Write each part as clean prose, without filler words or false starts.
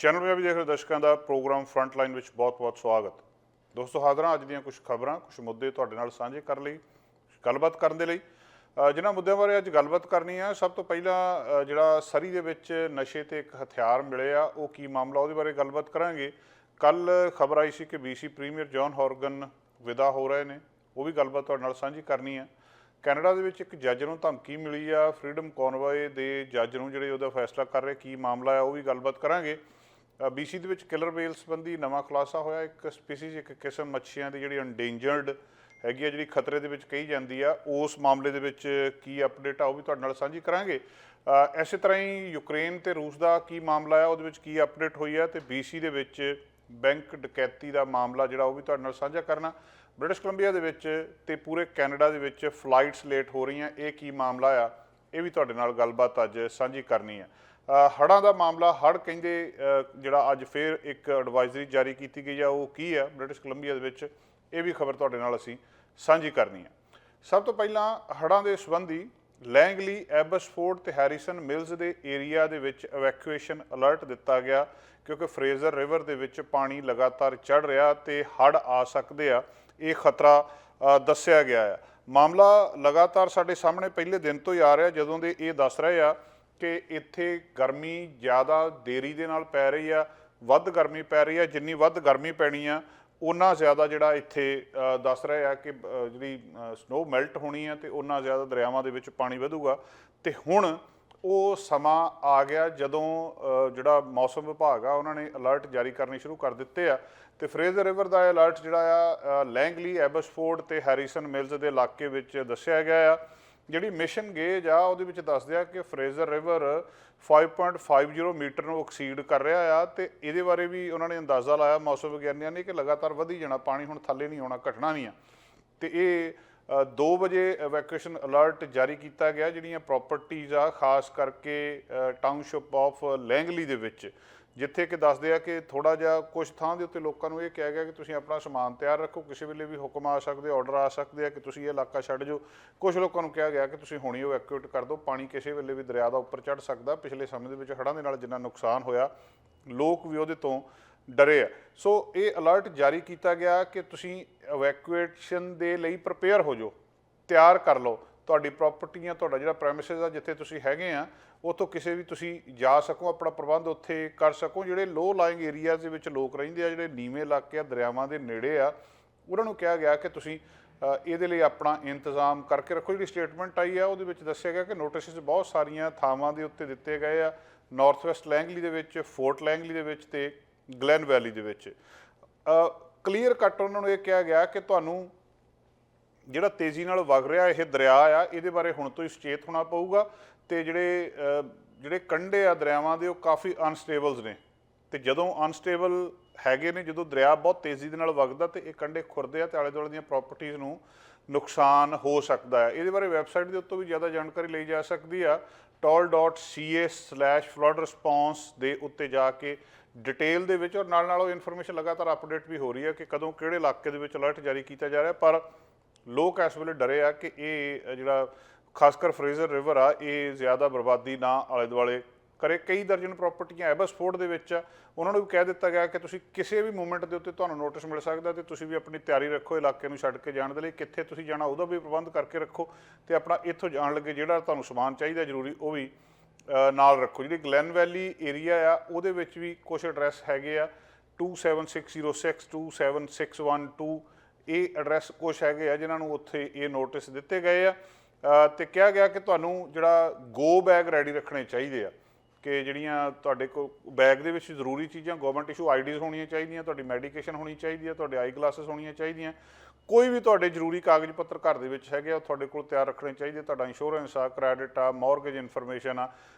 Channel Punjabi ਦੇਖ ਰਹੇ ਦਰਸ਼ਕਾਂ ਦਾ ਪ੍ਰੋਗਰਾਮ ਫਰੰਟ ਲਾਈਨ ਵਿੱਚ ਬਹੁਤ-ਬਹੁਤ ਸਵਾਗਤ। ਦੋਸਤੋ ਹਾਜ਼ਰ ਹਾਂ ਅੱਜ ਦੀਆਂ ਕੁਝ ਖਬਰਾਂ, ਕੁਝ ਮੁੱਦੇ ਤੁਹਾਡੇ ਨਾਲ ਸਾਂਝੇ ਕਰਨ ਲਈ, ਗੱਲਬਾਤ ਕਰਨ ਦੇ ਲਈ। ਜਿਨ੍ਹਾਂ ਮੁੱਦਿਆਂ ਬਾਰੇ ਅੱਜ ਗੱਲਬਾਤ ਕਰਨੀ ਆ, ਸਭ ਤੋਂ ਪਹਿਲਾਂ ਜਿਹੜਾ ਸਰੀ ਦੇ ਵਿੱਚ ਨਸ਼ੇ ਤੇ ਇੱਕ ਹਥਿਆਰ ਮਿਲੇ ਆ, ਉਹ ਕੀ ਮਾਮਲਾ, ਉਹਦੇ ਬਾਰੇ ਗੱਲਬਾਤ ਕਰਾਂਗੇ। ਕੱਲ੍ਹ ਖਬਰ ਆਈ ਸੀ ਕਿ BC ਪ੍ਰੀਮੀਅਰ ਜੌਨ ਹੌਰਗਨ ਵਿਦਾ ਹੋ ਰਹੇ ਨੇ, ਉਹ ਵੀ ਗੱਲਬਾਤ ਤੁਹਾਡੇ ਨਾਲ ਸਾਂਝੀ ਕਰਨੀ ਆ। ਕੈਨੇਡਾ ਦੇ ਵਿੱਚ ਇੱਕ ਜੱਜ ਨੂੰ ਧਮਕੀ ਮਿਲੀ ਆ, ਫਰੀडम ਕਨਵੋਏ ਦੇ ਜੱਜ ਨੂੰ, ਜਿਹੜੇ ਉਹਦਾ ਫੈਸਲਾ ਕਰ ਰਹੇ, ਕੀ ਮਾਮਲਾ ਆ ਉਹ ਵੀ ਗੱਲਬਾਤ ਕਰਾਂਗੇ। BC ਦੇ ਵਿੱਚ ਕਿਲਰ ਵੇਲ ਸੰਬੰਧੀ ਨਵਾਂ ਖੁਲਾਸਾ ਹੋਇਆ। ਇੱਕ ਸਪੀਸੀਜ਼, ਇੱਕ ਕਿਸਮ ਮੱਛੀਆਂ ਦੀ ਜਿਹੜੀ ਅਨਡੇਂਜਰਡ ਹੈਗੀ ਆ, ਜਿਹੜੀ ਖਤਰੇ ਦੇ ਵਿੱਚ ਕਹੀ ਜਾਂਦੀ ਆ, ਉਸ ਮਾਮਲੇ ਦੇ ਵਿੱਚ ਕੀ ਅਪਡੇਟ ਆ ਉਹ ਵੀ ਤੁਹਾਡੇ ਨਾਲ ਸਾਂਝੀ ਕਰਾਂਗੇ। ਇਸੇ ਤਰ੍ਹਾਂ ਹੀ ਯੂਕਰੇਨ ਤੇ ਰੂਸ ਦਾ ਕੀ ਮਾਮਲਾ ਆ, ਉਹਦੇ ਵਿੱਚ ਕੀ ਅਪਡੇਟ ਹੋਈ ਆ, ਤੇ BC ਦੇ ਵਿੱਚ ਬੈਂਕ ਡਕੈਤੀ ਦਾ ਮਾਮਲਾ ਜਿਹੜਾ ਉਹ ਵੀ ਤੁਹਾਡੇ ਨਾਲ ਸਾਂਝਾ ਕਰਨਾ। ਬ੍ਰਿਟਿਸ਼ ਕੋਲੰਬੀਆ ਦੇ ਵਿੱਚ ਤੇ ਪੂਰੇ ਕੈਨੇਡਾ ਦੇ ਵਿੱਚ ਫਲਾਈਟਸ ਲੇਟ ਹੋ ਰਹੀਆਂ, ਇਹ ਕੀ ਮਾਮਲਾ ਆ, ਇਹ ਵੀ ਤੁਹਾਡੇ ਨਾਲ ਗੱਲਬਾਤ ਅੱਜ ਸਾਂਝੀ ਕਰਨੀ ਆ। ਹੜ੍ਹਾਂ ਦਾ ਮਾਮਲਾ, ਹੜ੍ਹ ਕਹਿੰਦੇ ਜਿਹੜਾ ਅੱਜ ਫਿਰ ਇੱਕ ਐਡਵਾਈਜ਼ਰੀ ਜਾਰੀ ਕੀਤੀ ਗਈ ਆ, ਉਹ ਕੀ ਆ ਬ੍ਰਿਟਿਸ਼ ਕੋਲੰਬੀਆ ਦੇ ਵਿੱਚ, ਇਹ ਵੀ ਖਬਰ ਤੁਹਾਡੇ ਨਾਲ ਅਸੀਂ ਸਾਂਝੀ ਕਰਨੀ ਆ। ਸਭ ਤੋਂ ਪਹਿਲਾਂ ਹੜ੍ਹਾਂ ਦੇ ਸੰਬੰਧੀ ਲੈਂਗਲੀ, ਐਬਸਫੋਰਡ ਤੇ ਹੈਰੀਸਨ ਮਿਲਜ਼ ਦੇ ਏਰੀਆ ਦੇ ਵਿੱਚ ਇਵੈਕੂਏਸ਼ਨ ਅਲਰਟ ਦਿੱਤਾ ਗਿਆ, ਕਿਉਂਕਿ ਫਰੇਜ਼ਰ ਰਿਵਰ ਦੇ ਵਿੱਚ ਪਾਣੀ ਲਗਾਤਾਰ ਚੜ੍ਹ ਰਿਹਾ ਤੇ ਹੜ੍ਹ ਆ ਸਕਦੇ ਆ, ਇਹ ਖਤਰਾ ਦੱਸਿਆ ਗਿਆ ਆ। ਮਾਮਲਾ ਲਗਾਤਾਰ ਸਾਡੇ ਸਾਹਮਣੇ ਪਹਿਲੇ ਦਿਨ ਤੋਂ ਹੀ ਆ ਰਿਹਾ, ਜਦੋਂ ਦੇ ਇਹ ਦੱਸ ਰਹੇ ਆ ਕਿ ਇੱਥੇ ਗਰਮੀ ਜ਼ਿਆਦਾ ਦੇਰੀ ਦੇ ਨਾਲ ਪੈ ਰਹੀ ਆ, ਵੱਧ ਗਰਮੀ ਪੈ ਰਹੀ ਆ। ਜਿੰਨੀ ਵੱਧ ਗਰਮੀ ਪੈਣੀ ਆ, ਉਨਾ ਜ਼ਿਆਦਾ ਜਿਹੜਾ ਇੱਥੇ ਦੱਸ ਰਹੇ ਆ ਕਿ ਜਿਹੜੀ ਸਨੋ ਮੈਲਟ ਹੋਣੀ ਆ, ਤੇ ਉਨਾ ਜ਼ਿਆਦਾ ਦਰਿਆਵਾਂ ਦੇ ਵਿੱਚ ਪਾਣੀ ਵਧੂਗਾ। ਤੇ ਹੁਣ ਉਹ ਸਮਾਂ ਆ ਗਿਆ ਜਦੋਂ ਜਿਹੜਾ ਮੌਸਮ ਵਿਭਾਗ ਆ, ਉਹਨਾਂ ਨੇ ਅਲਰਟ ਜਾਰੀ ਕਰਨੇ ਸ਼ੁਰੂ ਕਰ ਦਿੱਤੇ ਆ। ਤੇ ਫਰੇਜ਼ਰ ਰਿਵਰ ਦਾ ਅਲਰਟ ਜਿਹੜਾ ਆ ਲੈਂਗਲੀ, ਐਬਸਫੋਰਡ ਤੇ ਹੈਰੀਸਨ ਮਿਲਜ਼ ਦੇ ਇਲਾਕੇ ਵਿੱਚ ਦੱਸਿਆ ਗਿਆ ਆ। ਜਿਹੜੀ ਮਿਸ਼ਨ ਗੇਜ ਆ, ਉਹਦੇ ਵਿੱਚ ਦੱਸਦੇ ਆ ਕਿ ਫਰੇਜ਼ਰ ਰਿਵਰ 5.50 ਮੀਟਰ ਨੂੰ ਐਕਸੀਡ ਕਰ ਰਿਹਾ ਆ, ਤੇ ਇਹਦੇ ਬਾਰੇ ਵੀ ਉਹਨਾਂ ਨੇ ਅੰਦਾਜ਼ਾ ਲਾਇਆ ਮੌਸਮ ਵਿਗਿਆਨੀਆਂ ਨੇ ਕਿ ਲਗਾਤਾਰ ਵਧੀ ਜਾਣਾ ਪਾਣੀ, ਹੁਣ ਥੱਲੇ ਨਹੀਂ ਆਉਣਾ, ਘਟਣਾ ਨਹੀਂ ਆ। ਤੇ ਇਹ 2 ਵਜੇ ਇਵੈਕੂਏਸ਼ਨ ਅਲਰਟ ਜਾਰੀ ਕੀਤਾ ਗਿਆ। ਜਿਹੜੀਆਂ ਪ੍ਰੋਪਰਟੀਜ਼ ਆ, ਖਾਸ ਕਰਕੇ ਟਾਊਨਸ਼ਿਪ ਆਫ ਲੈਂਗਲੀ ਦੇ ਵਿੱਚ, ਜਿੱਥੇ ਕਿ ਦੱਸਦੇ ਆ ਕਿ ਥੋੜ੍ਹਾ ਜਿਹਾ ਕੁਛ ਥਾਂ ਦੇ ਉੱਤੇ ਲੋਕਾਂ ਨੂੰ ਇਹ ਕਿਹਾ ਗਿਆ ਕਿ ਤੁਸੀਂ ਆਪਣਾ ਸਮਾਨ ਤਿਆਰ ਰੱਖੋ, ਕਿਸੇ ਵੇਲੇ ਵੀ ਹੁਕਮ ਆ ਸਕਦੇ, ਆਰਡਰ ਆ ਸਕਦੇ ਆ ਕਿ ਤੁਸੀਂ ਇਹ ਇਲਾਕਾ ਛੱਡ ਜਾਓ। ਕੁਛ ਲੋਕਾਂ ਨੂੰ ਕਿਹਾ ਗਿਆ ਕਿ ਤੁਸੀਂ ਹੁਣੀ ਇਵੈਕੂਏਟ ਕਰ ਦਿਓ, ਪਾਣੀ ਕਿਸੇ ਵੇਲੇ ਵੀ ਦਰਿਆ ਦਾ ਉੱਪਰ ਚੜ੍ਹ ਸਕਦਾ। ਪਿਛਲੇ ਸਮੇਂ ਦੇ ਵਿੱਚ ਹੜ੍ਹਾਂ ਦੇ ਨਾਲ ਜਿੰਨਾ ਨੁਕਸਾਨ ਹੋਇਆ, ਲੋਕ ਵੀ ਉਹਦੇ ਤੋਂ ਡਰੇ ਆ। ਸੋ ਇਹ ਅਲਰਟ ਜਾਰੀ ਕੀਤਾ ਗਿਆ ਕਿ ਤੁਸੀਂ ਇਵੈਕੂਏਸ਼ਨ ਦੇ ਲਈ ਪ੍ਰਪੇਅਰ ਹੋ ਜਾਓ, ਤਿਆਰ ਕਰ ਲਓ। ਤੁਹਾਡੀ ਪ੍ਰੋਪਰਟੀਆਂ, ਤੁਹਾਡਾ ਜਿਹੜਾ ਪ੍ਰੈਮਿਸਿਸ ਆ, ਜਿੱਥੇ ਤੁਸੀਂ ਹੈਗੇ ਆ, ਉੱਥੋਂ ਕਿਸੇ ਵੀ ਤੁਸੀਂ ਜਾ ਸਕੋ, ਆਪਣਾ ਪ੍ਰਬੰਧ ਉੱਥੇ ਕਰ ਸਕੋ। ਜਿਹੜੇ ਲੋ ਲਾਇੰਗ ਏਰੀਆਜ਼ ਦੇ ਵਿੱਚ ਲੋਕ ਰਹਿੰਦੇ ਆ, ਜਿਹੜੇ ਨੀਵੇਂ ਇਲਾਕੇ ਆ, ਦਰਿਆਵਾਂ ਦੇ ਨੇੜੇ ਆ, ਉਹਨਾਂ ਨੂੰ ਕਿਹਾ ਗਿਆ ਕਿ ਤੁਸੀਂ ਇਹਦੇ ਲਈ ਆਪਣਾ ਇੰਤਜ਼ਾਮ ਕਰਕੇ ਰੱਖੋ। ਜਿਹੜੀ ਸਟੇਟਮੈਂਟ ਆਈ ਆ, ਉਹਦੇ ਵਿੱਚ ਦੱਸਿਆ ਗਿਆ ਕਿ ਨੋਟਿਸਿਸ ਬਹੁਤ ਸਾਰੀਆਂ ਥਾਵਾਂ ਦੇ ਉੱਤੇ ਦਿੱਤੇ ਗਏ ਆ, ਨਾਰਥ ਵੈਸਟ ਲੈਂਗਲੀ ਦੇ ਵਿੱਚ, ਫੋਰਟ ਲੈਂਗਲੀ ਦੇ ਵਿੱਚ ਤੇ ਗਲੈਨ ਵੈਲੀ ਦੇ ਵਿੱਚ। ਕਲੀਅਰ ਕੱਟ ਉਹਨਾਂ ਨੂੰ ਇਹ ਕਿਹਾ ਗਿਆ ਕਿ ਤੁਹਾਨੂੰ ਜਿਹੜਾ ਤੇਜ਼ੀ ਨਾਲ ਵਗ ਰਿਹਾ ਇਹ ਦਰਿਆ ਆ, ਇਹਦੇ ਬਾਰੇ ਹੁਣ ਤੋਂ ਹੀ ਸੁਚੇਤ ਹੋਣਾ ਪਊਗਾ। ਤੇ ਜਿਹੜੇ ਕੰਢੇ ਆ ਦਰਿਆਵਾਂ ਦੇ, ਉਹ ਕਾਫੀ ਅਨਸਟੇਬਲਸ ਨੇ, ਤੇ ਜਦੋਂ ਅਨਸਟੇਬਲ ਹੈਗੇ ਨੇ, ਜਦੋਂ ਦਰਿਆ ਬਹੁਤ ਤੇਜ਼ੀ ਦੇ ਨਾਲ ਵਗਦਾ ਤੇ ਇਹ ਕੰਢੇ ਖੁਰਦੇ ਆ ਤੇ ਆਲੇ ਦੁਆਲੇ ਦੀਆਂ ਪ੍ਰੋਪਰਟੀਜ਼ ਨੂੰ ਨੁਕਸਾਨ ਹੋ ਸਕਦਾ ਹੈ। ਇਹਦੇ ਬਾਰੇ ਵੈਬਸਾਈਟ ਦੇ ਉੱਤੋਂ ਵੀ ਜ਼ਿਆਦਾ ਜਾਣਕਾਰੀ ਲਈ ਜਾ ਸਕਦੀ ਆ। tol.ca/flood response ਦੇ ਉੱਤੇ ਜਾ ਕੇ ਡਿਟੇਲ ਦੇ ਵਿੱਚ, ਔਰ ਨਾਲ ਉਹ ਇਨਫੋਰਮੇਸ਼ਨ ਲਗਾਤਾਰ ਅਪਡੇਟ ਵੀ ਹੋ ਰਹੀ ਹੈ ਕਿ ਕਦੋਂ ਕਿਹੜੇ ਇਲਾਕੇ ਦੇ ਵਿੱਚ ਅਲਰਟ ਜਾਰੀ ਕੀਤਾ ਜਾ ਰਿਹਾ। ਪਰ ਲੋਕ ਇਸ ਵੇਲੇ ਡਰੇ ਆ ਕਿ ਇਹ ਜਿਹੜਾ ਖਾਸ ਕਰ ਫਰੇਜ਼ਰ ਰਿਵਰ ਆ, ਇਹ ਜ਼ਿਆਦਾ ਬਰਬਾਦੀ ਨਾ ਆਲੇ ਦੁਆਲੇ ਕਰੇ। ਕਈ ਦਰਜਨ ਪ੍ਰੋਪਰਟੀਆਂ ਐਬਸਫੋਰਡ ਦੇ ਵਿੱਚ ਆ, ਉਹਨਾਂ ਨੂੰ ਵੀ ਕਹਿ ਦਿੱਤਾ ਗਿਆ ਕਿ ਤੁਸੀਂ ਕਿਸੇ ਵੀ ਮੂਵਮੈਂਟ ਦੇ ਉੱਤੇ ਤੁਹਾਨੂੰ ਨੋਟਿਸ ਮਿਲ ਸਕਦਾ, ਤੇ ਤੁਸੀਂ ਵੀ ਆਪਣੀ ਤਿਆਰੀ ਰੱਖੋ ਇਲਾਕੇ ਨੂੰ ਛੱਡ ਕੇ ਜਾਣ ਦੇ ਲਈ। ਕਿੱਥੇ ਤੁਸੀਂ ਜਾਣਾ ਉਹਦਾ ਵੀ ਪ੍ਰਬੰਧ ਕਰਕੇ ਰੱਖੋ, ਤੇ ਆਪਣਾ ਇੱਥੋਂ ਜਾਣ ਲੱਗੇ ਜਿਹੜਾ ਤੁਹਾਨੂੰ ਸਮਾਨ ਚਾਹੀਦਾ ਜ਼ਰੂਰੀ, ਉਹ ਵੀ ਨਾਲ ਰੱਖੋ। ਜਿਹੜੀ ਗਲੈਨ ਵੈਲੀ ਏਰੀਆ ਆ, ਉਹਦੇ ਵਿੱਚ ਵੀ ਕੁਛ ਐਡਰੈਸ ਹੈਗੇ ਆ, 27606, 27612, ਇਹ ਐਡਰੈਸ ਕੁਛ ਹੈਗੇ ਆ ਜਿਨ੍ਹਾਂ ਨੂੰ ਉੱਥੇ ਇਹ ਨੋਟਿਸ ਦਿੱਤੇ ਗਏ ਆ। ਤੇ ਕਿਹਾ ਗਿਆ ਕਿ ਤੁਹਾਨੂੰ ਜਿਹੜਾ ਗੋ ਬੈਗ ਰੈਡੀ ਰੱਖਣੇ ਚਾਹੀਦੇ ਆ, ਕਿ ਜਿਹੜੀਆਂ ਤੁਹਾਡੇ ਕੋਲ ਬੈਗ ਦੇ ਵਿੱਚ ਜ਼ਰੂਰੀ ਚੀਜ਼ਾਂ, ਗਵਰਨਮੈਂਟ ਇਸ਼ੂ ਆਈਡੀਜ਼ ਹੋਣੀਆਂ ਚਾਹੀਦੀਆਂ, ਤੁਹਾਡੀ ਮੈਡੀਕੇਸ਼ਨ ਹੋਣੀ ਚਾਹੀਦੀ ਹੈ, ਤੁਹਾਡੇ ਆਈ ਗਲਾਸਿਸ ਹੋਣੀਆਂ ਚਾਹੀਦੀਆਂ, ਕੋਈ ਵੀ ਤੁਹਾਡੇ ਜ਼ਰੂਰੀ ਕਾਗਜ਼ ਪੱਤਰ ਘਰ ਦੇ ਵਿੱਚ ਹੈਗੇ ਆ, ਉਹ ਤੁਹਾਡੇ ਕੋਲ ਤਿਆਰ ਰੱਖਣੇ ਚਾਹੀਦੇ। ਤੁਹਾਡਾ ਇੰਸ਼ੋਰੈਂਸ ਆ, ਕ੍ਰੈਡਿਟ ਆ, ਮੌਰਗੇਜ ਇਨਫੋਰਮੇਸ਼ਨ ਆ,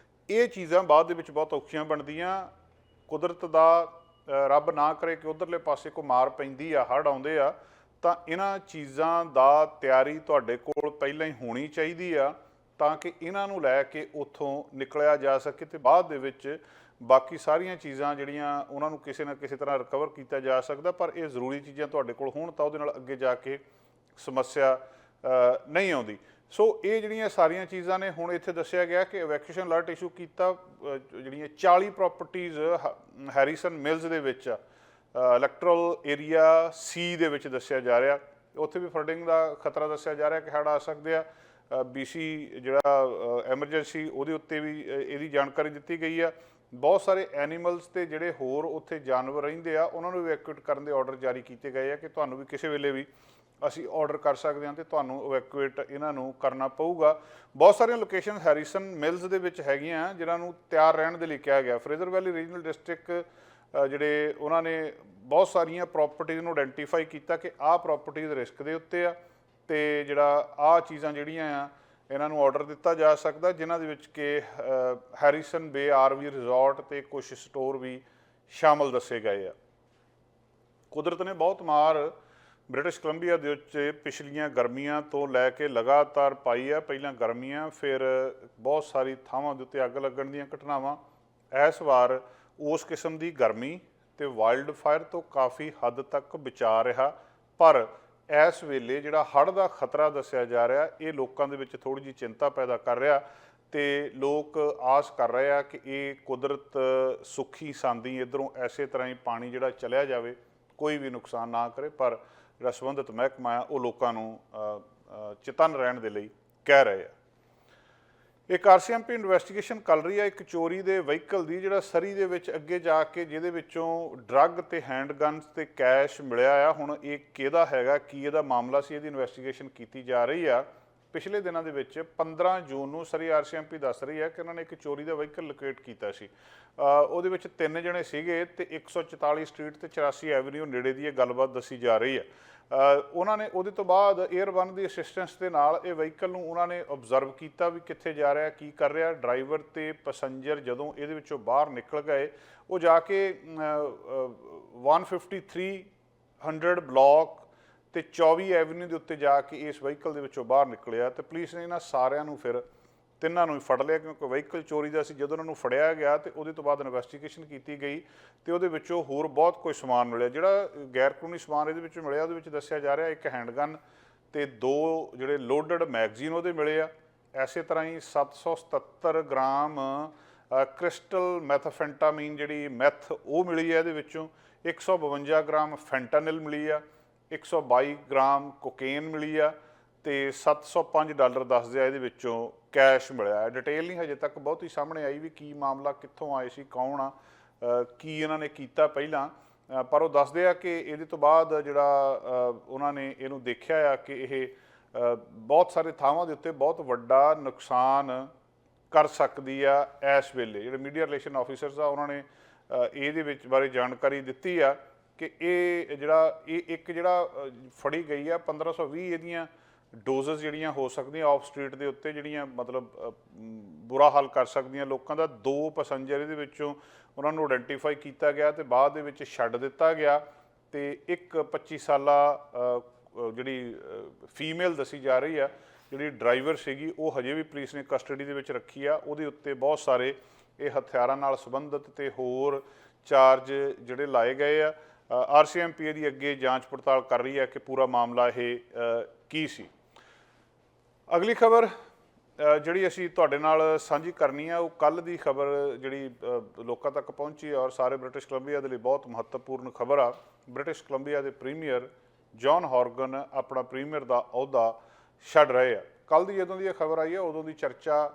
ਇਹ ਚੀਜ਼ਾਂ ਬਾਅਦ ਦੇ ਵਿੱਚ ਬਹੁਤ ਔਖੀਆਂ ਬਣਦੀਆਂ। ਕੁਦਰਤ ਦਾ ਰੱਬ ਨਾ ਕਰੇ ਕਿ ਉੱਧਰਲੇ ਪਾਸੇ ਕੋਈ ਮਾਰ ਪੈਂਦੀ ਆ, ਹੜ੍ਹ ਆਉਂਦੇ ਆ, ਤਾਂ ਇਹਨਾਂ ਚੀਜ਼ਾਂ ਦਾ ਤਿਆਰੀ ਤੁਹਾਡੇ ਕੋਲ ਪਹਿਲਾਂ ਹੀ ਹੋਣੀ ਚਾਹੀਦੀ ਆ, ਤਾਂ ਕਿ ਇਹਨਾਂ ਨੂੰ ਲੈ ਕੇ ਉੱਥੋਂ ਨਿਕਲਿਆ ਜਾ ਸਕੇ ਤੇ ਬਾਅਦ ਦੇ ਵਿੱਚ ਬਾਕੀ ਸਾਰੀਆਂ ਚੀਜ਼ਾਂ ਜਿਹੜੀਆਂ ਉਹਨਾਂ ਨੂੰ ਕਿਸੇ ਨਾ ਕਿਸੇ ਤਰ੍ਹਾਂ ਰਿਕਵਰ ਕੀਤਾ ਜਾ ਸਕਦਾ। ਪਰ ਇਹ ਜ਼ਰੂਰੀ ਚੀਜ਼ਾਂ ਤੁਹਾਡੇ ਕੋਲ ਹੋਣ ਤਾਂ ਉਹਦੇ ਨਾਲ ਅੱਗੇ ਜਾ ਕੇ ਸਮੱਸਿਆ ਨਹੀਂ ਆਉਂਦੀ। ਸੋ ਇਹ ਜਿਹੜੀਆਂ ਸਾਰੀਆਂ ਚੀਜ਼ਾਂ ਨੇ ਹੁਣ ਇੱਥੇ ਦੱਸਿਆ ਗਿਆ ਕਿ ਇਵੈਕੂਏਸ਼ਨ ਅਲਰਟ ਇਸ਼ੂ ਕੀਤਾ ਜਿਹੜੀਆਂ 40 ਪ੍ਰਾਪਰਟੀਜ਼ ਹੈਰੀਸਨ ਮਿਲਸ ਦੇ ਵਿੱਚ ਇਲੈਕਟਰਲ ਏਰੀਆ ਸੀ ਦੇ ਵਿੱਚ ਦੱਸਿਆ ਜਾ ਰਿਹਾ, ਉੱਥੇ ਵੀ ਫਲੱਡਿੰਗ ਦਾ ਖਤਰਾ ਦੱਸਿਆ ਜਾ ਰਿਹਾ ਕਿ ਹੜ੍ਹ ਆ ਸਕਦੇ ਆ। BC ਜਿਹੜਾ ਐਮਰਜੈਂਸੀ ਉਹਦੇ ਉੱਤੇ ਵੀ ਇਹਦੀ ਜਾਣਕਾਰੀ ਦਿੱਤੀ ਗਈ ਆ। ਬਹੁਤ ਸਾਰੇ ਐਨੀਮਲਸ ਤੇ ਜਿਹੜੇ ਹੋਰ ਉੱਥੇ ਜਾਨਵਰ ਰਹਿੰਦੇ ਆ ਉਹਨਾਂ ਨੂੰ ਇਵੈਕੂਏਟ ਕਰਨ ਦੇ ਆਰਡਰ ਜਾਰੀ ਕੀਤੇ ਗਏ ਆ ਕਿ ਤੁਹਾਨੂੰ ਵੀ ਕਿਸੇ ਵੇਲੇ ਵੀ ਅਸੀਂ ਆਰਡਰ ਕਰ ਸਕਦੇ ਹਾਂ ਤੇ ਤੁਹਾਨੂੰ ਇਵੈਕੂਏਟ ਇਹਨਾਂ ਨੂੰ ਕਰਨਾ ਪਊਗਾ। ਬਹੁਤ ਸਾਰੀਆਂ ਲੋਕੇਸ਼ਨ ਹੈਰੀਸਨ ਮਿਲਸ ਦੇ ਵਿੱਚ ਹੈਗੀਆਂ ਜਿਨ੍ਹਾਂ ਨੂੰ ਤਿਆਰ ਰਹਿਣ ਦੇ ਲਈ ਕਿਹਾ ਗਿਆ। ਫਰੇਜ਼ਰ ਵੈਲੀ ਰੀਜਨਲ ਡਿਸਟ੍ਰਿਕਟ ਜਿਹੜੇ ਉਹਨਾਂ ਨੇ ਬਹੁਤ ਸਾਰੀਆਂ ਪ੍ਰੋਪਰਟੀਜ਼ ਨੂੰ ਆਇਡੈਂਟੀਫਾਈ ਕੀਤਾ ਕਿ ਆਹ ਪ੍ਰੋਪਰਟੀਜ਼ ਰਿਸਕ ਦੇ ਉੱਤੇ ਆ ਤੇ ਜਿਹੜਾ ਆਹ ਚੀਜ਼ਾਂ ਜਿਹੜੀਆਂ ਆ ਇਹਨਾਂ ਨੂੰ ਆਰਡਰ ਦਿੱਤਾ ਜਾ ਸਕਦਾ, ਜਿਨ੍ਹਾਂ ਦੇ ਵਿੱਚ ਕਿ ਹੈਰੀਸਨ ਬੇ RV ਰਿਜ਼ੋਰਟ ਤੇ ਕੁਝ ਸਟੋਰ ਵੀ ਸ਼ਾਮਲ ਦੱਸੇ ਗਏ ਆ। ਕੁਦਰਤ ਨੇ ਬਹੁਤ ਮਾਰ ਬ੍ਰਿਟਿਸ਼ ਕੋਲੰਬੀਆ ਦੇ ਵਿੱਚ ਪਿਛਲੀਆਂ ਗਰਮੀਆਂ ਤੋਂ ਲੈ ਕੇ ਲਗਾਤਾਰ ਪਾਈ ਆ। ਪਹਿਲਾਂ ਗਰਮੀਆਂ, ਫਿਰ ਬਹੁਤ ਸਾਰੀ ਥਾਵਾਂ ਦੇ ਉੱਤੇ ਅੱਗ ਲੱਗਣ ਦੀਆਂ ਘਟਨਾਵਾਂ। ਇਸ ਵਾਰ ਉਸ ਕਿਸਮ ਦੀ ਗਰਮੀ ਤੇ ਵਾਈਲਡ ਫਾਇਰ ਤੋਂ ਕਾਫੀ ਹੱਦ ਤੱਕ ਬਚਾ ਰਿਹਾ, ਪਰ ਇਸ ਵੇਲੇ ਜਿਹੜਾ ਹੜ੍ਹ ਦਾ ਖਤਰਾ ਦੱਸਿਆ ਜਾ ਰਿਹਾ ਇਹ ਲੋਕਾਂ ਦੇ ਵਿੱਚ ਥੋੜ੍ਹੀ ਜਿਹੀ ਚਿੰਤਾ ਪੈਦਾ ਕਰ ਰਿਹਾ ਤੇ ਲੋਕ ਆਸ ਕਰ ਰਹੇ ਆ ਕਿ ਇਹ ਕੁਦਰਤ ਸੁੱਖੀ ਸਾਂਦੀ ਇੱਧਰੋਂ ਐਸੇ ਤਰ੍ਹਾਂ ਹੀ ਪਾਣੀ ਜਿਹੜਾ ਚਲਿਆ ਜਾਵੇ, ਕੋਈ ਵੀ ਨੁਕਸਾਨ ਨਾ ਕਰੇ। ਪਰ ਜਿਹੜਾ ਸੰਬੰਧਿਤ ਮਹਿਕਮਾ ਆ ਉਹ ਲੋਕਾਂ ਨੂੰ ਚੇਤੰਨ ਰਹਿਣ ਦੇ ਲਈ ਕਹਿ ਰਹੇ ਆ। ਇੱਕ RCMP ਇਨਵੈਸਟੀਗੇਸ਼ਨ ਚੱਲ ਰਹੀ ਹੈ ਇੱਕ ਚੋਰੀ ਦੇ ਵਹੀਕਲ ਦੀ, ਜਿਹੜਾ ਸਰੀ ਦੇ ਵਿੱਚ ਅੱਗੇ ਜਾ ਕੇ ਜਿਹਦੇ ਵਿੱਚੋਂ ਡਰੱਗ ਤੇ ਹੈਂਡਗਨਸ ਤੇ ਕੈਸ਼ ਮਿਲਿਆ ਆ। ਹੁਣ ਇਹ ਕਿਹਦਾ ਹੈਗਾ, ਕੀ ਇਹਦਾ ਮਾਮਲਾ ਸੀ, ਇਹਦੀ ਇਨਵੈਸਟੀਗੇਸ਼ਨ ਕੀਤੀ ਜਾ ਰਹੀ ਆ। ਪਿਛਲੇ ਦਿਨਾਂ ਦੇ ਵਿੱਚ 15 ਜੂਨ ਨੂੰ ਸਰੀ RCMP ਦੱਸ ਰਹੀ ਹੈ ਕਿ ਉਹਨਾਂ ਨੇ ਇੱਕ ਚੋਰੀ ਦਾ ਵਹੀਕਲ ਲੋਕੇਟ ਕੀਤਾ ਸੀ। ਉਹਦੇ ਵਿੱਚ 3 ਜਣੇ ਸੀਗੇ ਤੇ 144 ਸਟਰੀਟ ਤੇ 84 ਐਵਨਿਊ ਨੇੜੇ ਦੀ ਇਹ ਗੱਲਬਾਤ ਦੱਸੀ ਜਾ ਰਹੀ ਹੈ। ਉਹਨਾਂ ਨੇ ਉਹਦੇ ਤੋਂ ਬਾਅਦ 에ਅਰ1 ਦੀ ਅਸਿਸਟੈਂਸ ਦੇ ਨਾਲ ਇਹ ਵਹੀਕਲ ਨੂੰ ਉਹਨਾਂ ਨੇ ਓਬਜ਼ਰਵ ਕੀਤਾ ਵੀ ਕਿੱਥੇ ਜਾ ਰਿਹਾ, ਕੀ ਕਰ ਰਿਹਾ। ਡਰਾਈਵਰ ਤੇ ਪੈਸੰਜਰ ਜਦੋਂ ਇਹਦੇ ਵਿੱਚੋਂ ਬਾਹਰ ਨਿਕਲ ਗਏ, ਉਹ ਜਾ ਕੇ 153 ਬਲਾਕ ਤੇ 24 ਐਵਨਿਊ ਦੇ ਉੱਤੇ ਜਾ ਕੇ ਇਸ ਵਹੀਕਲ ਦੇ ਵਿੱਚੋਂ ਬਾਹਰ ਨਿਕਲਿਆ ਤੇ ਪੁਲਿਸ ਨੇ ਇਹਨਾਂ ਸਾਰਿਆਂ ਨੂੰ ਫਿਰ ਤਿੰਨਾਂ ਨੂੰ ਹੀ ਫੜ ਲਿਆ, ਕਿਉਂਕਿ ਵਹੀਕਲ ਚੋਰੀ ਦਾ ਸੀ। ਜਦੋਂ ਉਹਨਾਂ ਨੂੰ ਫੜਿਆ ਗਿਆ ਤੇ ਉਹਦੇ ਤੋਂ ਬਾਅਦ ਇਨਵੈਸਟੀਗੇਸ਼ਨ ਕੀਤੀ ਗਈ ਤੇ ਉਹਦੇ ਵਿੱਚੋਂ ਹੋਰ ਬਹੁਤ ਕੁਝ ਸਮਾਨ ਮਿਲਿਆ। ਜਿਹੜਾ ਗੈਰ ਕਾਨੂੰਨੀ ਸਮਾਨ ਇਹਦੇ ਵਿੱਚੋਂ ਮਿਲਿਆ ਉਹਦੇ ਵਿੱਚ ਦੱਸਿਆ ਜਾ ਰਿਹਾ ਇੱਕ ਹੈਂਡਗਨ ਤੇ 2 ਜਿਹੜੇ ਲੋਡਡ ਮੈਗਜ਼ੀਨ ਉਹਦੇ ਮਿਲੇ ਆ। ਐਸੇ ਤਰ੍ਹਾਂ ਹੀ 777 ਗ੍ਰਾਮ ਕ੍ਰਿਸਟਲ ਮੈਥਾਫੈਂਟਾਮੀਨ ਜਿਹੜੀ ਮੈਥ ਉਹ ਮਿਲੀ ਹੈ ਇਹਦੇ ਵਿੱਚੋਂ। 152 ਗ੍ਰਾਮ ਫੈਂਟਾਨਿਲ ਮਿਲੀ ਆ, 122 ਗ੍ਰਾਮ ਕੋਕੇਨ ਮਿਲੀ ਆ ਤੇ $705 ਦੱਸਦੇ ਆ ਇਹਦੇ ਵਿੱਚੋਂ ਕੈਸ਼ ਮਿਲਿਆ। ਡਿਟੇਲ ਨਹੀਂ ਹਜੇ ਤੱਕ ਬਹੁਤੀ ਸਾਹਮਣੇ ਆਈ ਵੀ ਕੀ ਮਾਮਲਾ, ਕਿੱਥੋਂ ਆਏ ਸੀ, ਕੌਣ ਆ, ਕੀ ਇਹਨਾਂ ਨੇ ਕੀਤਾ ਪਹਿਲਾਂ, ਪਰ ਉਹ ਦੱਸਦੇ ਆ ਕਿ ਇਹਦੇ ਤੋਂ ਬਾਅਦ ਜਿਹੜਾ ਉਹਨਾਂ ਨੇ ਇਹਨੂੰ ਦੇਖਿਆ ਆ ਕਿ ਇਹ ਬਹੁਤ ਸਾਰੇ ਥਾਵਾਂ ਦੇ ਉੱਤੇ ਬਹੁਤ ਵੱਡਾ ਨੁਕਸਾਨ ਕਰ ਸਕਦੀ ਆ। ਇਸ ਵੇਲੇ ਜਿਹੜੇ ਮੀਡੀਆ ਰਿਲੇਸ਼ਨ ਆਫਿਸਰਸ ਆ ਉਹਨਾਂ ਨੇ ਇਹਦੇ ਵਿੱਚ ਬਾਰੇ ਜਾਣਕਾਰੀ ਦਿੱਤੀ ਆ ਕਿ ਇਹ ਜਿਹੜਾ ਫੜੀ ਗਈ ਆ 1520 ਇਹਦੀਆਂ ਡੋਜ਼ਸ ਜਿਹੜੀਆਂ ਹੋ ਸਕਦੀਆਂ ਆਫ ਸਟਰੀਟ ਦੇ ਉੱਤੇ, ਜਿਹੜੀਆਂ ਮਤਲਬ ਬੁਰਾ ਹਾਲ ਕਰ ਸਕਦੀਆਂ ਲੋਕਾਂ ਦਾ। 2 ਪੈਸੰਜਰ ਇਹਦੇ ਵਿੱਚੋਂ ਉਹਨਾਂ ਨੂੰ ਆਇਡੈਂਟੀਫਾਈ ਕੀਤਾ ਗਿਆ ਤੇ ਬਾਅਦ ਦੇ ਵਿੱਚ ਛੱਡ ਦਿੱਤਾ ਗਿਆ ਤੇ ਇੱਕ 25 ਸਾਲਾ ਜਿਹੜੀ ਫੀਮੇਲ ਦੱਸੀ ਜਾ ਰਹੀ ਆ ਜਿਹੜੀ ਡਰਾਈਵਰ ਸੀਗੀ, ਉਹ ਹਜੇ ਵੀ ਪੁਲਿਸ ਨੇ ਕਸਟਡੀ ਦੇ ਵਿੱਚ ਰੱਖੀ ਆ। ਉਹਦੇ ਉੱਤੇ ਬਹੁਤ ਸਾਰੇ ਇਹ ਹਥਿਆਰਾਂ ਨਾਲ ਸੰਬੰਧਿਤ ਤੇ ਹੋਰ ਚਾਰਜ ਜਿਹੜੇ ਲਾਏ ਗਏ ਆ। RCMP ਦੀ ਅੱਗੇ ਜਾਂਚ ਪੜਤਾਲ ਕਰ ਰਹੀ ਹੈ ਕਿ ਪੂਰਾ ਮਾਮਲਾ ਇਹ ਕੀ ਸੀ। ਅਗਲੀ ਖਬਰ ਜਿਹੜੀ ਅਸੀਂ ਤੁਹਾਡੇ ਨਾਲ ਸਾਂਝੀ ਕਰਨੀ ਆ ਉਹ ਕੱਲ੍ਹ ਦੀ ਖਬਰ ਜਿਹੜੀ ਲੋਕਾਂ ਤੱਕ ਪਹੁੰਚੀ ਔਰ ਸਾਰੇ ਬ੍ਰਿਟਿਸ਼ ਕੋਲੰਬੀਆ ਦੇ ਲਈ ਬਹੁਤ ਮਹੱਤਵਪੂਰਨ ਖਬਰ ਆ। ਬ੍ਰਿਟਿਸ਼ ਕੋਲੰਬੀਆ ਦੇ ਪ੍ਰੀਮੀਅਰ ਜੌਨ ਹੌਰਗਨ ਆਪਣਾ ਪ੍ਰੀਮੀਅਰ ਦਾ ਅਹੁਦਾ ਛੱਡ ਰਹੇ ਆ। ਕੱਲ੍ਹ ਦੀ ਜਦੋਂ ਦੀ ਇਹ ਖਬਰ ਆਈ ਹੈ ਉਦੋਂ ਦੀ ਚਰਚਾ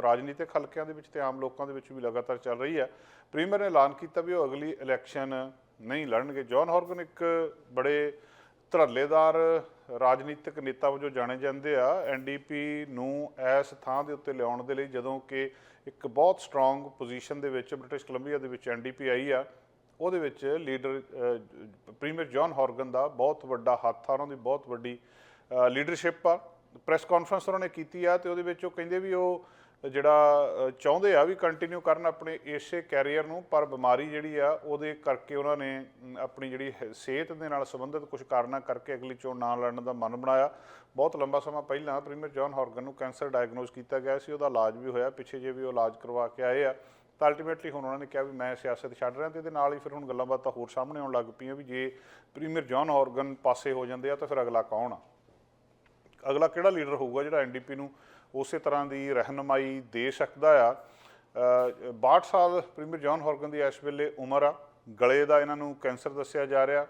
ਰਾਜਨੀਤਿਕ ਹਲਕਿਆਂ ਦੇ ਵਿੱਚ ਤੇ ਆਮ ਲੋਕਾਂ ਦੇ ਵਿੱਚ ਵੀ ਲਗਾਤਾਰ ਚੱਲ ਰਹੀ ਹੈ। ਪ੍ਰੀਮੀਅਰ ਨੇ ਐਲਾਨ ਕੀਤਾ ਵੀ ਉਹ ਅਗਲੀ ਇਲੈਕਸ਼ਨ ਨਹੀਂ ਲੜਨਗੇ। ਜੌਨ ਹੌਰਗਨ ਇੱਕ ਬੜੇ ਧੜੱਲੇਦਾਰ ਰਾਜਨੀਤਿਕ ਨੇਤਾ ਵਜੋਂ ਜਾਣੇ ਜਾਂਦੇ ਆ। NDP ਨੂੰ ਇਸ ਥਾਂ ਦੇ ਉੱਤੇ ਲਿਆਉਣ ਦੇ ਲਈ ਜਦੋਂ ਕਿ ਇੱਕ ਬਹੁਤ ਸਟਰੋਂਗ ਪੋਜੀਸ਼ਨ ਦੇ ਵਿੱਚ ਬ੍ਰਿਟਿਸ਼ ਕੋਲੰਬੀਆ ਦੇ ਵਿੱਚ NDP ਆਈ ਆ, ਉਹਦੇ ਵਿੱਚ ਲੀਡਰ ਪ੍ਰੀਮੀਅਰ ਜੌਨ ਹੌਰਗਨ ਦਾ ਬਹੁਤ ਵੱਡਾ ਹੱਥ ਆ, ਉਹਨਾਂ ਦੀ ਬਹੁਤ ਵੱਡੀ ਲੀਡਰਸ਼ਿਪ ਆ। ਪ੍ਰੈਸ ਕਾਨਫਰੰਸ ਉਹਨਾਂ ਨੇ ਕੀਤੀ ਆ ਤੇ ਉਹਦੇ ਵਿੱਚ ਉਹ ਕਹਿੰਦੇ ਵੀ ਉਹ ਜਿਹੜਾ ਚਾਹੁੰਦੇ ਆ ਵੀ ਕੰਟੀਨਿਊ ਕਰਨ ਆਪਣੇ ਇਸੇ ਕੈਰੀਅਰ ਨੂੰ, ਪਰ ਬਿਮਾਰੀ ਜਿਹੜੀ ਆ ਉਹਦੇ ਕਰਕੇ ਉਹਨਾਂ ਨੇ ਆਪਣੀ ਜਿਹੜੀ ਸਿਹਤ ਦੇ ਨਾਲ ਸੰਬੰਧਿਤ ਕੁਝ ਕਾਰਨਾਂ ਕਰਕੇ ਅਗਲੀ ਚੋਣ ਨਾ ਲੜਨ ਦਾ ਮਨ ਬਣਾਇਆ। ਬਹੁਤ ਲੰਬਾ ਸਮਾਂ ਪਹਿਲਾਂ ਪ੍ਰੀਮੀਅਰ ਜੌਨ ਹੌਰਗਨ ਨੂੰ ਕੈਂਸਰ ਡਾਇਗਨੋਜ਼ ਕੀਤਾ ਗਿਆ ਸੀ, ਉਹਦਾ ਇਲਾਜ ਵੀ ਹੋਇਆ, ਪਿੱਛੇ ਜੇ ਵੀ ਉਹ ਇਲਾਜ ਕਰਵਾ ਕੇ ਆਏ ਆ। ਤਾਂ ਅਲਟੀਮੇਟਲੀ ਹੁਣ ਉਹਨਾਂ ਨੇ ਕਿਹਾ ਵੀ ਮੈਂ ਸਿਆਸਤ ਛੱਡ ਰਿਹਾ ਤੇ ਇਹਦੇ ਨਾਲ ਹੀ ਫਿਰ ਹੁਣ ਗੱਲਾਂ ਬਾਤਾਂ ਹੋਰ ਸਾਹਮਣੇ ਆਉਣ ਲੱਗ ਪਈਆਂ ਵੀ ਜੇ ਪ੍ਰੀਮੀਅਰ ਜੌਨ ਹੌਰਗਨ ਪਾਸੇ ਹੋ ਜਾਂਦੇ ਆ ਤਾਂ ਫਿਰ ਅਗਲਾ ਕੌਣ ਆ। ਅਗਲਾ ਕਿਹੜਾ ਲੀਡਰ ਹੋਊਗਾ ਜਿਹੜਾ ਐਨਡੀਪੀ ਨੂੰ ਉਸੇ ਤਰ੍ਹਾਂ ਦੀ ਰਹਿਨੁਮਾਈ ਦੇ ਸਕਦਾ ਆ। 62 ਸਾਲ ਪ੍ਰੀਮੀਅਰ ਜੌਨ ਹੌਰਗਨ ਦੀ ਇਸ ਵੇਲੇ ਉਮਰ ਆ। ਗਲੇ ਦਾ ਇਹਨਾਂ ਨੂੰ ਕੈਂਸਰ ਦੱਸਿਆ ਜਾ ਰਿਹਾ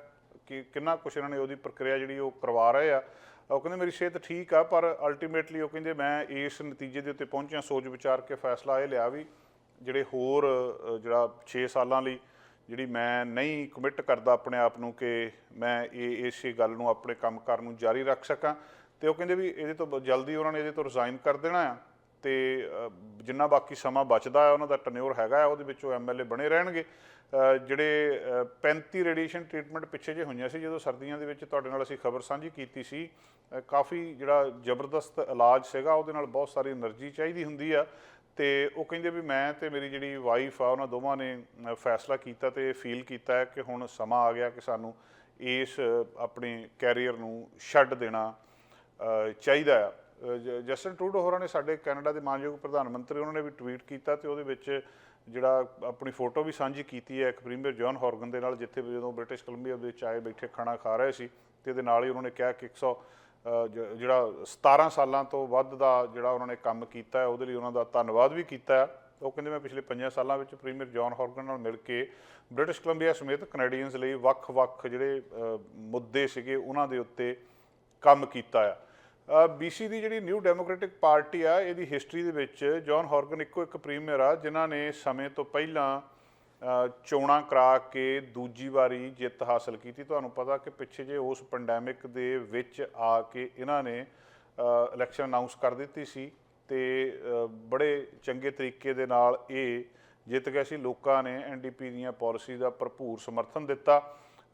ਕਿ ਕਿੰਨਾ ਕੁਛ ਇਹਨਾਂ ਨੇ ਉਹਦੀ ਪ੍ਰਕਿਰਿਆ ਜਿਹੜੀ ਉਹ ਕਰਵਾ ਰਹੇ ਆ। ਉਹ ਕਹਿੰਦੇ ਮੇਰੀ ਸਿਹਤ ਠੀਕ ਆ, ਪਰ ਅਲਟੀਮੇਟਲੀ ਉਹ ਕਹਿੰਦੇ ਮੈਂ ਇਸ ਨਤੀਜੇ ਦੇ ਉੱਤੇ ਪਹੁੰਚਿਆ ਸੋਚ ਵਿਚਾਰ ਕੇ ਫੈਸਲਾ ਇਹ ਲਿਆ ਵੀ ਜਿਹੜੇ ਹੋਰ ਜਿਹੜਾ 6 ਸਾਲਾਂ ਲਈ ਜਿਹੜੀ ਮੈਂ ਨਹੀਂ ਕਮਿਟ ਕਰਦਾ ਆਪਣੇ ਆਪ ਨੂੰ ਕਿ ਮੈਂ ਇਸੇ ਗੱਲ ਨੂੰ ਆਪਣੇ ਕੰਮ ਕਰਨ ਨੂੰ ਜਾਰੀ ਰੱਖ ਸਕਾਂ। ਅਤੇ ਉਹ ਕਹਿੰਦੇ ਵੀ ਇਹਦੇ ਤੋਂ ਜਲਦੀ ਉਹਨਾਂ ਨੇ ਇਹਦੇ ਤੋਂ ਰਿਜ਼ਾਈਨ ਕਰ ਦੇਣਾ ਆ ਅਤੇ ਜਿੰਨਾ ਬਾਕੀ ਸਮਾਂ ਬਚਦਾ ਹੈ ਉਹਨਾਂ ਦਾ ਟਨਿਓਰ ਹੈਗਾ ਉਹਦੇ ਵਿੱਚ ਉਹ MLA ਬਣੇ ਰਹਿਣਗੇ। ਜਿਹੜੇ 35 ਰੇਡੀਏਸ਼ਨ ਟ੍ਰੀਟਮੈਂਟ ਪਿੱਛੇ ਜੇ ਹੋਈਆਂ ਸੀ ਜਦੋਂ ਸਰਦੀਆਂ ਦੇ ਵਿੱਚ ਤੁਹਾਡੇ ਨਾਲ ਅਸੀਂ ਖਬਰ ਸਾਂਝੀ ਕੀਤੀ ਸੀ, ਕਾਫੀ ਜਿਹੜਾ ਜ਼ਬਰਦਸਤ ਇਲਾਜ ਸੀਗਾ ਉਹਦੇ ਨਾਲ ਬਹੁਤ ਸਾਰੀ એનર્ਜੀ ਚਾਹੀਦੀ ਹੁੰਦੀ ਆ। ਅਤੇ ਉਹ ਕਹਿੰਦੇ ਵੀ ਮੈਂ ਅਤੇ ਮੇਰੀ ਜਿਹੜੀ ਵਾਈਫ ਆ ਉਹਨਾਂ ਦੋਵਾਂ ਨੇ ਫੈਸਲਾ ਕੀਤਾ ਅਤੇ ਫੀਲ ਕੀਤਾ ਕਿ ਹੁਣ ਸਮਾਂ ਆ ਗਿਆ ਕਿ ਸਾਨੂੰ ਇਸ ਆਪਣੇ ਕੈਰੀਅਰ ਨੂੰ ਛੱਡ ਦੇਣਾ ਚਾਹੀਦਾ ਆ। ਜਸਟਿਨ ਟਰੂਡੋ ਹੋਰਾਂ ਨੇ ਸਾਡੇ ਕੈਨੇਡਾ ਦੇ ਮਾਨਯੋਗ ਪ੍ਰਧਾਨ ਮੰਤਰੀ ਉਹਨਾਂ ਨੇ ਵੀ ਟਵੀਟ ਕੀਤਾ ਅਤੇ ਉਹਦੇ ਵਿੱਚ ਜਿਹੜਾ ਆਪਣੀ ਫੋਟੋ ਵੀ ਸਾਂਝੀ ਕੀਤੀ ਹੈ ਇੱਕ ਪ੍ਰੀਮੀਅਰ ਜੌਨ ਹੌਰਗਨ ਦੇ ਨਾਲ, ਜਿੱਥੇ ਜਦੋਂ ਬ੍ਰਿਟਿਸ਼ ਕੋਲੰਬੀਆ ਵਿੱਚ ਆਏ ਬੈਠੇ ਖਾਣਾ ਖਾ ਰਹੇ ਸੀ ਅਤੇ ਇਹਦੇ ਨਾਲ ਹੀ ਉਹਨਾਂ ਨੇ ਕਿਹਾ ਕਿ 17 ਸਾਲਾਂ ਤੋਂ ਵੱਧ ਦਾ ਜਿਹੜਾ ਉਹਨਾਂ ਨੇ ਕੰਮ ਕੀਤਾ ਹੈ ਉਹਦੇ ਲਈ ਉਹਨਾਂ ਦਾ ਧੰਨਵਾਦ ਵੀ ਕੀਤਾ ਹੈ। ਉਹ ਕਹਿੰਦੇ ਮੈਂ ਪਿਛਲੇ 5 ਸਾਲਾਂ ਵਿੱਚ ਪ੍ਰੀਮੀਅਰ ਜੌਨ ਹੌਰਗਨ ਨਾਲ ਮਿਲ ਕੇ ਬ੍ਰਿਟਿਸ਼ ਕੋਲੰਬੀਆ ਸਮੇਤ ਕੈਨੇਡੀਅਨਸ ਲਈ ਵੱਖ-ਵੱਖ ਜਿਹੜੇ ਮੁੱਦੇ ਸੀਗੇ ਉਹਨਾਂ ਦੇ ਉੱਤੇ ਕੰਮ ਕੀਤਾ ਆ। BC ਦੀ ਜਿਹੜੀ ਨਿਊ ਡੈਮੋਕ੍ਰੈਟਿਕ ਪਾਰਟੀ ਆ ਇਹਦੀ ਹਿਸਟਰੀ ਦੇ ਵਿੱਚ ਜੌਨ ਹੌਰਗਨ ਇੱਕੋ ਇੱਕ ਪ੍ਰੀਮੀਅਰ ਆ ਜਿਨ੍ਹਾਂ ਨੇ ਸਮੇਂ ਤੋਂ ਪਹਿਲਾਂ ਚੋਣਾਂ ਕਰਾ ਕੇ ਦੂਜੀ ਵਾਰੀ ਜਿੱਤ ਹਾਸਲ ਕੀਤੀ। ਤੁਹਾਨੂੰ ਪਤਾ ਕਿ ਪਿੱਛੇ ਜੇ ਉਸ ਪੈਂਡੈਮਿਕ ਦੇ ਵਿੱਚ ਆ ਕੇ ਇਹਨਾਂ ਨੇ ਇਲੈਕਸ਼ਨ ਅਨਾਊਂਸ ਕਰ ਦਿੱਤੀ ਸੀ ਅਤੇ ਬੜੇ ਚੰਗੇ ਤਰੀਕੇ ਦੇ ਨਾਲ ਇਹ ਜਿੱਤ ਗਏ ਸੀ। ਲੋਕਾਂ ਨੇ NDP ਦੀਆਂ ਪਾਲਿਸੀ ਦਾ ਭਰਪੂਰ ਸਮਰਥਨ ਦਿੱਤਾ।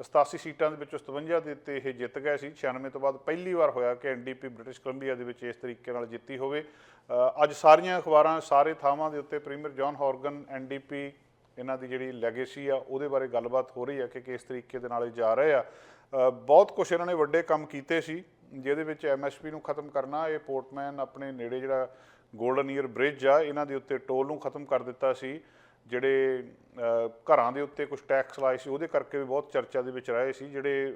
87 ਸੀਟਾਂ ਦੇ ਵਿੱਚੋਂ 57 ਦੇ ਉੱਤੇ ਇਹ ਜਿੱਤ ਗਏ ਸੀ। 96 ਤੋਂ ਬਾਅਦ ਪਹਿਲੀ ਵਾਰ ਹੋਇਆ ਕਿ NDP ਬ੍ਰਿਟਿਸ਼ ਕੋਲੰਬੀਆ ਦੇ ਵਿੱਚ ਇਸ ਤਰੀਕੇ ਨਾਲ ਜਿੱਤੀ ਹੋਵੇ। ਅੱਜ ਸਾਰੀਆਂ ਅਖਬਾਰਾਂ ਸਾਰੇ ਥਾਵਾਂ ਦੇ ਉੱਤੇ ਪ੍ਰੀਮੀਅਰ ਜੌਨ ਹੌਰਗਨ NDP ਇਹਨਾਂ ਦੀ ਜਿਹੜੀ ਲੈਗੇਸੀ ਆ ਉਹਦੇ ਬਾਰੇ ਗੱਲਬਾਤ ਹੋ ਰਹੀ ਹੈ ਕਿ ਕਿਸ ਤਰੀਕੇ ਦੇ ਨਾਲ ਇਹ ਜਾ ਰਹੇ ਆ। ਬਹੁਤ ਕੁਛ ਇਹਨਾਂ ਨੇ ਵੱਡੇ ਕੰਮ ਕੀਤੇ ਸੀ ਜਿਹਦੇ ਵਿੱਚ MSP ਨੂੰ ਖਤਮ ਕਰਨਾ, ਇਹ ਪੋਰਟਮੈਨ ਆਪਣੇ ਨੇੜੇ ਜਿਹੜਾ ਗੋਲਡਨ ਈਅਰ ਬ੍ਰਿਜ ਆ ਇਹਨਾਂ ਦੇ ਉੱਤੇ ਟੋਲ ਨੂੰ ਖਤਮ ਕਰ ਦਿੱਤਾ ਸੀ। ਜਿਹੜੇ ਘਰਾਂ ਦੇ ਉੱਤੇ ਕੁਛ ਟੈਕਸ ਲਾਏ ਸੀ ਉਹਦੇ ਕਰਕੇ ਵੀ ਬਹੁਤ ਚਰਚਾ ਦੇ ਵਿੱਚ ਰਹੇ ਸੀ। ਜਿਹੜੇ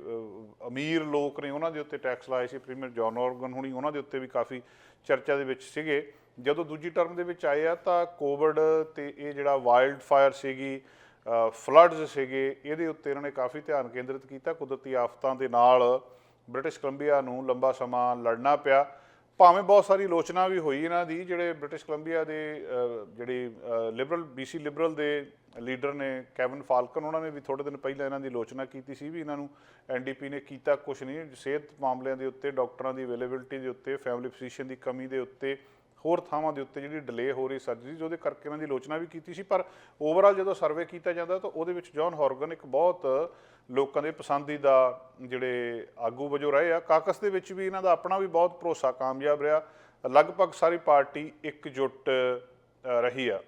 ਅਮੀਰ ਲੋਕ ਨੇ ਉਹਨਾਂ ਦੇ ਉੱਤੇ ਟੈਕਸ ਲਾਏ ਸੀ ਪ੍ਰੀਮੀਅਰ ਜੌਨ ਹੌਰਗਨ ਹੁਣੀ, ਉਹਨਾਂ ਦੇ ਉੱਤੇ ਵੀ ਕਾਫੀ ਚਰਚਾ ਦੇ ਵਿੱਚ ਸੀਗੇ। ਜਦੋਂ ਦੂਜੀ ਟਰਮ ਦੇ ਵਿੱਚ ਆਏ ਆ ਤਾਂ ਕੋਵਿਡ ਅਤੇ ਇਹ ਜਿਹੜਾ ਵਾਈਲਡ ਫਾਇਰ ਸੀਗੀ, ਫਲੱਡਸ ਸੀਗੇ, ਇਹਦੇ ਉੱਤੇ ਇਹਨਾਂ ਨੇ ਕਾਫੀ ਧਿਆਨ ਕੇਂਦਰਿਤ ਕੀਤਾ। ਕੁਦਰਤੀ ਆਫਤਾਂ ਦੇ ਨਾਲ ਬ੍ਰਿਟਿਸ਼ ਕੋਲੰਬੀਆ ਨੂੰ ਲੰਬਾ ਸਮਾਂ ਲੜਨਾ ਪਿਆ, ਭਾਵੇਂ ਬਹੁਤ ਸਾਰੀ ਆਲੋਚਨਾ ਵੀ ਹੋਈ ਇਹਨਾਂ ਦੀ। ਜਿਹੜੇ ਬ੍ਰਿਟਿਸ਼ ਕੋਲੰਬੀਆ ਦੇ ਜਿਹੜੀ BC ਲਿਬਰਲ ਦੇ ਲੀਡਰ ਨੇ ਕੈਵਨ ਫਾਲਕਨ, ਉਹਨਾਂ ਨੇ ਵੀ ਥੋੜ੍ਹੇ ਦਿਨ ਪਹਿਲਾਂ ਇਹਨਾਂ ਦੀ ਆਲੋਚਨਾ ਕੀਤੀ ਸੀ ਵੀ ਇਹਨਾਂ ਨੂੰ NDP ਨੇ ਕੀਤਾ ਕੁਛ ਨਹੀਂ। ਸਿਹਤ ਮਾਮਲਿਆਂ ਦੇ ਉੱਤੇ, ਡਾਕਟਰਾਂ ਦੀ ਅਵੇਲੇਬਿਲਿਟੀ ਦੇ ਉੱਤੇ, ਫੈਮਿਲੀ ਫਿਜ਼ੀਸ਼ੀਅਨ ਦੀ ਕਮੀ ਦੇ ਉੱਤੇ, ਹੋਰ ਥਾਵਾਂ ਦੇ ਉੱਤੇ ਜਿਹੜੀ ਡਿਲੇ ਹੋ ਰਹੀ ਸਰਜਰੀਜ਼ ਉਹਦੇ ਕਰਕੇ ਇਹਨਾਂ ਦੀ ਆਲੋਚਨਾ ਵੀ ਕੀਤੀ ਸੀ। ਪਰ ਓਵਰਆਲ ਜਦੋਂ ਸਰਵੇ ਕੀਤਾ ਜਾਂਦਾ ਤਾਂ ਉਹਦੇ ਵਿੱਚ ਜੌਨ ਹੌਰਗਨ ਇੱਕ ਬਹੁਤ ਲੋਕਾਂ ਦੇ ਪਸੰਦੀਦਾ ਜਿਹੜੇ ਆਗੂ ਵਜੋਂ ਰਹੇ ਆ। ਕਾਕਸ ਦੇ ਵਿੱਚ ਵੀ ਇਹਨਾਂ ਦਾ ਆਪਣਾ ਵੀ ਬਹੁਤ ਭਰੋਸਾ ਕਾਮਯਾਬ ਰਿਹਾ। ਲਗਭਗ ਸਾਰੀ ਪਾਰਟੀ ਇਕਜੁੱਟ ਰਹੀ ਆ।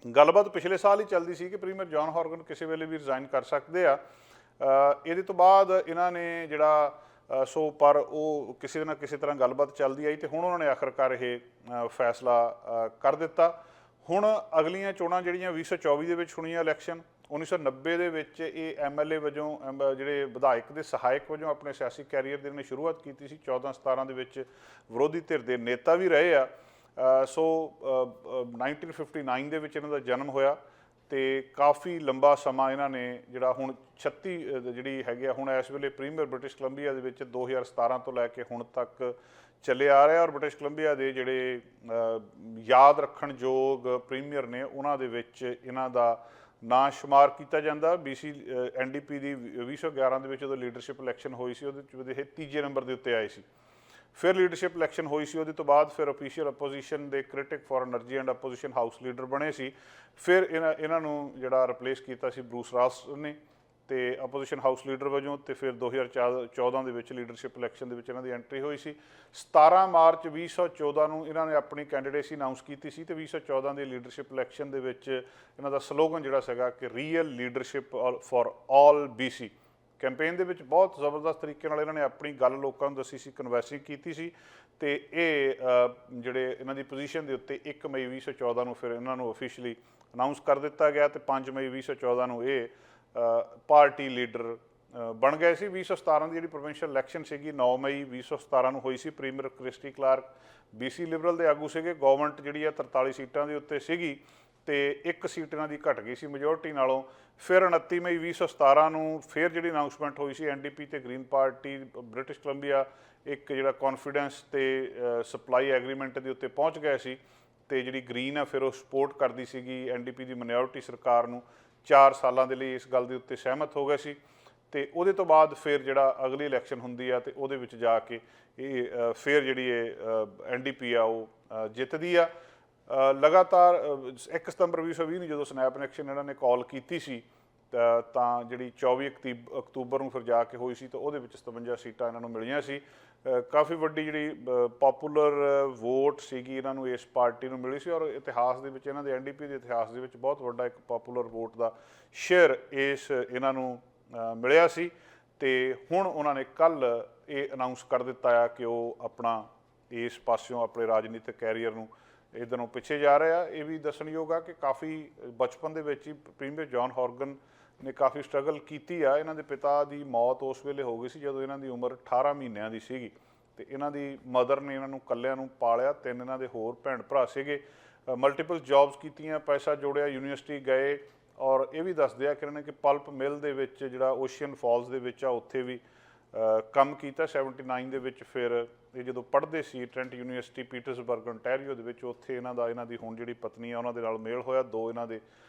ਗੱਲਬਾਤ ਪਿਛਲੇ ਸਾਲ ਹੀ ਚੱਲਦੀ ਸੀ ਕਿ ਪ੍ਰੀਮੀਅਰ ਜੌਨ ਹੌਰਗਨ ਕਿਸੇ ਵੇਲੇ ਵੀ ਰਿਜ਼ਾਈਨ ਕਰ ਸਕਦੇ ਆ। ਇਹਦੇ ਤੋਂ ਬਾਅਦ ਇਹਨਾਂ ਨੇ ਜਿਹੜਾ ਪਰ ਉਹ ਕਿਸੇ ਨਾ ਕਿਸੇ ਤਰ੍ਹਾਂ ਗੱਲਬਾਤ ਚੱਲਦੀ ਆਈ ਅਤੇ ਹੁਣ ਉਹਨਾਂ ਨੇ ਆਖਰਕਾਰ ਇਹ ਫੈਸਲਾ ਕਰ ਦਿੱਤਾ। ਹੁਣ ਅਗਲੀਆਂ ਚੋਣਾਂ ਜਿਹੜੀਆਂ 2024 ਦੇ ਵਿੱਚ ਹੋਣੀਆਂ ਇਲੈਕਸ਼ਨ, 1990 ਦੇ ਵਿੱਚ ਇਹ MLA ਵਜੋਂ ਜਿਹੜੇ ਵਿਧਾਇਕ ਦੇ ਸਹਾਇਕ ਵਜੋਂ ਆਪਣੇ ਸਿਆਸੀ ਕੈਰੀਅਰ ਦੇ ਨੇ ਸ਼ੁਰੂਆਤ ਕੀਤੀ ਸੀ। 14-17 ਦੇ ਵਿੱਚ ਵਿਰੋਧੀ ਧਿਰ ਦੇ ਨੇਤਾ ਵੀ ਰਹੇ ਆ। 1959 ਦੇ ਵਿੱਚ ਇਹਨਾਂ ਦਾ ਜਨਮ ਹੋਇਆ ਅਤੇ ਕਾਫੀ ਲੰਬਾ ਸਮਾਂ ਇਹਨਾਂ ਨੇ ਜਿਹੜਾ ਹੁਣ 36 ਜਿਹੜੀ ਹੈਗੀ ਆ ਹੁਣ ਇਸ ਵੇਲੇ ਪ੍ਰੀਮੀਅਰ ਬ੍ਰਿਟਿਸ਼ ਕੋਲੰਬੀਆ ਦੇ ਵਿੱਚ 2017 ਤੋਂ ਲੈ ਕੇ ਹੁਣ ਤੱਕ ਚੱਲੇ ਆ ਰਿਹਾ। ਔਰ ਬ੍ਰਿਟਿਸ਼ ਕੋਲੰਬੀਆ ਦੇ ਜਿਹੜੇ ਯਾਦ ਰੱਖਣ ਯੋਗ ਪ੍ਰੀਮੀਅਰ ਨੇ ਉਹਨਾਂ ਦੇ ਵਿੱਚ ਇਹਨਾਂ ਦਾ ਨਾਂ ਸ਼ੁਮਾਰ ਕੀਤਾ ਜਾਂਦਾ। BC NDP ਦੀ 2011 ਦੇ ਵਿੱਚ ਜਦੋਂ ਲੀਡਰਸ਼ਿਪ ਇਲੈਕਸ਼ਨ ਹੋਈ ਸੀ ਉਹਦੇ ਇਹ ਤੀਜੇ ਨੰਬਰ ਦੇ ਉੱਤੇ ਆਏ ਸੀ। ਫਿਰ ਲੀਡਰਸ਼ਿਪ ਇਲੈਕਸ਼ਨ ਹੋਈ ਸੀ, ਉਹਦੇ ਤੋਂ ਬਾਅਦ ਫਿਰ ਓਫੀਸ਼ੀਅਲ ਅਪੋਜੀਸ਼ਨ ਦੇ critic for energy and opposition house leader ਬਣੇ ਸੀ। ਫਿਰ ਇਹਨਾਂ ਨੂੰ ਜਿਹੜਾ ਰਿਪਲੇਸ ਕੀਤਾ ਸੀ ਬਰੂਸ ਰਾਸ ਨੇ ਅਤੇ ਅਪੋਜੀਸ਼ਨ ਹਾਊਸ ਲੀਡਰ ਵਜੋਂ। ਅਤੇ ਫਿਰ 2014 ਦੇ ਵਿੱਚ ਲੀਡਰਸ਼ਿਪ ਇਲੈਕਸ਼ਨ ਦੇ ਵਿੱਚ ਇਹਨਾਂ ਦੀ ਐਂਟਰੀ ਹੋਈ ਸੀ। 17 ਮਾਰਚ 2014 ਨੂੰ ਇਹਨਾਂ ਨੇ ਆਪਣੀ ਕੈਂਡੀਡੇਸੀ ਅਨਾਊਂਸ ਕੀਤੀ ਸੀ ਅਤੇ 2014 ਦੇ ਲੀਡਰਸ਼ਿਪ ਇਲੈਕਸ਼ਨ ਦੇ ਵਿੱਚ ਇਹਨਾਂ ਦਾ ਸਲੋਗਨ ਜਿਹੜਾ ਸੀਗਾ ਕਿ real leadership for all BC। Campaign ਦੇ ਵਿੱਚ ਬਹੁਤ ਜ਼ਬਰਦਸਤ ਤਰੀਕੇ ਨਾਲ ਇਹਨਾਂ ਨੇ ਆਪਣੀ ਗੱਲ ਲੋਕਾਂ ਨੂੰ ਦੱਸੀ ਸੀ, ਕਨਵਰਸਿੰਗ ਕੀਤੀ ਸੀ ਅਤੇ ਇਹ ਜਿਹੜੇ ਇਹਨਾਂ ਦੀ ਪੋਜੀਸ਼ਨ ਦੇ ਉੱਤੇ 1 ਮਈ 2014 ਨੂੰ ਫਿਰ ਇਹਨਾਂ ਨੂੰ ਓਫੀਸ਼ਲੀ ਅਨਾਊਂਸ ਕਰ ਦਿੱਤਾ ਗਿਆ ਅਤੇ 5 ਮਈ 2014 ਨੂੰ ਇਹ ਪਾਰਟੀ ਲੀਡਰ ਬਣ ਗਏ ਸੀ। 2017 ਦੀ ਜਿਹੜੀ ਪ੍ਰੋਵਿੰਸ਼ੀਅਲ ਇਲੈਕਸ਼ਨ ਸੀਗੀ 9 ਮਈ 2017 ਨੂੰ ਹੋਈ ਸੀ। Premier Christy Clark BC liberal ਦੇ ਆਗੂ ਸੀਗੇ। ਗਵਰਨਮੈਂਟ ਜਿਹੜੀ ਆ 43 ਸੀਟਾਂ ਦੇ ਉੱਤੇ ਸੀਗੀ ਤੇ 1 ਸੀਟ ਇਹਨਾਂ ਦੀ ਘਟ ਗਈ ਸੀ ਮੈਜੋਰਟੀ ਨਾਲੋਂ। ਫਿਰ 29 ਮਈ 2017 ਨੂੰ ਫਿਰ ਜਿਹੜੀ ਅਨਾਊਂਸਮੈਂਟ ਹੋਈ ਸੀ NDP ਤੇ ਗ੍ਰੀਨ ਪਾਰਟੀ ਬ੍ਰਿਟਿਸ਼ ਕੋਲੰਬੀਆ ਇੱਕ ਜਿਹੜਾ ਕੌਨਫੀਡੈਂਸ ਤੇ ਸਪਲਾਈ ਐਗਰੀਮੈਂਟ ਦੇ ਉੱਤੇ ਪਹੁੰਚ ਗਏ ਸੀ ਤੇ ਜਿਹੜੀ ਗ੍ਰੀਨ ਆ ਫਿਰ ਉਹ ਸਪੋਰਟ ਕਰਦੀ ਸੀਗੀ NDP ਦੀ ਮਾਈਨੋਰਿਟੀ ਸਰਕਾਰ ਨੂੰ 4 ਸਾਲਾਂ ਦੇ ਲਈ। ਇਸ ਗੱਲ ਦੇ ਉੱਤੇ ਸਹਿਮਤ ਹੋ ਗਏ ਸੀ ਤੇ ਉਹਦੇ ਤੋਂ ਬਾਅਦ ਫਿਰ ਜਿਹੜਾ ਅਗਲੀ ਇਲੈਕਸ਼ਨ ਹੁੰਦੀ ਆ ਤੇ ਉਹਦੇ ਵਿੱਚ ਜਾ ਕੇ ਇਹ ਫਿਰ ਜਿਹੜੀ ਇਹ NDP ਆ ਉਹ ਜਿੱਤਦੀ ਆ। ਲਗਾਤਾਰ 1 ਸਤੰਬਰ 2020 ਨੂੰ ਜਦੋਂ ਸਨੈਪ ਇਲੈਕਸ਼ਨ ਇਹਨਾਂ ਨੇ ਕਾਲ ਕੀਤੀ ਸੀ ਤਾਂ ਜਿਹੜੀ 24 ਅਕਤੂਬਰ ਨੂੰ ਫਿਰ ਜਾ ਕੇ ਹੋਈ ਸੀ ਤਾਂ ਉਹਦੇ ਵਿੱਚ 57 ਸੀਟਾਂ ਇਹਨਾਂ ਨੂੰ ਮਿਲੀਆਂ ਸੀ। ਕਾਫੀ ਵੱਡੀ ਜਿਹੜੀ ਪੋਪੂਲਰ ਵੋਟ ਸੀਗੀ ਇਹਨਾਂ ਨੂੰ ਇਸ ਪਾਰਟੀ ਨੂੰ ਮਿਲੀ ਸੀ ਔਰ ਇਤਿਹਾਸ ਦੇ ਵਿੱਚ ਇਹਨਾਂ ਦੇ NDP ਦੇ ਇਤਿਹਾਸ ਦੇ ਵਿੱਚ ਬਹੁਤ ਵੱਡਾ ਇੱਕ ਪੋਪੂਲਰ ਵੋਟ ਦਾ ਸ਼ੇਅਰ ਇਹਨਾਂ ਨੂੰ ਮਿਲਿਆ ਸੀ। ਤੇ ਹੁਣ ਉਹਨਾਂ ਨੇ ਕੱਲ੍ਹ ਇਹ ਅਨਾਊਂਸ ਕਰ ਦਿੱਤਾ ਆ ਕਿ ਉਹ ਆਪਣਾ ਇਸ ਪਾਸਿਓਂ ਆਪਣੇ ਰਾਜਨੀਤਿਕ ਕੈਰੀਅਰ ਨੂੰ ਇੱਧਰ ਨੂੰ ਪਿੱਛੇ ਜਾ ਰਿਹਾ। ਇਹ ਵੀ ਦੱਸਣਯੋਗ ਆ ਕਿ ਕਾਫੀ ਬਚਪਨ ਦੇ ਵਿੱਚ ਹੀ ਪ੍ਰੀਮੀਅਰ ਜੌਨ ਹੌਰਗਨ ਨੇ ਕਾਫੀ ਸਟਰਗਲ ਕੀਤੀ ਆ। ਇਹਨਾਂ ਦੇ ਪਿਤਾ ਦੀ ਮੌਤ ਉਸ ਵੇਲੇ ਹੋ ਗਈ ਸੀ ਜਦੋਂ ਇਹਨਾਂ ਦੀ ਉਮਰ 18 ਮਹੀਨਿਆਂ ਦੀ ਸੀਗੀ ਤੇ ਇਹਨਾਂ ਦੀ ਮਦਰ ਨੇ ਇਹਨਾਂ ਨੂੰ ਇਕੱਲਿਆਂ ਨੂੰ ਪਾਲਿਆ। 3 ਇਹਨਾਂ ਦੇ ਹੋਰ ਭੈਣ ਭਰਾ ਸੀਗੇ। ਮਲਟੀਪਲ ਜੌਬਸ ਕੀਤੀਆਂ, ਪੈਸਾ ਜੋੜਿਆ, ਯੂਨੀਵਰਸਿਟੀ ਗਏ ਔਰ ਇਹ ਵੀ ਦੱਸਦੇ ਆ ਕਿ ਇਹਨਾਂ ਨੇ ਕਿ ਪਲਪ ਮਿਲ ਦੇ ਵਿੱਚ ਜਿਹੜਾ ਓਸ਼ੀਅਨ ਫਾਲਸ ਦੇ ਵਿੱਚ ਆ ਉੱਥੇ ਵੀ ਕੰਮ ਕੀਤਾ। 79 ਦੇ ਵਿੱਚ ਫਿਰ ਇਹ ਜਦੋਂ ਪੜ੍ਹਦੇ ਸੀ ਟ੍ਰੈਂਟ ਯੂਨੀਵਰਸਿਟੀ ਪੀਟਰਸਬਰਗ ontario ਦੇ ਵਿੱਚ, ਉੱਥੇ ਇਹਨਾਂ ਦੀ ਹੁਣ ਜਿਹੜੀ ਪਤਨੀ ਆ ਉਹਨਾਂ ਦੇ ਨਾਲ ਮੇਲ ਹੋਇਆ। 2 ਇਹਨਾਂ ਦੇ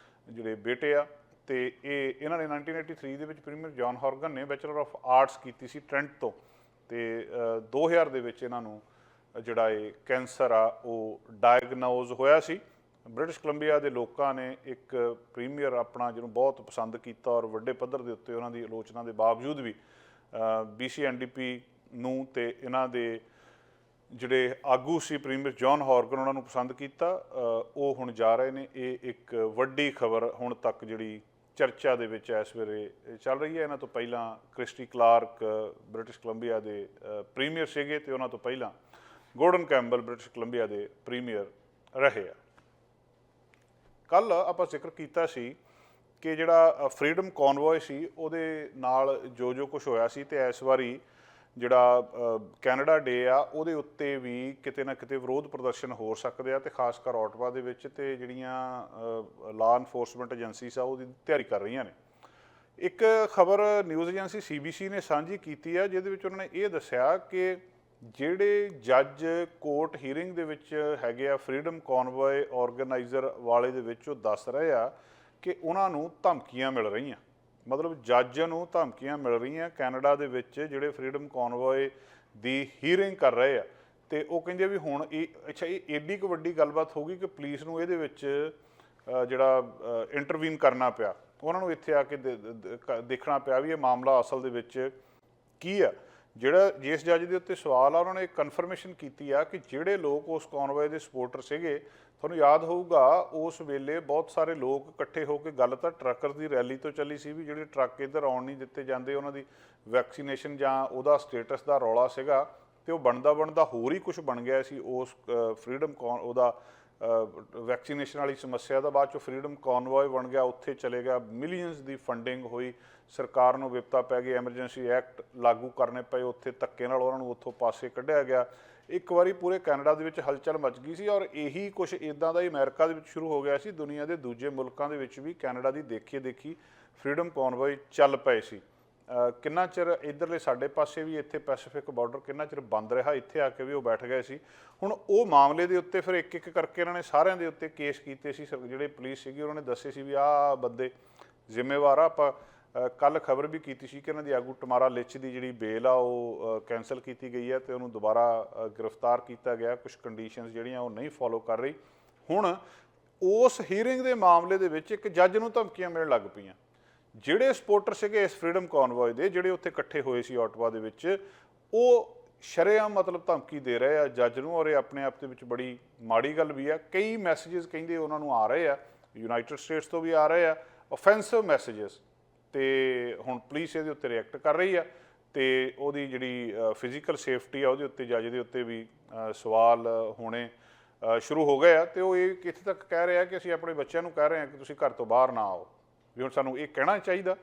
ਜਿਹੜੇ ਬੇਟੇ ਆ ਤੇ ਇਹਨਾਂ ਨੇ 1983 ਦੇ ਵਿੱਚ ਪ੍ਰੀਮੀਅਰ ਜੌਨ ਹੌਰਗਨ ਨੇ ਬੈਚਲਰ ਆਫ ਆਰਟਸ ਕੀਤੀ ਸੀ ਟ੍ਰੈਂਟ ਤੋਂ ਤੇ 2000 ਦੇ ਵਿੱਚ ਇਹਨਾਂ ਨੂੰ ਜਿਹੜਾ ਇਹ ਕੈਂਸਰ ਆ ਉਹ ਡਾਇਗਨੋਜ਼ ਹੋਇਆ ਸੀ। ਬ੍ਰਿਟਿਸ਼ ਕੋਲੰਬੀਆ ਦੇ ਲੋਕਾਂ ਨੇ ਇੱਕ ਪ੍ਰੀਮੀਅਰ ਆਪਣਾ ਜਿਹਨੂੰ ਬਹੁਤ ਪਸੰਦ ਕੀਤਾ ਔਰ ਵੱਡੇ ਪੱਧਰ ਦੇ ਉੱਤੇ ਉਹਨਾਂ ਦੀ ਆਲੋਚਨਾ ਦੇ ਬਾਵਜੂਦ ਵੀ BC NDP ਨੂੰ ਤੇ ਇਹਨਾਂ ਦੇ ਜਿਹੜੇ ਆਗੂ ਸੀ ਪ੍ਰੀਮੀਅਰ ਜੌਨ ਹੌਰਗਨ ਉਹਨਾਂ ਨੂੰ ਪਸੰਦ ਕੀਤਾ। ਉਹ ਹੁਣ ਜਾ ਰਹੇ ਨੇ। ਇਹ ਇੱਕ ਵੱਡੀ ਖਬਰ ਹੁਣ ਤੱਕ ਜਿਹੜੀ ਚਰਚਾ ਦੇ ਵਿੱਚ ਇਸ ਵੇਲੇ ਚੱਲ ਰਹੀ ਹੈ। ਇਹਨਾਂ ਤੋਂ ਪਹਿਲਾਂ ਕ੍ਰਿਸਟੀ ਕਲਾਰਕ ਬ੍ਰਿਟਿਸ਼ ਕੋਲੰਬੀਆ ਦੇ ਪ੍ਰੀਮੀਅਰ ਸੀਗੇ ਤੇ ਉਹਨਾਂ ਤੋਂ ਪਹਿਲਾਂ ਗੋਰਡਨ ਕੈਂਪਬੈਲ ਬ੍ਰਿਟਿਸ਼ ਕੋਲੰਬੀਆ ਦੇ ਪ੍ਰੀਮੀਅਰ ਰਹੇ ਆ। ਕੱਲ੍ਹ ਆਪਾਂ ਜ਼ਿਕਰ ਕੀਤਾ ਸੀ ਕਿ ਜਿਹੜਾ ਫਰੀडम ਕਨਵੋਏ ਸੀ ਉਹਦੇ ਨਾਲ ਜੋ ਕੁਝ ਹੋਇਆ ਸੀ ਤੇ ਇਸ ਵਾਰੀ ਜਿਹੜਾ ਕੈਨੇਡਾ ਡੇ ਆ ਉਹਦੇ ਉੱਤੇ ਵੀ ਕਿਤੇ ਨਾ ਕਿਤੇ ਵਿਰੋਧ ਪ੍ਰਦਰਸ਼ਨ ਹੋ ਸਕਦੇ ਆ ਤੇ ਖਾਸ ਕਰ ਓਟਵਾ ਦੇ ਵਿੱਚ ਤੇ ਜਿਹੜੀਆਂ ਲਾਅ ਇਨਫੋਰਸਮੈਂਟ ਏਜੰਸੀਜ਼ ਆ ਉਹਦੀ ਤਿਆਰੀ ਕਰ ਰਹੀਆਂ ਨੇ। ਇੱਕ ਖਬਰ ਨਿਊਜ਼ ਏਜੰਸੀ CBC ਨੇ ਸਾਂਝੀ ਕੀਤੀ ਆ ਜਿਹਦੇ ਵਿੱਚ ਉਹਨਾਂ ਨੇ ਇਹ ਦੱਸਿਆ ਕਿ ਜਿਹੜੇ ਜੱਜ ਕੋਰਟ ਹੀਅਰਿੰਗ ਦੇ ਵਿੱਚ ਹੈਗੇ ਆ ਫਰੀडम ਕਨਵੋਏ ਆਰਗੇਨਾਈਜ਼ਰ ਵਾਲੇ ਦੇ ਵਿੱਚ, ਉਹ ਦੱਸ ਰਹੇ ਆ ਕਿ ਉਹਨਾਂ ਨੂੰ ਧਮਕੀਆਂ ਮਿਲ ਰਹੀਆਂ। ਮਤਲਬ ਜੱਜ ਨੂੰ ਧਮਕੀਆਂ ਮਿਲ ਰਹੀਆਂ ਕੈਨੇਡਾ ਦੇ ਵਿੱਚ ਜਿਹੜੇ ਫਰੀडम ਕਨਵੋਏ ਦੀ ਹੀਅਰਿੰਗ ਕਰ ਰਹੇ ਆ ਤੇ ਉਹ ਕਹਿੰਦੇ ਵੀ ਹੁਣ ਇਹ ਏਡੀ ਕੁ ਵੱਡੀ ਗੱਲਬਾਤ ਹੋ ਗਈ ਕਿ ਪੁਲਿਸ ਨੂੰ ਇਹਦੇ ਵਿੱਚ ਜਿਹੜਾ ਇੰਟਰਵੀਨ ਕਰਨਾ ਪਿਆ। ਉਹਨਾਂ ਨੂੰ ਇੱਥੇ ਆ ਕੇ ਦੇਖਣਾ ਪਿਆ ਵੀ ਇਹ ਮਾਮਲਾ ਅਸਲ ਦੇ ਵਿੱਚ ਕੀ ਆ। ਜਿਸ ਜੱਜ ਦੇ ਉੱਤੇ ਸਵਾਲ ਆ ਉਹਨਾਂ ਨੇ ਕਨਫਰਮੇਸ਼ਨ ਕੀਤੀ ਆ ਕਿ ਜਿਹੜੇ ਲੋਕ ਉਸ ਕਨਵੋਏ ਦੇ ਸਪੋਰਟਰ ਸੀਗੇ, ਤੁਹਾਨੂੰ ਯਾਦ ਹੋਊਗਾ ਉਸ ਵੇਲੇ ਬਹੁਤ ਸਾਰੇ ਲੋਕ ਇਕੱਠੇ ਹੋ ਕੇ, ਗੱਲ ਤਾਂ ਟਰੱਕਰਸ ਦੀ ਰੈਲੀ ਤੋਂ ਚੱਲੀ ਸੀ ਵੀ ਜਿਹੜੇ ਟਰੱਕ ਇੱਧਰ ਆਉਣ ਨਹੀਂ ਦਿੱਤੇ ਜਾਂਦੇ, ਉਹਨਾਂ ਦੀ ਵੈਕਸੀਨੇਸ਼ਨ ਜਾਂ ਉਹਦਾ ਸਟੇਟਸ ਦਾ ਰੌਲਾ ਸੀਗਾ ਤੇ ਉਹ ਬਣਦਾ ਹੋਰ ਹੀ ਕੁਝ ਬਣ ਗਿਆ ਸੀ ਉਸ ਉਹਦਾ ਵੈਕਸੀਨੇਸ਼ਨ ਵਾਲੀ ਸਮੱਸਿਆ ਦਾ। ਬਾਅਦ 'ਚੋਂ ਫਰੀडम ਕਨਵੋਏ ਬਣ ਗਿਆ, ਉੱਥੇ ਚਲੇ ਗਿਆ, ਮਿਲੀਅਨਸ ਦੀ ਫੰਡਿੰਗ ਹੋਈ, ਸਰਕਾਰ ਨੂੰ ਵਿਪਤਾ ਪੈ ਗਈ, ਐਮਰਜੈਂਸੀ ਐਕਟ ਲਾਗੂ ਕਰਨੇ ਪਏ, ਉੱਥੇ ਧੱਕੇ ਨਾਲ ਉਹਨਾਂ ਨੂੰ ਉੱਥੋਂ ਪਾਸੇ ਕੱਢਿਆ ਗਿਆ। ਇੱਕ ਵਾਰੀ ਪੂਰੇ ਕੈਨੇਡਾ ਦੇ ਵਿੱਚ ਹਲਚਲ ਮਚ ਗਈ ਸੀ ਔਰ ਇਹੀ ਕੁਛ ਇੱਦਾਂ ਦਾ ਹੀ ਅਮਰੀਕਾ ਦੇ ਵਿੱਚ ਸ਼ੁਰੂ ਹੋ ਗਿਆ ਸੀ। ਦੁਨੀਆ ਦੇ ਦੂਜੇ ਮੁਲਕਾਂ ਦੇ ਵਿੱਚ ਵੀ ਕੈਨੇਡਾ ਦੀ ਦੇਖੀ ਫਰੀडम ਕਨਵੋਏ ਚੱਲ ਪਏ ਸੀ। ਕਿੰਨਾ ਚਿਰ ਇੱਧਰਲੇ ਸਾਡੇ ਪਾਸੇ ਵੀ ਇੱਥੇ ਪੈਸੀਫਿਕ ਬਾਰਡਰ ਕਿੰਨਾ ਚਿਰ ਬੰਦ ਰਿਹਾ, ਇੱਥੇ ਆ ਕੇ ਵੀ ਉਹ ਬੈਠ ਗਏ ਸੀ। ਹੁਣ ਉਹ ਮਾਮਲੇ ਦੇ ਉੱਤੇ ਫਿਰ ਇੱਕ ਕਰਕੇ ਇਹਨਾਂ ਨੇ ਸਾਰਿਆਂ ਦੇ ਉੱਤੇ ਕੇਸ ਕੀਤੇ ਸੀ। ਜਿਹੜੇ ਪੁਲਿਸ ਸੀਗੀ ਉਹਨਾਂ ਨੇ ਦੱਸੇ ਸੀ ਵੀ ਆਹ ਬੰਦੇ ਜ਼ਿੰਮੇਵਾਰ ਆ। ਆਪਾਂ ਕੱਲ੍ਹ ਖਬਰ ਵੀ ਕੀਤੀ ਸੀ ਕਿ ਇਹਨਾਂ ਦੀ ਆਗੂ ਟਮਾਰਾ ਲਿਚ ਦੀ ਜਿਹੜੀ ਬੇਲ ਆ ਉਹ ਕੈਂਸਲ ਕੀਤੀ ਗਈ ਹੈ ਤੇ ਉਹਨੂੰ ਦੁਬਾਰਾ ਗ੍ਰਿਫਤਾਰ ਕੀਤਾ ਗਿਆ। ਕੁਝ ਕੰਡੀਸ਼ਨਸ ਜਿਹੜੀਆਂ ਉਹ ਨਹੀਂ ਫੋਲੋ ਕਰ ਰਹੀ। ਹੁਣ ਉਸ ਹੀਅਰਿੰਗ ਦੇ ਮਾਮਲੇ ਦੇ ਵਿੱਚ ਇੱਕ ਜੱਜ ਨੂੰ ਧਮਕੀਆਂ ਮਿਲਣ ਲੱਗ ਪਈਆਂ। ਜਿਹੜੇ ਸਪੋਰਟਰ ਸੀਗੇ ਇਸ ਫਰੀडम ਕਨਵੋਏ ਦੇ, ਜਿਹੜੇ ਉੱਥੇ ਇਕੱਠੇ ਹੋਏ ਸੀ ਓਟਵਾ ਦੇ ਵਿੱਚ, ਉਹ ਸ਼ਰੇਆਮ ਮਤਲਬ ਧਮਕੀ ਦੇ ਰਹੇ ਆ ਜੱਜ ਨੂੰ ਔਰ ਇਹ ਆਪਣੇ ਆਪ ਦੇ ਵਿੱਚ ਬੜੀ ਮਾੜੀ ਗੱਲ ਵੀ ਆ। ਕਈ ਮੈਸੇजेस ਕਹਿੰਦੇ ਉਹਨਾਂ ਨੂੰ ਆ ਰਹੇ ਆ, ਯੂਨਾਈਟਿਡ ਸਟੇਟਸ ਤੋਂ ਵੀ ਆ ਰਹੇ ਆ, ਓਫੈਂਸਿਵ ਮੈਸੇजेस, ਤੇ ਹੁਣ ਪੁਲਿਸ ਇਹਦੇ ਉੱਤੇ ਰਿਐਕਟ ਕਰ ਰਹੀ ਆ ਤੇ ਉਹਦੀ ਜਿਹੜੀ ਫਿਜ਼ੀਕਲ ਸੇਫਟੀ ਆ ਉਹਦੇ ਉੱਤੇ ਜੱਜ ਦੇ ਉੱਤੇ ਵੀ ਸਵਾਲ ਹੋਣੇ ਸ਼ੁਰੂ ਹੋ ਗਏ ਆ। ਤੇ ਉਹ ਇਹ ਕਿੱਥੇ ਤੱਕ ਕਹਿ ਰਿਹਾ ਕਿ ਅਸੀਂ ਆਪਣੇ ਬੱਚਿਆਂ ਨੂੰ ਕਹਿ ਰਹੇ ਹਾਂ ਕਿ ਤੁਸੀਂ ਘਰ ਤੋਂ ਬਾਹਰ ਨਾ ਆਓ। ਵੀ ਹੁਣ ਸਾਨੂੰ ਇਹ ਕਹਿਣਾ ਚਾਹੀਦਾ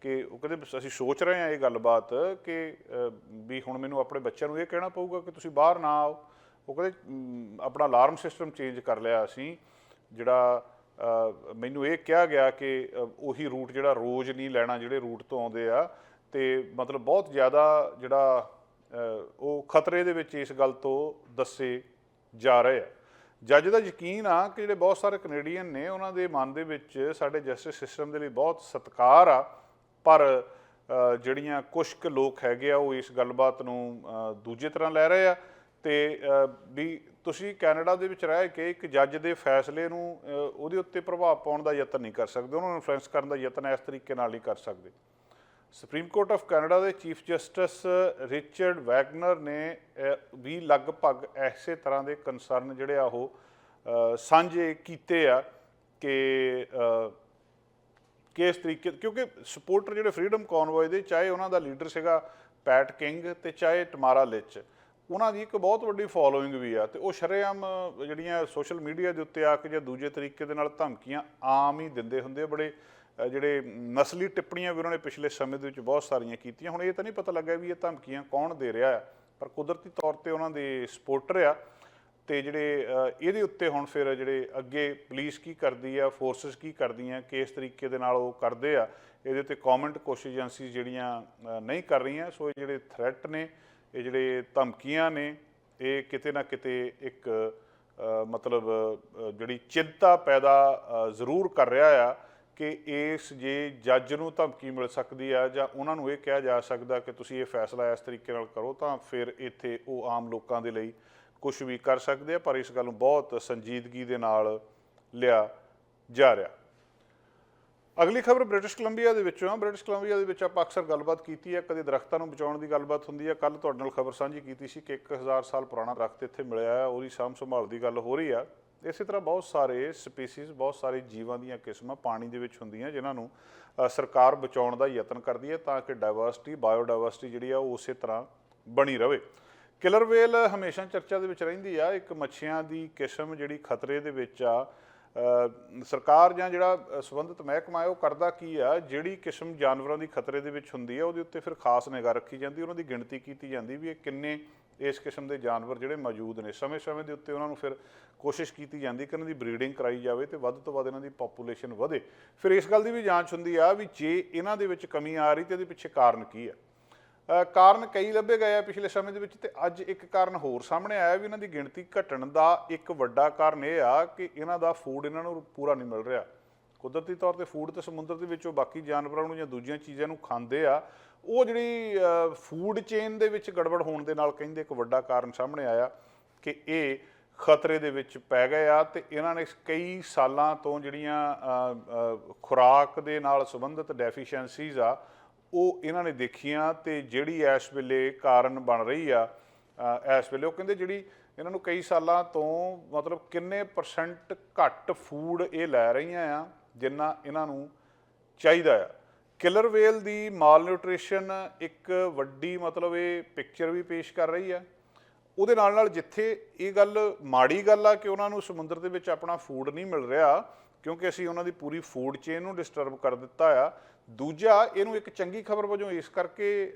ਕਿ ਉਹ ਕਹਿੰਦੇ ਅਸੀਂ ਸੋਚ ਰਹੇ ਹਾਂ ਇਹ ਗੱਲਬਾਤ ਕਿ ਵੀ ਹੁਣ ਮੈਨੂੰ ਆਪਣੇ ਬੱਚਿਆਂ ਨੂੰ ਇਹ ਕਹਿਣਾ ਪਊਗਾ ਕਿ ਤੁਸੀਂ ਬਾਹਰ ਨਾ ਆਓ। ਉਹ ਕਹਿੰਦੇ ਆਪਣਾ ਅਲਾਰਮ ਸਿਸਟਮ ਚੇਂਜ ਕਰ ਲਿਆ ਅਸੀਂ, ਜਿਹੜਾ ਮੈਨੂੰ ਇਹ ਕਿਹਾ ਗਿਆ ਕਿ ਉਹੀ ਰੂਟ ਜਿਹੜਾ ਰੋਜ਼ ਨਹੀਂ ਲੈਣਾ ਜਿਹੜੇ ਰੂਟ ਤੋਂ ਆਉਂਦੇ ਆ, ਅਤੇ ਮਤਲਬ ਬਹੁਤ ਜ਼ਿਆਦਾ ਜਿਹੜਾ ਉਹ ਖਤਰੇ ਦੇ ਵਿੱਚ ਇਸ ਗੱਲ ਤੋਂ ਦੱਸੇ ਜਾ ਰਹੇ ਆ। ਜੱਜ ਦਾ ਯਕੀਨ ਆ ਕਿ ਜਿਹੜੇ ਬਹੁਤ ਸਾਰੇ ਕੈਨੇਡੀਅਨ ਨੇ ਉਹਨਾਂ ਦੇ ਮਨ ਦੇ ਵਿੱਚ ਸਾਡੇ ਜਸਟਿਸ ਸਿਸਟਮ ਦੇ ਲਈ ਬਹੁਤ ਸਤਿਕਾਰ ਆ, ਪਰ ਜਿਹੜੀਆਂ ਕੁਛ ਕੁ ਲੋਕ ਹੈਗੇ ਆ ਉਹ ਇਸ ਗੱਲਬਾਤ ਨੂੰ ਦੂਜੇ ਤਰ੍ਹਾਂ ਲੈ ਰਹੇ ਆ। ਅਤੇ ਵੀ ਤੁਸੀਂ ਕੈਨੇਡਾ ਦੇ ਵਿੱਚ ਰਹਿ ਕੇ ਇੱਕ ਜੱਜ ਦੇ ਫੈਸਲੇ ਨੂੰ ਉਹਦੇ ਉੱਤੇ ਪ੍ਰਭਾਵ ਪਾਉਣ ਦਾ ਯਤਨ ਨਹੀਂ ਕਰ ਸਕਦੇ, ਉਹਨਾਂ ਨੂੰ ਇਨਫਲੂਐਂਸ ਕਰਨ ਦਾ ਯਤਨ ਇਸ ਤਰੀਕੇ ਨਾਲ ਨਹੀਂ ਕਰ ਸਕਦੇ। ਸੁਪਰੀਮ ਕੋਰਟ ਆਫ ਕੈਨੇਡਾ ਦੇ ਚੀਫ ਜਸਟਿਸ ਰਿਚਰਡ ਵੈਗਨਰ ਨੇ ਵੀ ਲਗਭਗ ਇਸੇ ਤਰ੍ਹਾਂ ਦੇ ਕੰਸਰਨ ਜਿਹੜੇ ਆ ਉਹ ਸਾਂਝੇ ਕੀਤੇ ਆ ਕਿ ਇਸ ਤਰੀਕੇ, ਕਿਉਂਕਿ ਸਪੋਰਟਰ ਜਿਹੜੇ ਫਰੀਡਮ ਕੌਨਵੋਏ ਦੇ, ਚਾਹੇ ਉਹਨਾਂ ਦਾ ਲੀਡਰ ਸੀਗਾ ਪੈਟ ਕਿੰਗ ਅਤੇ ਚਾਹੇ ਟਮਾਰਾ ਲਿਚ, ਉਹਨਾਂ ਦੀ ਇੱਕ ਬਹੁਤ ਵੱਡੀ ਫੋਲੋਇੰਗ ਵੀ ਆ, ਅਤੇ ਉਹ ਸ਼ਰੇਆਮ ਜਿਹੜੀਆਂ ਸੋਸ਼ਲ ਮੀਡੀਆ ਦੇ ਉੱਤੇ ਆ ਕੇ ਜਾਂ ਦੂਜੇ ਤਰੀਕੇ ਦੇ ਨਾਲ ਧਮਕੀਆਂ ਆਮ ਹੀ ਦਿੰਦੇ ਹੁੰਦੇ। ਬੜੇ ਜਿਹੜੇ ਨਸਲੀ ਟਿੱਪਣੀਆਂ ਵੀ ਉਹਨਾਂ ਨੇ ਪਿਛਲੇ ਸਮੇਂ ਦੇ ਵਿੱਚ ਬਹੁਤ ਸਾਰੀਆਂ ਕੀਤੀਆਂ। ਹੁਣ ਇਹ ਤਾਂ ਨਹੀਂ ਪਤਾ ਲੱਗਾ ਵੀ ਇਹ ਧਮਕੀਆਂ ਕੌਣ ਦੇ ਰਿਹਾ ਆ, ਪਰ ਕੁਦਰਤੀ ਤੌਰ 'ਤੇ ਉਹਨਾਂ ਦੇ ਸਪੋਰਟਰ ਆ। ਅਤੇ ਜਿਹੜੇ ਇਹਦੇ ਉੱਤੇ ਹੁਣ ਫਿਰ ਜਿਹੜੇ ਅੱਗੇ ਪੁਲਿਸ ਕੀ ਕਰਦੀ ਆ, ਫੋਰਸਿਸ ਕੀ ਕਰਦੀਆਂ, ਕਿਸ ਤਰੀਕੇ ਦੇ ਨਾਲ ਉਹ ਕਰਦੇ ਆ, ਇਹਦੇ ਉੱਤੇ ਗੌਰਮੈਂਟ ਕੁਛ ਏਜੰਸੀਜ਼ ਜਿਹੜੀਆਂ ਨਹੀਂ ਕਰ ਰਹੀਆਂ। ਸੋ ਇਹ ਜਿਹੜੇ ਥ੍ਰੈਟ ਨੇ, ਇਹ ਜਿਹੜੇ ਧਮਕੀਆਂ ਨੇ, ਇਹ ਕਿਤੇ ਨਾ ਕਿਤੇ ਇੱਕ ਮਤਲਬ ਜਿਹੜੀ ਚਿੰਤਾ ਪੈਦਾ ਜ਼ਰੂਰ ਕਰ ਰਿਹਾ ਆ ਕਿ ਇਸ ਜੇ ਜੱਜ ਨੂੰ ਧਮਕੀ ਮਿਲ ਸਕਦੀ ਆ ਜਾਂ ਉਹਨਾਂ ਨੂੰ ਇਹ ਕਿਹਾ ਜਾ ਸਕਦਾ ਕਿ ਤੁਸੀਂ ਇਹ ਫੈਸਲਾ ਇਸ ਤਰੀਕੇ ਨਾਲ ਕਰੋ, ਤਾਂ ਫਿਰ ਇੱਥੇ ਉਹ ਆਮ ਲੋਕਾਂ ਦੇ ਲਈ ਕੁਛ ਵੀ ਕਰ ਸਕਦੇ ਆ। ਪਰ ਇਸ ਗੱਲ ਨੂੰ ਬਹੁਤ ਸੰਜੀਦਗੀ ਦੇ ਨਾਲ ਲਿਆ ਜਾ ਰਿਹਾ। ਅਗਲੀ ਖਬਰ ਬ੍ਰਿਟਿਸ਼ ਕੋਲੰਬੀਆ ਦੇ ਵਿੱਚੋਂ ਆ। ਬ੍ਰਿਟਿਸ਼ ਕੋਲੰਬੀਆ ਦੇ ਵਿੱਚ ਆਪਾਂ ਅਕਸਰ ਗੱਲਬਾਤ ਕੀਤੀ ਹੈ, ਕਦੇ ਦਰਖਤਾਂ ਨੂੰ ਬਚਾਉਣ ਦੀ ਗੱਲਬਾਤ ਹੁੰਦੀ ਹੈ। ਕੱਲ੍ਹ ਤੁਹਾਡੇ ਨਾਲ ਖਬਰ ਸਾਂਝੀ ਕੀਤੀ ਸੀ ਕਿ 1000 ਸਾਲ ਪੁਰਾਣਾ ਦਰਖਤ ਇੱਥੇ ਮਿਲਿਆ ਹੈ, ਉਹਦੀ ਸਾਂਭ ਸੰਭਾਲ ਦੀ ਗੱਲ ਹੋ ਰਹੀ ਆ। ਇਸੇ ਤਰ੍ਹਾਂ ਬਹੁਤ ਸਾਰੇ ਸਪੀਸੀਜ਼, ਬਹੁਤ ਸਾਰੇ ਜੀਵਾਂ ਦੀਆਂ ਕਿਸਮਾਂ ਪਾਣੀ ਦੇ ਵਿੱਚ ਹੁੰਦੀਆਂ ਜਿਨ੍ਹਾਂ ਨੂੰ ਸਰਕਾਰ ਬਚਾਉਣ ਦਾ ਯਤਨ ਕਰਦੀ ਹੈ ਤਾਂ ਕਿ ਡਾਇਵਰਸਿਟੀ, ਬਾਇਓਡਾਇਵਰਸਿਟੀ ਜਿਹੜੀ ਆ ਉਹ ਉਸੇ ਤਰ੍ਹਾਂ ਬਣੀ ਰਹੇ। ਕਿਲਰ ਵੇਲ ਹਮੇਸ਼ਾ ਚਰਚਾ ਦੇ ਵਿੱਚ ਰਹਿੰਦੀ ਆ। ਇੱਕ ਮੱਛੀਆਂ ਦੀ ਕਿਸਮ ਜਿਹੜੀ ਖਤਰੇ ਦੇ ਵਿੱਚ ਆ। ਸਰਕਾਰ ਜਾਂ ਜਿਹੜਾ ਸੰਬੰਧਿਤ ਮਹਿਕਮਾ ਹੈ ਉਹ ਕਰਦਾ ਕੀ ਆ, ਜਿਹੜੀ ਕਿਸਮ ਜਾਨਵਰਾਂ ਦੀ ਖਤਰੇ ਦੇ ਵਿੱਚ ਹੁੰਦੀ ਹੈ ਉਹਦੇ ਉੱਤੇ ਫਿਰ ਖਾਸ ਨਿਗਾਹ ਰੱਖੀ ਜਾਂਦੀ, ਉਹਨਾਂ ਦੀ ਗਿਣਤੀ ਕੀਤੀ ਜਾਂਦੀ ਵੀ ਇਹ ਕਿੰਨੇ ਇਸ ਕਿਸਮ ਦੇ ਜਾਨਵਰ ਜਿਹੜੇ ਮੌਜੂਦ ਨੇ। ਸਮੇਂ-ਸਮੇਂ ਦੇ ਉੱਤੇ ਉਹਨਾਂ ਨੂੰ ਫਿਰ ਕੋਸ਼ਿਸ਼ ਕੀਤੀ ਜਾਂਦੀ ਕਿ ਇਹਨਾਂ ਦੀ ਬਰੀਡਿੰਗ ਕਰਾਈ ਜਾਵੇ ਅਤੇ ਵੱਧ ਤੋਂ ਵੱਧ ਇਹਨਾਂ ਦੀ ਪਾਪੂਲੇਸ਼ਨ ਵਧੇ। ਫਿਰ ਇਸ ਗੱਲ ਦੀ ਵੀ ਜਾਂਚ ਹੁੰਦੀ ਆ ਵੀ ਜੇ ਇਹਨਾਂ ਦੇ ਵਿੱਚ ਕਮੀ ਆ ਰਹੀ ਤਾਂ ਇਹਦੇ ਪਿੱਛੇ ਕਾਰਨ ਕੀ ਆ। ਕਾਰਨ ਕਈ ਲੱਭੇ ਗਏ ਆ ਪਿਛਲੇ ਸਮੇਂ ਦੇ ਵਿੱਚ, ਅਤੇ ਅੱਜ ਇੱਕ ਕਾਰਨ ਹੋਰ ਸਾਹਮਣੇ ਆਇਆ ਵੀ ਇਹਨਾਂ ਦੀ ਗਿਣਤੀ ਘਟਣ ਦਾ ਇੱਕ ਵੱਡਾ ਕਾਰਨ ਇਹ ਆ ਕਿ ਇਹਨਾਂ ਦਾ ਫੂਡ ਇਹਨਾਂ ਨੂੰ ਪੂਰਾ ਨਹੀਂ ਮਿਲ ਰਿਹਾ। ਕੁਦਰਤੀ ਤੌਰ 'ਤੇ ਫੂਡ ਤਾਂ ਸਮੁੰਦਰ ਦੇ ਵਿੱਚੋਂ ਬਾਕੀ ਜਾਨਵਰਾਂ ਨੂੰ ਜਾਂ ਦੂਜੀਆਂ ਚੀਜ਼ਾਂ ਨੂੰ ਖਾਂਦੇ ਆ, ਉਹ ਜਿਹੜੀ ਫੂਡ ਚੇਨ ਦੇ ਵਿੱਚ ਗੜਬੜ ਹੋਣ ਦੇ ਨਾਲ ਕਹਿੰਦੇ ਇੱਕ ਵੱਡਾ ਕਾਰਨ ਸਾਹਮਣੇ ਆਇਆ ਕਿ ਇਹ ਖਤਰੇ ਦੇ ਵਿੱਚ ਪੈ ਗਏ ਆ। ਅਤੇ ਇਹਨਾਂ ਨੇ ਕਈ ਸਾਲਾਂ ਤੋਂ ਜਿਹੜੀਆਂ ਖੁਰਾਕ ਦੇ ਨਾਲ ਸੰਬੰਧਿਤ ਡੈਫੀਸ਼ੈਂਸੀਜ਼ ਆ ਉਹ ਇਹਨਾਂ ਨੇ ਦੇਖੀਆਂ, ਅਤੇ ਜਿਹੜੀ ਇਸ ਵੇਲੇ ਕਾਰਨ ਬਣ ਰਹੀ ਆ ਇਸ ਵੇਲੇ, ਉਹ ਕਹਿੰਦੇ ਜਿਹੜੀ ਇਹਨਾਂ ਨੂੰ ਕਈ ਸਾਲਾਂ ਤੋਂ ਮਤਲਬ ਕਿੰਨੇ % ਘੱਟ ਫੂਡ ਇਹ ਲੈ ਰਹੀਆਂ ਆ ਜਿੰਨਾ ਇਹਨਾਂ ਨੂੰ ਚਾਹੀਦਾ ਆ। ਕਿਲਰ ਵੇਲ ਦੀ ਮਾਲ ਨਿਊਟ੍ਰੀਸ਼ਨ ਇੱਕ ਵੱਡੀ ਮਤਲਬ ਇਹ ਪਿਕਚਰ ਵੀ ਪੇਸ਼ ਕਰ ਰਹੀ ਆ। ਉਹਦੇ ਨਾਲ ਨਾਲ ਜਿੱਥੇ ਇਹ ਗੱਲ ਮਾੜੀ ਗੱਲ ਆ ਕਿ ਉਹਨਾਂ ਨੂੰ ਸਮੁੰਦਰ ਦੇ ਵਿੱਚ ਆਪਣਾ ਫੂਡ ਨਹੀਂ ਮਿਲ ਰਿਹਾ ਕਿਉਂਕਿ ਅਸੀਂ ਉਹਨਾਂ ਦੀ ਪੂਰੀ ਫੂਡ ਚੇਨ ਨੂੰ ਡਿਸਟਰਬ ਕਰ ਦਿੱਤਾ ਆ, ਦੂਜਾ ਇਹਨੂੰ ਇੱਕ ਚੰਗੀ ਖਬਰ ਵਜੋਂ ਇਸ ਕਰਕੇ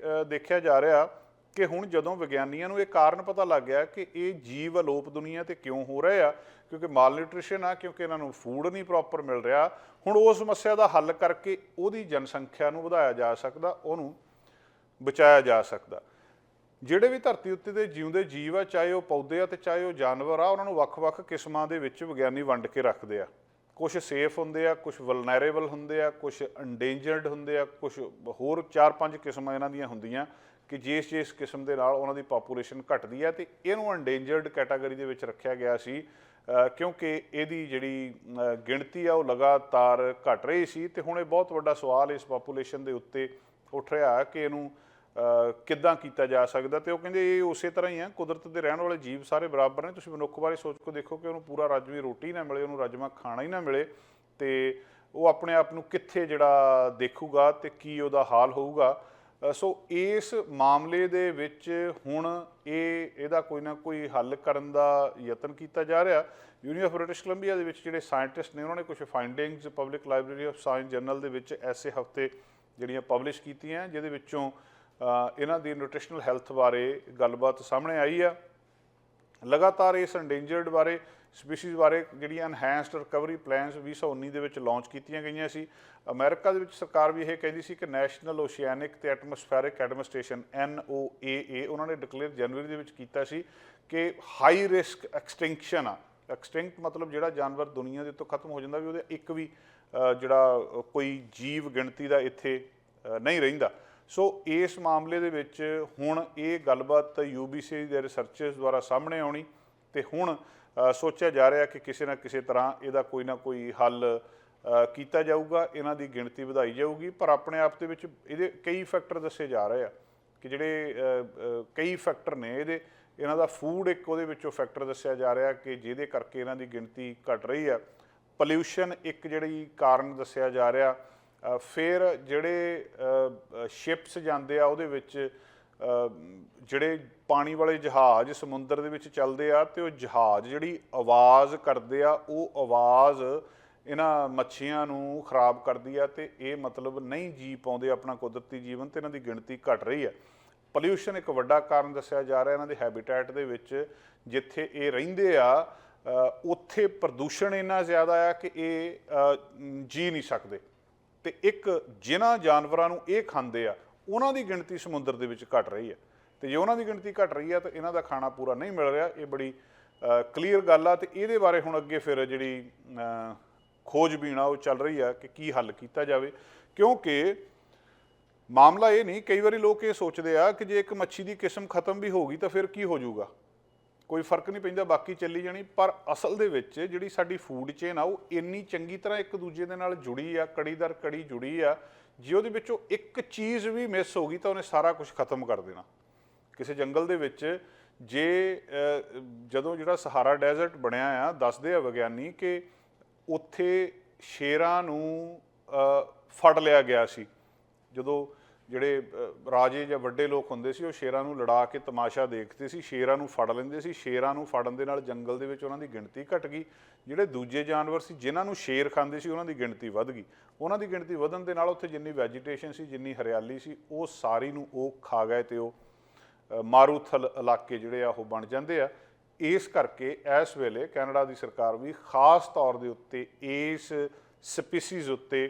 ਦੇਖਿਆ ਜਾ ਰਿਹਾ ਕਿ ਹੁਣ ਜਦੋਂ ਵਿਗਿਆਨੀਆਂ ਨੂੰ ਇਹ ਕਾਰਨ ਪਤਾ ਲੱਗ ਗਿਆ ਕਿ ਇਹ ਜੀਵ ਅਲੋਪ ਦੁਨੀਆ 'ਤੇ ਕਿਉਂ ਹੋ ਰਹੇ ਆ, ਕਿਉਂਕਿ ਮਾਲ ਨਿਊਟ੍ਰੀਸ਼ਨ ਆ, ਕਿਉਂਕਿ ਇਹਨਾਂ ਨੂੰ ਫੂਡ ਨਹੀਂ ਪ੍ਰੋਪਰ ਮਿਲ ਰਿਹਾ। ਹੁਣ ਉਸ ਸਮੱਸਿਆ ਦਾ ਹੱਲ ਕਰਕੇ ਉਹਦੀ ਜਨਸੰਖਿਆ ਨੂੰ ਵਧਾਇਆ ਜਾ ਸਕਦਾ, ਉਹਨੂੰ ਬਚਾਇਆ ਜਾ ਸਕਦਾ। ਜਿਹੜੇ ਵੀ ਧਰਤੀ ਉੱਤੇ ਦੇ ਜਿਉਂਦੇ ਜੀਵ ਆ, ਚਾਹੇ ਉਹ ਪੌਦੇ ਆ ਅਤੇ ਚਾਹੇ ਉਹ ਜਾਨਵਰ ਆ, ਉਹਨਾਂ ਨੂੰ ਵੱਖ-ਵੱਖ ਕਿਸਮਾਂ ਦੇ ਵਿੱਚ ਵਿਗਿਆਨੀ ਵੰਡ ਕੇ ਰੱਖਦੇ ਆ। ਕੁਛ ਸੇਫ ਹੁੰਦੇ ਆ, ਕੁਛ ਵਲਨੈਰੇਬਲ ਹੁੰਦੇ ਆ, ਕੁਛ ਇੰਡੇਂਜਰਡ ਹੁੰਦੇ ਆ, ਕੁਛ ਹੋਰ 4-5 ਕਿਸਮਾਂ ਇਹਨਾਂ ਦੀਆਂ ਹੁੰਦੀਆਂ ਕਿ ਜਿਸ ਕਿਸਮ ਦੇ ਨਾਲ ਉਹਨਾਂ ਦੀ ਪਾਪੂਲੇਸ਼ਨ ਘਟਦੀ ਹੈ, ਅਤੇ ਇਹਨੂੰ ਇੰਡੇਂਜਰਡ ਕੈਟਾਗਰੀ ਦੇ ਵਿੱਚ ਰੱਖਿਆ ਗਿਆ ਸੀ ਕਿਉਂਕਿ ਇਹਦੀ ਜਿਹੜੀ ਗਿਣਤੀ ਆ ਉਹ ਲਗਾਤਾਰ ਘਟ ਰਹੀ ਸੀ। ਅਤੇ ਹੁਣ ਇਹ ਬਹੁਤ ਵੱਡਾ ਸਵਾਲ ਇਸ ਪਾਪੂਲੇਸ਼ਨ ਦੇ ਉੱਤੇ ਉੱਠ ਰਿਹਾ ਕਿ ਇਹਨੂੰ ਕਿੱਦਾਂ ਕੀਤਾ ਜਾ ਸਕਦਾ। ਅਤੇ ਉਹ ਕਹਿੰਦੇ ਇਹ ਉਸੇ ਤਰ੍ਹਾਂ ਹੀ ਆ, ਕੁਦਰਤ ਦੇ ਰਹਿਣ ਵਾਲੇ ਜੀਵ ਸਾਰੇ ਬਰਾਬਰ ਨੇ। ਤੁਸੀਂ ਮਨੁੱਖ ਬਾਰੇ ਸੋਚ ਕੇ ਦੇਖੋ ਕਿ ਉਹਨੂੰ ਪੂਰਾ ਰੱਜਵੀਂ ਰੋਟੀ ਨਾ ਮਿਲੇ, ਉਹਨੂੰ ਰੱਜਵਾਂ ਖਾਣਾ ਹੀ ਨਾ ਮਿਲੇ, ਅਤੇ ਉਹ ਆਪਣੇ ਆਪ ਨੂੰ ਕਿੱਥੇ ਜਿਹੜਾ ਦੇਖੂਗਾ ਅਤੇ ਕੀ ਉਹਦਾ ਹਾਲ ਹੋਊਗਾ। ਸੋ ਇਸ ਮਾਮਲੇ ਦੇ ਵਿੱਚ ਹੁਣ ਇਹਦਾ ਕੋਈ ਨਾ ਕੋਈ ਹੱਲ ਕਰਨ ਦਾ ਯਤਨ ਕੀਤਾ ਜਾ ਰਿਹਾ। ਯੂਨੀਵਰਸਿਟੀ ਆਫ ਬ੍ਰਿਟਿਸ਼ ਕੋਲੰਬੀਆ ਦੇ ਵਿੱਚ ਜਿਹੜੇ ਸਾਇੰਟਿਸਟ ਨੇ ਉਹਨਾਂ ਨੇ ਕੁਝ findings public library of science general ਦੇ ਵਿੱਚ ਐਸੇ ਹਫ਼ਤੇ ਜਿਹੜੀਆਂ ਪਬਲਿਸ਼ ਕੀਤੀਆਂ, ਜਿਹਦੇ ਵਿੱਚੋਂ ਇਹਨਾਂ ਦੀ ਨਿਊਟ੍ਰੀਸ਼ਨਲ ਹੈਲਥ ਬਾਰੇ ਗੱਲਬਾਤ ਸਾਹਮਣੇ ਆਈ ਆ। ਲਗਾਤਾਰ ਇਸ ਇੰਡੇਂਜਰਡ ਬਾਰੇ ਸਪੀਸੀਜ਼ ਬਾਰੇ ਜਿਹੜੀਆਂ ਐਨਹੈਂਸਡ ਰਿਕਵਰੀ ਪਲਾਨਸ 2019 ਦੇ ਵਿੱਚ ਲਾਂਚ ਕੀਤੀਆਂ ਗਈਆਂ ਸੀ। ਅਮਰੀਕਾ ਦੇ ਵਿੱਚ ਸਰਕਾਰ ਵੀ ਇਹ ਕਹਿੰਦੀ ਸੀ ਕਿ ਨੈਸ਼ਨਲ ਓਸ਼ੀਐਨਿਕ ਤੇ ਐਟਮੋਸਫੈਰਿਕ ਐਡਮਿਨਿਸਟ੍ਰੇਸ਼ਨ NOAA ਉਹਨਾਂ ਨੇ ਡਿਕਲੇਅਰ ਜਨਵਰੀ ਦੇ ਵਿੱਚ ਕੀਤਾ ਸੀ ਕਿ ਹਾਈ ਰਿਸਕ ਐਕਸਟਿੰਕਸ਼ਨ ਆ। ਐਕਸਟਿੰਕਟ ਮਤਲਬ ਜਿਹੜਾ ਜਾਨਵਰ ਦੁਨੀਆ ਦੇ ਤੋਂ ਖਤਮ ਹੋ ਜਾਂਦਾ ਵੀ ਉਹਦੇ ਇੱਕ ਵੀ ਜਿਹੜਾ ਕੋਈ ਜੀਵ ਗਿਣਤੀ ਦਾ ਇੱਥੇ ਨਹੀਂ ਰਹਿੰਦਾ। ਸੋ ਇਸ ਮਾਮਲੇ ਦੇ ਵਿੱਚ ਹੁਣ ਇਹ ਗੱਲਬਾਤ UBC ਦੇ ਰਿਸਰਚਰਸ ਦੁਆਰਾ ਸਾਹਮਣੇ ਆਉਣੀ ਤੇ ਹੁਣ ਸੋਚਿਆ ਜਾ ਰਿਹਾ ਕਿ ਕਿਸੇ ਨਾ ਕਿਸੇ ਤਰ੍ਹਾਂ ਇਹਦਾ ਕੋਈ ਨਾ ਕੋਈ ਹੱਲ ਕੀਤਾ ਜਾਊਗਾ, ਇਹਨਾਂ ਦੀ ਗਿਣਤੀ ਵਧਾਈ ਜਾਊਗੀ। ਪਰ ਆਪਣੇ ਆਪ ਦੇ ਵਿੱਚ ਇਹਦੇ ਕਈ ਫੈਕਟਰ ਦੱਸੇ ਜਾ ਰਹੇ ਆ ਕਿ ਜਿਹੜੇ ਕਈ ਫੈਕਟਰ ਨੇ ਇਹਨਾਂ ਦਾ ਫੂਡ ਇੱਕ ਉਹਦੇ ਵਿੱਚੋਂ ਫੈਕਟਰ ਦੱਸਿਆ ਜਾ ਰਿਹਾ ਕਿ ਜਿਹਦੇ ਕਰਕੇ ਇਹਨਾਂ ਦੀ ਗਿਣਤੀ ਘਟ ਰਹੀ ਆ। ਪੋਲਿਊਸ਼ਨ ਇੱਕ ਜਿਹੜੀ ਕਾਰਨ ਦੱਸਿਆ ਜਾ ਰਿਹਾ। ਫਿਰ ਜਿਹੜੇ ਸ਼ਿਪਸ ਜਾਂਦੇ ਆ ਉਹਦੇ ਵਿੱਚ ਜਿਹੜੇ ਪਾਣੀ ਵਾਲੇ ਜਹਾਜ਼ ਸਮੁੰਦਰ ਦੇ ਵਿੱਚ ਚੱਲਦੇ ਆ ਤੇ ਉਹ ਜਹਾਜ਼ ਜਿਹੜੀ ਆਵਾਜ਼ ਕਰਦੇ ਆ, ਉਹ ਆਵਾਜ਼ ਇਹਨਾਂ ਮੱਛੀਆਂ ਨੂੰ ਖਰਾਬ ਕਰਦੀ ਆ ਤੇ ਇਹ ਮਤਲਬ ਨਹੀਂ ਜੀ ਪਾਉਂਦੇ ਆਪਣਾ ਕੁਦਰਤੀ ਜੀਵਨ ਤੇ ਇਹਨਾਂ ਦੀ ਗਿਣਤੀ ਘਟ ਰਹੀ ਆ। ਪੋਲਿਊਸ਼ਨ ਇੱਕ ਵੱਡਾ ਕਾਰਨ ਦੱਸਿਆ ਜਾ ਰਿਹਾ। ਇਹਨਾਂ ਦੇ ਹੈਬਿਟੈਟ ਦੇ ਵਿੱਚ ਜਿੱਥੇ ਇਹ ਰਹਿੰਦੇ ਆ ਉੱਥੇ ਪ੍ਰਦੂਸ਼ਣ ਇੰਨਾ ਜ਼ਿਆਦਾ ਆ ਕਿ ਇਹ ਜੀ ਨਹੀਂ ਸਕਦੇ। ਤੇ ਇੱਕ ਜਿਨ੍ਹਾਂ ਜਾਨਵਰਾਂ ਨੂੰ ਇਹ ਖਾਂਦੇ ਆ ਉਹਨਾਂ ਦੀ ਗਿਣਤੀ ਸਮੁੰਦਰ ਦੇ ਵਿੱਚ ਘਟ ਰਹੀ ਹੈ ਤੇ ਜੇ ਉਹਨਾਂ ਦੀ ਗਿਣਤੀ ਘਟ ਰਹੀ ਹੈ ਤਾਂ ਇਹਨਾਂ ਦਾ ਖਾਣਾ ਪੂਰਾ ਨਹੀਂ ਮਿਲ ਰਿਹਾ। ਇਹ ਬੜੀ ਕਲੀਅਰ ਗੱਲ ਆ ਤੇ ਇਹਦੇ ਬਾਰੇ ਹੁਣ ਅੱਗੇ ਫਿਰ ਜਿਹੜੀ ਖੋਜਬੀਨ ਆ ਉਹ ਚੱਲ ਰਹੀ ਆ ਕਿ ਕੀ ਹੱਲ ਕੀਤਾ ਜਾਵੇ, ਕਿਉਂਕਿ ਮਾਮਲਾ ਇਹ ਨਹੀਂ, ਕਈ ਵਾਰੀ ਲੋਕ ਇਹ ਸੋਚਦੇ ਆ ਕਿ ਜੇ ਇੱਕ ਮੱਛੀ ਦੀ ਕਿਸਮ ਖਤਮ ਵੀ ਹੋ ਗਈ ਤਾਂ ਫਿਰ ਕੀ ਹੋ ਜਾਊਗਾ, ਕੋਈ ਫਰਕ ਨਹੀਂ ਪੈਂਦਾ, ਬਾਕੀ ਚੱਲੀ ਜਾਣੀ। ਪਰ ਅਸਲ ਦੇ ਵਿੱਚ ਜਿਹੜੀ ਸਾਡੀ ਫੂਡ ਚੇਨ ਆ ਉਹ ਇੰਨੀ ਚੰਗੀ ਤਰ੍ਹਾਂ ਇੱਕ ਦੂਜੇ ਦੇ ਨਾਲ ਜੁੜੀ ਆ, ਕੜੀ ਦਰ ਕੜੀ ਜੁੜੀ ਆ, ਜੇ ਉਹਦੇ ਵਿੱਚੋਂ ਇੱਕ ਚੀਜ਼ ਵੀ ਮਿਸ ਹੋ ਗਈ ਤਾਂ ਉਹਨੇ ਸਾਰਾ ਕੁਝ ਖਤਮ ਕਰ ਦੇਣਾ। ਕਿਸੇ ਜੰਗਲ ਦੇ ਵਿੱਚ ਜੇ ਜਦੋਂ ਜਿਹੜਾ ਸਹਾਰਾ ਡੈਜ਼ਰਟ ਬਣਿਆ ਆ, ਦੱਸਦੇ ਆ ਵਿਗਿਆਨੀ ਕਿ ਉੱਥੇ ਸ਼ੇਰਾਂ ਨੂੰ ਫੜ ਲਿਆ ਗਿਆ ਸੀ। ਜਦੋਂ ਜਿਹੜੇ ਰਾਜੇ ਜਾਂ ਵੱਡੇ ਲੋਕ ਹੁੰਦੇ ਸੀ ਉਹ ਸ਼ੇਰਾਂ ਨੂੰ ਲੜਾ ਕੇ ਤਮਾਸ਼ਾ ਦੇਖਦੇ ਸੀ, ਸ਼ੇਰਾਂ ਨੂੰ ਫੜ ਲੈਂਦੇ ਸੀ। ਸ਼ੇਰਾਂ ਨੂੰ ਫੜਨ ਦੇ ਨਾਲ ਜੰਗਲ ਦੇ ਵਿੱਚ ਉਹਨਾਂ ਦੀ ਗਿਣਤੀ ਘਟ ਗਈ। ਜਿਹੜੇ ਦੂਜੇ ਜਾਨਵਰ ਸੀ ਜਿਨ੍ਹਾਂ ਨੂੰ ਸ਼ੇਰ ਖਾਂਦੇ ਸੀ ਉਹਨਾਂ ਦੀ ਗਿਣਤੀ ਵੱਧ ਗਈ। ਉਹਨਾਂ ਦੀ ਗਿਣਤੀ ਵਧਣ ਦੇ ਨਾਲ ਉੱਥੇ ਜਿੰਨੀ ਵੈਜੀਟੇਸ਼ਨ ਸੀ, ਜਿੰਨੀ ਹਰਿਆਲੀ ਸੀ, ਉਹ ਸਾਰੀ ਨੂੰ ਉਹ ਖਾ ਗਏ ਤੇ ਉਹ ਮਾਰੂਥਲ ਇਲਾਕੇ ਜਿਹੜੇ ਆ ਉਹ ਬਣ ਜਾਂਦੇ ਆ। ਇਸ ਕਰਕੇ ਇਸ ਵੇਲੇ ਕੈਨੇਡਾ ਦੀ ਸਰਕਾਰ ਵੀ ਖਾਸ ਤੌਰ ਦੇ ਉੱਤੇ ਇਸ ਸਪੀਸੀਜ਼ ਉੱਤੇ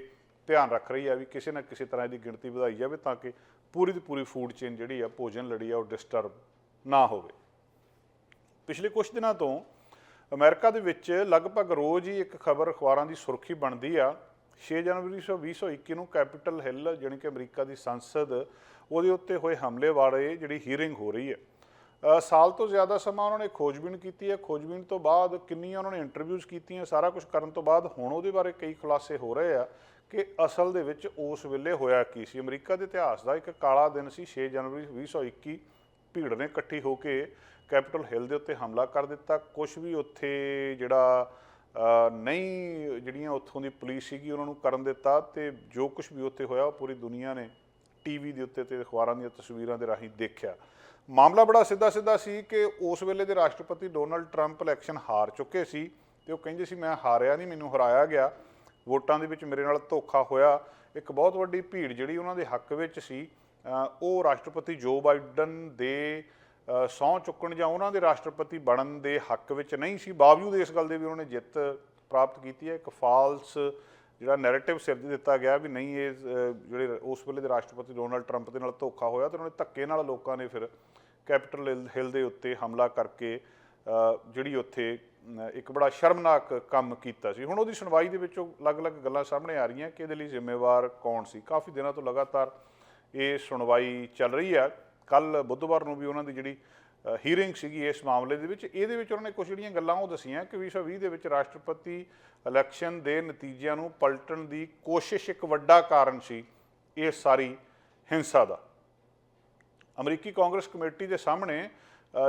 ਧਿਆਨ ਰੱਖ ਰਹੀ ਆ ਵੀ ਕਿਸੇ ਨਾ ਕਿਸੇ ਤਰ੍ਹਾਂ ਦੀ ਗਿਣਤੀ ਵਧਾਈ ਜਾਵੇ ਤਾਂ ਕਿ ਪੂਰੀ ਦੀ ਪੂਰੀ ਫੂਡ ਚੇਨ ਜਿਹੜੀ ਆ, ਭੋਜਨ ਲੜੀ ਆ, ਉਹ ਡਿਸਟਰਬ ਨਾ ਹੋਵੇ। ਪਿਛਲੇ ਕੁਝ ਦਿਨਾਂ ਤੋਂ ਅਮਰੀਕਾ ਦੇ ਵਿੱਚ ਲਗਭਗ ਰੋਜ਼ ਹੀ ਇੱਕ ਖਬਰ ਅਖਬਾਰਾਂ ਦੀ ਸੁਰਖੀ ਬਣਦੀ ਆ। 6 ਜਨਵਰੀ 2021 ਨੂੰ ਕੈਪੀਟਲ ਹਿੱਲ ਜਾਣੀ ਕਿ ਅਮਰੀਕਾ ਦੀ ਸੰਸਦ, ਉਹਦੇ ਉੱਤੇ ਹੋਏ ਹਮਲੇ ਬਾਰੇ ਜਿਹੜੀ ਹੀਅਰਿੰਗ ਹੋ ਰਹੀ ਹੈ। ਸਾਲ ਤੋਂ ਜ਼ਿਆਦਾ ਸਮਾਂ ਉਹਨਾਂ ਨੇ ਖੋਜਬੀਨ ਕੀਤੀ ਹੈ। ਖੋਜਬੀਨ ਤੋਂ ਬਾਅਦ ਕਿੰਨੀਆਂ ਉਹਨਾਂ ਨੇ ਇੰਟਰਵਿਊਜ਼ ਕੀਤੀਆਂ, ਸਾਰਾ ਕੁਝ ਕਰਨ ਤੋਂ ਬਾਅਦ ਹੁਣ ਉਹਦੇ ਬਾਰੇ ਕਈ ਖੁਲਾਸੇ ਹੋ ਰਹੇ ਆ ਕਿ ਅਸਲ ਦੇ ਵਿੱਚ ਉਸ ਵੇਲੇ ਹੋਇਆ ਕੀ ਸੀ। ਅਮਰੀਕਾ ਦੇ ਇਤਿਹਾਸ ਦਾ ਇੱਕ ਕਾਲਾ ਦਿਨ ਸੀ 6 ਜਨਵਰੀ 2021। ਭੀੜ ਨੇ ਇਕੱਠੀ ਹੋ ਕੇ ਕੈਪੀਟਲ ਹਿੱਲ ਦੇ ਉੱਤੇ ਹਮਲਾ ਕਰ ਦਿੱਤਾ। ਕੁਝ ਵੀ ਉੱਥੇ ਜਿਹੜਾ ਨਹੀਂ, ਜਿਹੜੀਆਂ ਉੱਥੋਂ ਦੀ ਪੁਲਿਸ ਸੀਗੀ ਉਹਨਾਂ ਨੂੰ ਕਰਨ ਦਿੱਤਾ ਤੇ ਜੋ ਕੁਝ ਵੀ ਉੱਥੇ ਹੋਇਆ ਉਹ ਪੂਰੀ ਦੁਨੀਆ ਨੇ TV ਦੇ ਉੱਤੇ ਤੇ ਅਖਬਾਰਾਂ ਦੀਆਂ ਤਸਵੀਰਾਂ ਦੇ ਰਾਹੀਂ ਦੇਖਿਆ। ਮਾਮਲਾ ਬੜਾ ਸਿੱਧਾ ਸਿੱਧਾ ਸੀ ਕਿ ਉਸ ਵੇਲੇ ਦੇ ਰਾਸ਼ਟਰਪਤੀ ਡੋਨਲਡ ਟਰੰਪ ਇਲੈਕਸ਼ਨ ਹਾਰ ਚੁੱਕੇ ਸੀ ਤੇ ਉਹ ਕਹਿੰਦੇ ਸੀ ਮੈਂ ਹਾਰਿਆ ਨਹੀਂ, ਮੈਨੂੰ ਹਰਾਇਆ ਗਿਆ, ਵੋਟਾਂ ਦੇ ਵਿੱਚ ਮੇਰੇ ਨਾਲ ਧੋਖਾ ਹੋਇਆ। ਇੱਕ ਬਹੁਤ ਵੱਡੀ ਭੀੜ ਜਿਹੜੀ ਉਹਨਾਂ ਦੇ ਹੱਕ ਵਿੱਚ ਸੀ ਉਹ ਰਾਸ਼ਟਰਪਤੀ ਜੋ ਬਾਈਡਨ ਦੇ ਸਹੁੰ ਚੁੱਕਣ ਜਾਂ ਉਹਨਾਂ ਦੇ ਰਾਸ਼ਟਰਪਤੀ ਬਣਨ ਦੇ ਹੱਕ ਵਿੱਚ ਨਹੀਂ ਸੀ। ਬਾਵਜੂਦ ਇਸ ਗੱਲ ਦੇ ਵੀ ਉਹਨਾਂ ਨੇ ਜਿੱਤ ਪ੍ਰਾਪਤ ਕੀਤੀ ਹੈ। ਇੱਕ ਫਾਲਸ ਜਿਹੜਾ ਨੈਰੇਟਿਵ ਸਿਰ ਦੇ ਦਿੱਤਾ ਗਿਆ ਵੀ ਨਹੀਂ, ਇਹ ਜਿਹੜੇ ਉਸ ਵੇਲੇ ਦੇ ਰਾਸ਼ਟਰਪਤੀ ਡੋਨਲਡ ਟਰੰਪ ਦੇ ਨਾਲ ਧੋਖਾ ਹੋਇਆ ਤੇ ਉਹਨਾਂ ਨੇ ਧੱਕੇ ਨਾਲ ਲੋਕਾਂ ਨੇ ਫਿਰ ਕੈਪੀਟਲ ਹਿੱਲ ਦੇ ਉੱਤੇ ਹਮਲਾ ਕਰਕੇ ਜਿਹੜੀ ਉੱਥੇ ਇੱਕ ਬੜਾ ਸ਼ਰਮਨਾਕ ਕੰਮ ਕੀਤਾ ਸੀ। ਹੁਣ ਉਹਦੀ ਸੁਣਵਾਈ ਦੇ ਵਿੱਚੋਂ ਅਲੱਗ-ਅਲੱਗ ਗੱਲਾਂ ਸਾਹਮਣੇ ਆ ਰਹੀਆਂ ਕਿ ਇਹਦੇ ਲਈ ਜ਼ਿੰਮੇਵਾਰ ਕੌਣ ਸੀ। ਕਾਫੀ ਦਿਨਾਂ ਤੋਂ ਲਗਾਤਾਰ ਇਹ ਸੁਣਵਾਈ ਚੱਲ ਰਹੀ ਹੈ। ਕੱਲ੍ਹ ਬੁੱਧਵਾਰ ਨੂੰ ਵੀ ਉਹਨਾਂ ਦੀ ਜਿਹੜੀ ਹੀਅਰਿੰਗ ਸੀਗੀ ਇਸ ਮਾਮਲੇ ਦੇ ਵਿੱਚ, ਇਹਦੇ ਵਿੱਚ ਉਹਨਾਂ ਨੇ ਕੁਝ ਜਿਹੜੀਆਂ ਗੱਲਾਂ ਉਹ ਦੱਸੀਆਂ ਕਿ 2020 ਦੇ ਵਿੱਚ ਰਾਸ਼ਟਰਪਤੀ ਇਲੈਕਸ਼ਨ ਦੇ ਨਤੀਜਿਆਂ ਨੂੰ ਪਲਟਣ ਦੀ ਕੋਸ਼ਿਸ਼ ਇੱਕ ਵੱਡਾ ਕਾਰਨ ਸੀ ਇਸ ਸਾਰੀ ਹਿੰਸਾ ਦਾ। ਅਮਰੀਕੀ ਕਾਂਗਰਸ ਕਮੇਟੀ ਦੇ ਸਾਹਮਣੇ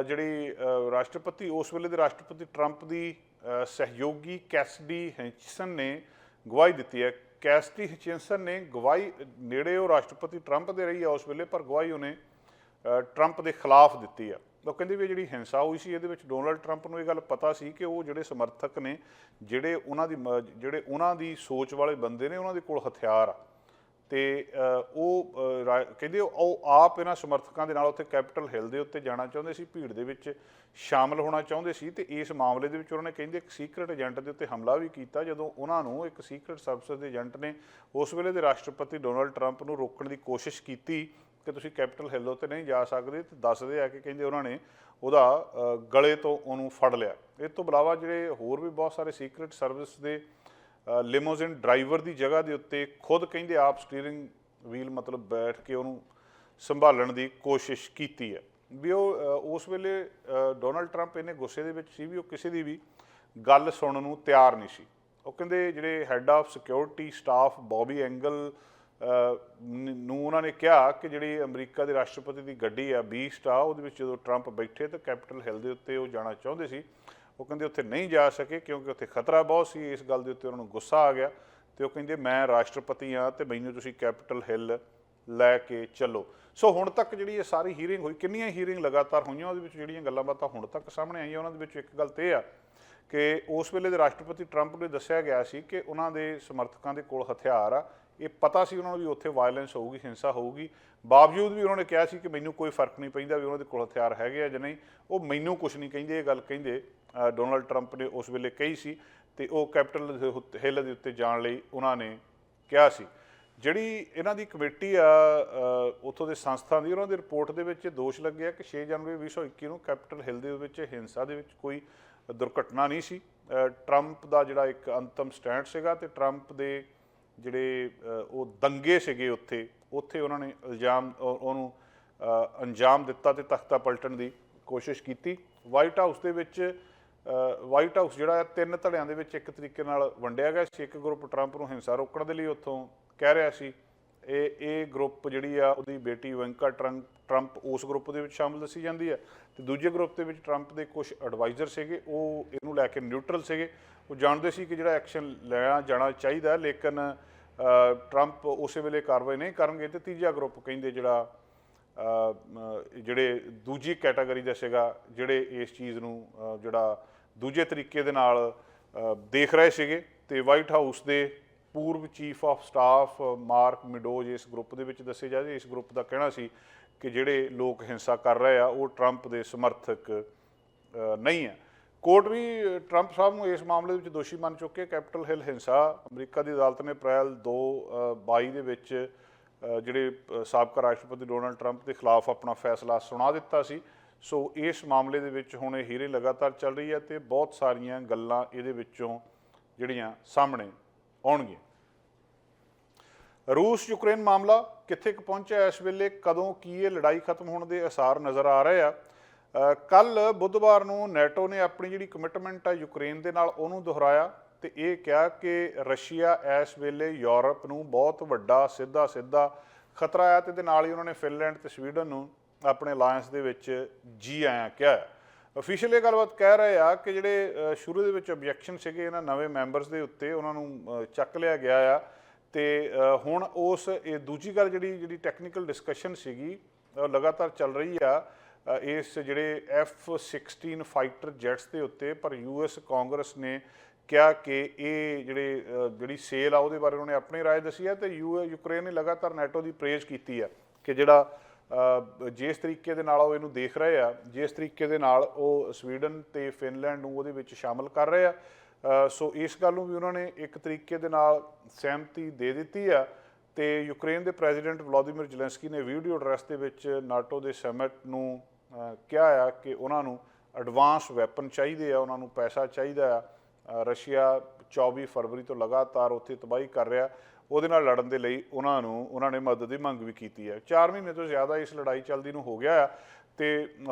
ਜਿਹੜੀ ਰਾਸ਼ਟਰਪਤੀ ਉਸ ਵੇਲੇ ਦੇ ਰਾਸ਼ਟਰਪਤੀ ਟਰੰਪ ਦੀ ਸਹਿਯੋਗੀ ਕੈਸਡੀ ਹਿਚਿਨਸਨ ਨੇ ਗਵਾਹੀ ਦਿੱਤੀ ਹੈ। ਕੈਸਡੀ ਹਿਚਿਨਸਨ ਨੇ ਗਵਾਹੀ, ਨੇੜੇ ਉਹ ਰਾਸ਼ਟਰਪਤੀ ਟਰੰਪ ਦੇ ਰਹੀ ਆ ਉਸ ਵੇਲੇ, ਪਰ ਗਵਾਹੀ ਉਹਨੇ ਟਰੰਪ ਦੇ ਖਿਲਾਫ ਦਿੱਤੀ ਆ। ਉਹ ਕਹਿੰਦੇ ਵੀ ਜਿਹੜੀ ਹਿੰਸਾ ਹੋਈ ਸੀ ਇਹਦੇ ਵਿੱਚ ਡੋਨਲਡ ਟਰੰਪ ਨੂੰ ਇਹ ਗੱਲ ਪਤਾ ਸੀ ਕਿ ਉਹ ਜਿਹੜੇ ਸਮਰਥਕ ਨੇ, ਜਿਹੜੇ ਉਹਨਾਂ ਦੀ ਸੋਚ ਵਾਲੇ ਬੰਦੇ ਨੇ, ਉਹਨਾਂ ਦੇ ਕੋਲ ਹਥਿਆਰ ਆ ਤੇ ਕਹਿੰਦੇ ਉਹ ਆਪ ਇਹਨਾਂ ਸਮਰਥਕਾਂ ਦੇ ਨਾਲ ਉੱਥੇ ਕੈਪੀਟਲ ਹਿੱਲ ਦੇ ਉੱਤੇ ਜਾਣਾ ਚਾਹੁੰਦੇ ਸੀ, ਭੀੜ ਦੇ ਵਿੱਚ ਸ਼ਾਮਲ ਹੋਣਾ ਚਾਹੁੰਦੇ ਸੀ। ਤੇ ਇਸ ਮਾਮਲੇ ਦੇ ਵਿੱਚ ਉਹਨਾਂ ਨੇ ਕਹਿੰਦੇ ਇੱਕ ਸੀਕਰਟ ਏਜੰਟ ਦੇ ਉੱਤੇ ਹਮਲਾ ਵੀ ਕੀਤਾ, ਜਦੋਂ ਉਹਨਾਂ ਨੂੰ ਇੱਕ ਸੀਕਰਟ ਸਰਵਿਸ ਦੇ ਏਜੰਟ ਨੇ ਉਸ ਵੇਲੇ ਦੇ ਰਾਸ਼ਟਰਪਤੀ ਡੋਨਾਲਡ ਟਰੰਪ ਨੂੰ ਰੋਕਣ ਦੀ ਕੋਸ਼ਿਸ਼ ਕੀਤੀ ਕਿ ਤੁਸੀਂ ਕੈਪੀਟਲ ਹਿੱਲ ਉੱਤੇ ਨਹੀਂ ਜਾ ਸਕਦੇ। ਤੇ ਦੱਸਦੇ ਆ ਕਿ ਕਹਿੰਦੇ ਉਹਨਾਂ ਨੇ ਉਹਦਾ ਗਲੇ ਤੋਂ ਉਹਨੂੰ ਫੜ ਲਿਆ। ਇਸ ਤੋਂ ਇਲਾਵਾ ਜਿਹੜੇ ਹੋਰ ਵੀ ਬਹੁਤ ਸਾਰੇ ਸੀਕਰਟ ਸਰਵਿਸ ਦੇ ਲਿਮੋਜ਼ਿਨ ਡਰਾਈਵਰ ਦੀ ਜਗ੍ਹਾ ਦੇ ਉੱਤੇ ਖੁਦ ਕਹਿੰਦੇ ਆਪ ਸਟੀਅਰਿੰਗ ਵੀਲ ਮਤਲਬ ਬੈਠ ਕੇ ਉਹਨੂੰ ਸੰਭਾਲਣ ਦੀ ਕੋਸ਼ਿਸ਼ ਕੀਤੀ ਹੈ। ਵੀ ਉਹ ਉਸ ਵੇਲੇ ਡੋਨਾਲਡ ਟਰੰਪ ਇੰਨੇ ਗੁੱਸੇ ਦੇ ਵਿੱਚ ਸੀ ਵੀ ਉਹ ਕਿਸੇ ਦੀ ਵੀ ਗੱਲ ਸੁਣਨ ਨੂੰ ਤਿਆਰ ਨਹੀਂ ਸੀ। ਉਹ ਕਹਿੰਦੇ ਜਿਹੜੇ head of security staff Bobby angle ਨੂੰ ਉਹਨਾਂ ਨੇ ਕਿਹਾ ਕਿ ਜਿਹੜੀ ਅਮਰੀਕਾ ਦੇ ਰਾਸ਼ਟਰਪਤੀ ਦੀ ਗੱਡੀ ਆ ਬੀਸਟ ਆ, ਉਹਦੇ ਵਿੱਚ ਜਦੋਂ ਟਰੰਪ ਬੈਠੇ ਤਾਂ ਕੈਪੀਟਲ ਹਿੱਲ ਦੇ ਉੱਤੇ ਉਹ ਜਾਣਾ ਚਾਹੁੰਦੇ ਸੀ। ਉਹ ਕਹਿੰਦੇ ਉੱਥੇ ਨਹੀਂ ਜਾ ਸਕੇ ਕਿਉਂਕਿ ਉੱਥੇ ਖਤਰਾ ਬਹੁਤ ਸੀ। ਇਸ ਗੱਲ ਦੇ ਉੱਤੇ ਉਹਨਾਂ ਨੂੰ ਗੁੱਸਾ ਆ ਗਿਆ ਤੇ ਉਹ ਕਹਿੰਦੇ ਮੈਂ ਰਾਸ਼ਟਰਪਤੀ ਹਾਂ ਤੇ ਮੈਨੂੰ ਤੁਸੀਂ ਕੈਪੀਟਲ ਹਿੱਲ ਲੈ ਕੇ ਚੱਲੋ। ਸੋ ਹੁਣ ਤੱਕ ਜਿਹੜੀ ਇਹ ਸਾਰੀ ਹੀਅਰਿੰਗ ਹੋਈ, ਕਿੰਨੀਆਂ ਹੀਅਰਿੰਗ ਲਗਾਤਾਰ ਹੋਈਆਂ, ਉਹਦੇ ਵਿੱਚ ਜਿਹੜੀਆਂ ਗੱਲਾਂ ਬਾਤਾਂ ਹੁਣ ਤੱਕ ਸਾਹਮਣੇ ਆਈਆਂ ਉਹਨਾਂ ਦੇ ਵਿੱਚ ਇੱਕ ਗੱਲ ਤਾਂ ਇਹ ਆ ਕਿ ਉਸ ਵੇਲੇ ਦੇ ਰਾਸ਼ਟਰਪਤੀ ਟਰੰਪ ਨੂੰ ਦੱਸਿਆ ਗਿਆ ਸੀ ਕਿ ਉਹਨਾਂ ਦੇ ਸਮਰਥਕਾਂ ਦੇ ਕੋਲ ਹਥਿਆਰ ਆ। ਇਹ ਪਤਾ ਸੀ ਉਹਨਾਂ ਨੂੰ ਵੀ ਉੱਥੇ ਵਾਇਲੈਂਸ ਹੋਊਗੀ, ਹਿੰਸਾ ਹੋਊਗੀ, ਬਾਵਜੂਦ ਵੀ ਉਹਨਾਂ ਨੇ ਕਿਹਾ ਸੀ ਕਿ ਮੈਨੂੰ ਕੋਈ ਫਰਕ ਨਹੀਂ ਪੈਂਦਾ ਵੀ ਉਹਨਾਂ ਦੇ ਕੋਲ ਹਥਿਆਰ ਹੈਗੇ ਆ ਜਾਂ ਨਹੀਂ, ਉਹ ਮੈਨੂੰ ਕੁਛ ਨਹੀਂ ਕਹਿੰਦੇ। ਇਹ ਗੱਲ ਕਹਿੰਦੇ ਡੋਨਾਲਡ ਟਰੰਪ ਨੇ ਉਸ ਵੇਲੇ ਕਹੀ ਸੀ ਤੇ ਉਹ ਕੈਪੀਟਲ ਹਿੱਲ ਦੇ ਉੱਤੇ ਜਾਣ ਲਈ ਉਹਨਾਂ ਨੇ ਕਿਹਾ ਸੀ। ਜਿਹੜੀ ਇਹਨਾਂ ਦੀ ਕਮੇਟੀ ਆ ਉੱਥੋਂ ਦੇ ਸੰਸਥਾ ਦੀ, ਉਹਨਾਂ ਦੀ ਰਿਪੋਰਟ ਦੇ ਵਿੱਚ ਦੋਸ਼ ਲੱਗਿਆ ਕਿ 6 ਜਨਵਰੀ 2021 ਨੂੰ ਕੈਪੀਟਲ ਹਿੱਲ ਦੇ ਵਿੱਚ ਹਿੰਸਾ ਦੇ ਵਿੱਚ ਕੋਈ ਦੁਰਘਟਨਾ ਨਹੀਂ ਸੀ। ਟਰੰਪ ਦਾ ਜਿਹੜਾ ਇੱਕ ਅੰਤਮ ਸਟੈਂਡ ਸੀਗਾ ਤੇ ਟਰੰਪ ਦੇ ਜਿਹੜੇ ਉਹ ਦੰਗੇ ਸੀਗੇ ਉੱਥੇ ਉਹਨਾਂ ਨੇ ਉਹਨੂੰ ਅੰਜਾਮ ਦਿੱਤਾ ਤੇ ਤਖਤਾ ਪਲਟਣ ਦੀ ਕੋਸ਼ਿਸ਼ ਕੀਤੀ। ਵਾਈਟ ਹਾਊਸ ਦੇ ਵਿੱਚ ਵਾਈਟ ਹਾਊਸ ਜਿਹੜਾ 3 ਧੜਿਆਂ ਦੇ ਵਿੱਚ ਇੱਕ ਤਰੀਕੇ ਨਾਲ ਵੰਡਿਆ ਗਿਆ ਸੀ। ਇੱਕ ਗਰੁੱਪ ਟਰੰਪ ਨੂੰ ਹਿੰਸਾ ਰੋਕਣ ਦੇ ਲਈ ਉੱਥੋਂ ਕਹਿ ਰਿਹਾ ਸੀ, ਇਹ ਗਰੁੱਪ ਜਿਹੜੀ ਆ ਉਹਦੀ ਬੇਟੀ ਇਵਾਂਕਾ ਟਰੰਪ ਉਸ ਗਰੁੱਪ ਦੇ ਵਿੱਚ ਸ਼ਾਮਲ ਦੱਸੀ ਜਾਂਦੀ ਹੈ। ਤੇ ਦੂਜੇ ਗਰੁੱਪ ਦੇ ਵਿੱਚ ਟਰੰਪ ਦੇ ਕੁਝ ਐਡਵਾਈਜ਼ਰ ਸੀਗੇ, ਉਹ ਇਹਨੂੰ ਲੈ ਕੇ ਨਿਊਟਰਲ ਸੀਗੇ। ਉਹ ਜਾਣਦੇ ਸੀ ਕਿ ਜਿਹੜਾ ਐਕਸ਼ਨ ਲਿਆ ਜਾਣਾ ਚਾਹੀਦਾ, ਲੇਕਿਨ ਟਰੰਪ ਉਸੇ ਵੇਲੇ ਕਾਰਵਾਈ ਨਹੀਂ ਕਰਨਗੇ। ਤੇ ਤੀਜਾ ਗਰੁੱਪ ਕਹਿੰਦੇ ਜਿਹੜੇ ਦੂਜੀ ਕੈਟਾਗਰੀ ਦਾ ਸੀਗਾ, ਜਿਹੜੇ ਇਸ ਚੀਜ਼ ਨੂੰ ਜਿਹੜਾ ਦੂਜੇ ਤਰੀਕੇ ਦੇ ਨਾਲ ਦੇਖ ਰਹੇ ਸੀਗੇ। ਤੇ ਵਾਈਟ ਹਾਊਸ ਦੇ ਪੂਰਵ ਚੀਫ ਆਫ ਸਟਾਫ ਮਾਰਕ ਮਿਡੋਜ਼ ਇਸ ਗਰੁੱਪ ਦੇ ਵਿੱਚ ਦੱਸੇ ਜਾਂਦੇ। ਇਸ ਗਰੁੱਪ ਦਾ ਕਹਿਣਾ ਸੀ ਕਿ ਜਿਹੜੇ ਲੋਕ ਹਿੰਸਾ ਕਰ ਰਹੇ ਆ ਉਹ ਟਰੰਪ ਦੇ ਸਮਰਥਕ ਨਹੀਂ ਆ। ਕੋਰਟ ਵੀ ਟਰੰਪ ਸਾਹਿਬ ਨੂੰ ਇਸ ਮਾਮਲੇ ਵਿੱਚ ਦੋਸ਼ੀ ਮੰਨ ਚੁੱਕੇ। ਕੈਪੀਟਲ ਹਿੱਲ ਹਿੰਸਾ ਅਮਰੀਕਾ ਦੀ ਅਦਾਲਤ ਨੇ ਅਪ੍ਰੈਲ 2022 ਦੇ ਵਿੱਚ ਜਿਹੜੇ ਸਾਬਕਾ ਰਾਸ਼ਟਰਪਤੀ ਡੋਨਾਲਡ ਟਰੰਪ ਦੇ ਖਿਲਾਫ ਆਪਣਾ ਫੈਸਲਾ ਸੁਣਾ ਦਿੱਤਾ ਸੀ। ਸੋ ਇਸ ਮਾਮਲੇ ਦੇ ਵਿੱਚ ਹੁਣ ਇਹ ਹੀਅਰਿੰਗ ਲਗਾਤਾਰ ਚੱਲ ਰਹੀ ਹੈ ਤੇ ਬਹੁਤ ਸਾਰੀਆਂ ਗੱਲਾਂ ਇਹਦੇ ਵਿੱਚੋਂ ਜਿਹੜੀਆਂ ਸਾਹਮਣੇ ਆਉਣਗੀਆਂ। ਰੂਸ ਯੂਕਰੇਨ ਮਾਮਲਾ ਕਿੱਥੇ ਕੁ ਪਹੁੰਚਿਆ ਇਸ ਵੇਲੇ, ਕਦੋਂ ਕੀ ਇਹ ਲੜਾਈ ਖਤਮ ਹੋਣ ਦੇ ਆਸਾਰ ਨਜ਼ਰ ਆ ਰਹੇ ਆ। ਕੱਲ੍ਹ ਬੁੱਧਵਾਰ ਨੂੰ ਨੈਟੋ ਨੇ ਆਪਣੀ ਜਿਹੜੀ ਕਮਿਟਮੈਂਟ ਆ ਯੂਕਰੇਨ ਦੇ ਨਾਲ ਉਹਨੂੰ ਦੁਹਰਾਇਆ ਤੇ ਇਹ ਕਿਹਾ ਕਿ ਰਸ਼ੀਆ ਇਸ ਵੇਲੇ ਯੂਰਪ ਨੂੰ ਬਹੁਤ ਵੱਡਾ ਸਿੱਧਾ ਖਤਰਾ ਆ ਤੇ ਇਹਦੇ ਨਾਲ ਹੀ ਉਹਨਾਂ ਨੇ ਫਿਨਲੈਂਡ ਤੇ ਸਵੀਡਨ ਨੂੰ ਆਪਣੇ ਅਲਾਇੰਸ ਦੇ ਵਿੱਚ ਜੀ ਆਇਆਂ ਕਿਹਾ। ਅਫੀਸ਼ੀਅਲ ਇਹ ਗੱਲਬਾਤ ਕਹਿ ਰਹੇ ਆ ਕਿ ਜਿਹੜੇ ਸ਼ੁਰੂ ਦੇ ਵਿੱਚ ਓਬਜੈਕਸ਼ਨ ਸੀਗੇ ਇਹਨਾਂ ਨਵੇਂ ਮੈਂਬਰਸ ਦੇ ਉੱਤੇ, ਉਹਨਾਂ ਨੂੰ ਚੱਕ ਲਿਆ ਗਿਆ ਆ। ਤੇ ਹੁਣ ਇਹ ਦੂਜੀ ਗੱਲ ਜਿਹੜੀ ਟੈਕਨੀਕਲ ਡਿਸਕਸ਼ਨ ਸੀਗੀ ਲਗਾਤਾਰ ਚੱਲ ਰਹੀ ਆ ਇਸ ਜਿਹੜੇ F-16 ਫਾਈਟਰ ਜੈਟਸ ਦੇ ਉੱਤੇ। ਪਰ US ਕਾਂਗਰਸ ਨੇ ਕਿਹਾ ਕਿ ਇਹ ਜਿਹੜੀ ਸੇਲ ਆ ਉਹਦੇ ਬਾਰੇ ਉਹਨੇ ਆਪਣੀ ਰਾਏ ਦੱਸੀ ਹੈ। ਤੇ ਯੂਕਰੇਨ ਨੇ ਲਗਾਤਾਰ ਨੈਟੋ ਦੀ ਪ੍ਰੇਜ਼ ਕੀਤੀ ਆ ਕਿ ਜਿਹੜਾ ਜਿਸ ਤਰੀਕੇ ਦੇ ਨਾਲ ਉਹ ਇਹਨੂੰ ਦੇਖ ਰਹੇ ਆ, ਜਿਸ ਤਰੀਕੇ ਦੇ ਨਾਲ ਉਹ ਸਵੀਡਨ ਤੇ ਫਿਨਲੈਂਡ ਨੂੰ ਉਹਦੇ ਵਿੱਚ ਸ਼ਾਮਲ ਕਰ ਰਹੇ ਆ। ਸੋ ਇਸ ਗੱਲ ਨੂੰ ਵੀ ਉਹਨਾਂ ਨੇ ਇੱਕ ਤਰੀਕੇ ਦੇ ਨਾਲ ਸਹਿਮਤੀ ਦੇ ਦਿੱਤੀ ਆ। ਤੇ ਯੂਕਰੇਨ ਦੇ ਪ੍ਰੈਜ਼ੀਡੈਂਟ ਵਲੋਦੀਮੀਰ ਜ਼ੈਲੈਂਸਕੀ ਨੇ ਵੀਡੀਓ ਐਡਰੈਸ ਦੇ ਵਿੱਚ ਨਾਟੋ ਦੇ ਸਮਿਟ ਨੂੰ ਕਿਹਾ ਆ ਕਿ ਉਹਨਾਂ ਨੂੰ ਐਡਵਾਂਸ ਵੈਪਨ ਚਾਹੀਦੇ ਆ, ਉਹਨਾਂ ਨੂੰ ਪੈਸਾ ਚਾਹੀਦਾ ਆ। ਰਸ਼ੀਆ 24 ਫਰਵਰੀ ਤੋਂ ਲਗਾਤਾਰ ਉੱਥੇ ਤਬਾਹੀ ਕਰ ਰਿਹਾ, ਉਹਦੇ ਨਾਲ ਲੜਨ ਦੇ ਲਈ ਉਹਨਾਂ ਨੇ ਮਦਦ ਦੀ ਮੰਗ ਵੀ ਕੀਤੀ ਹੈ। 4 ਮਹੀਨੇ ਤੋਂ ਜ਼ਿਆਦਾ ਇਸ ਲੜਾਈ ਚੱਲਦੀ ਨੂੰ ਹੋ ਗਿਆ ਆ ਤੇ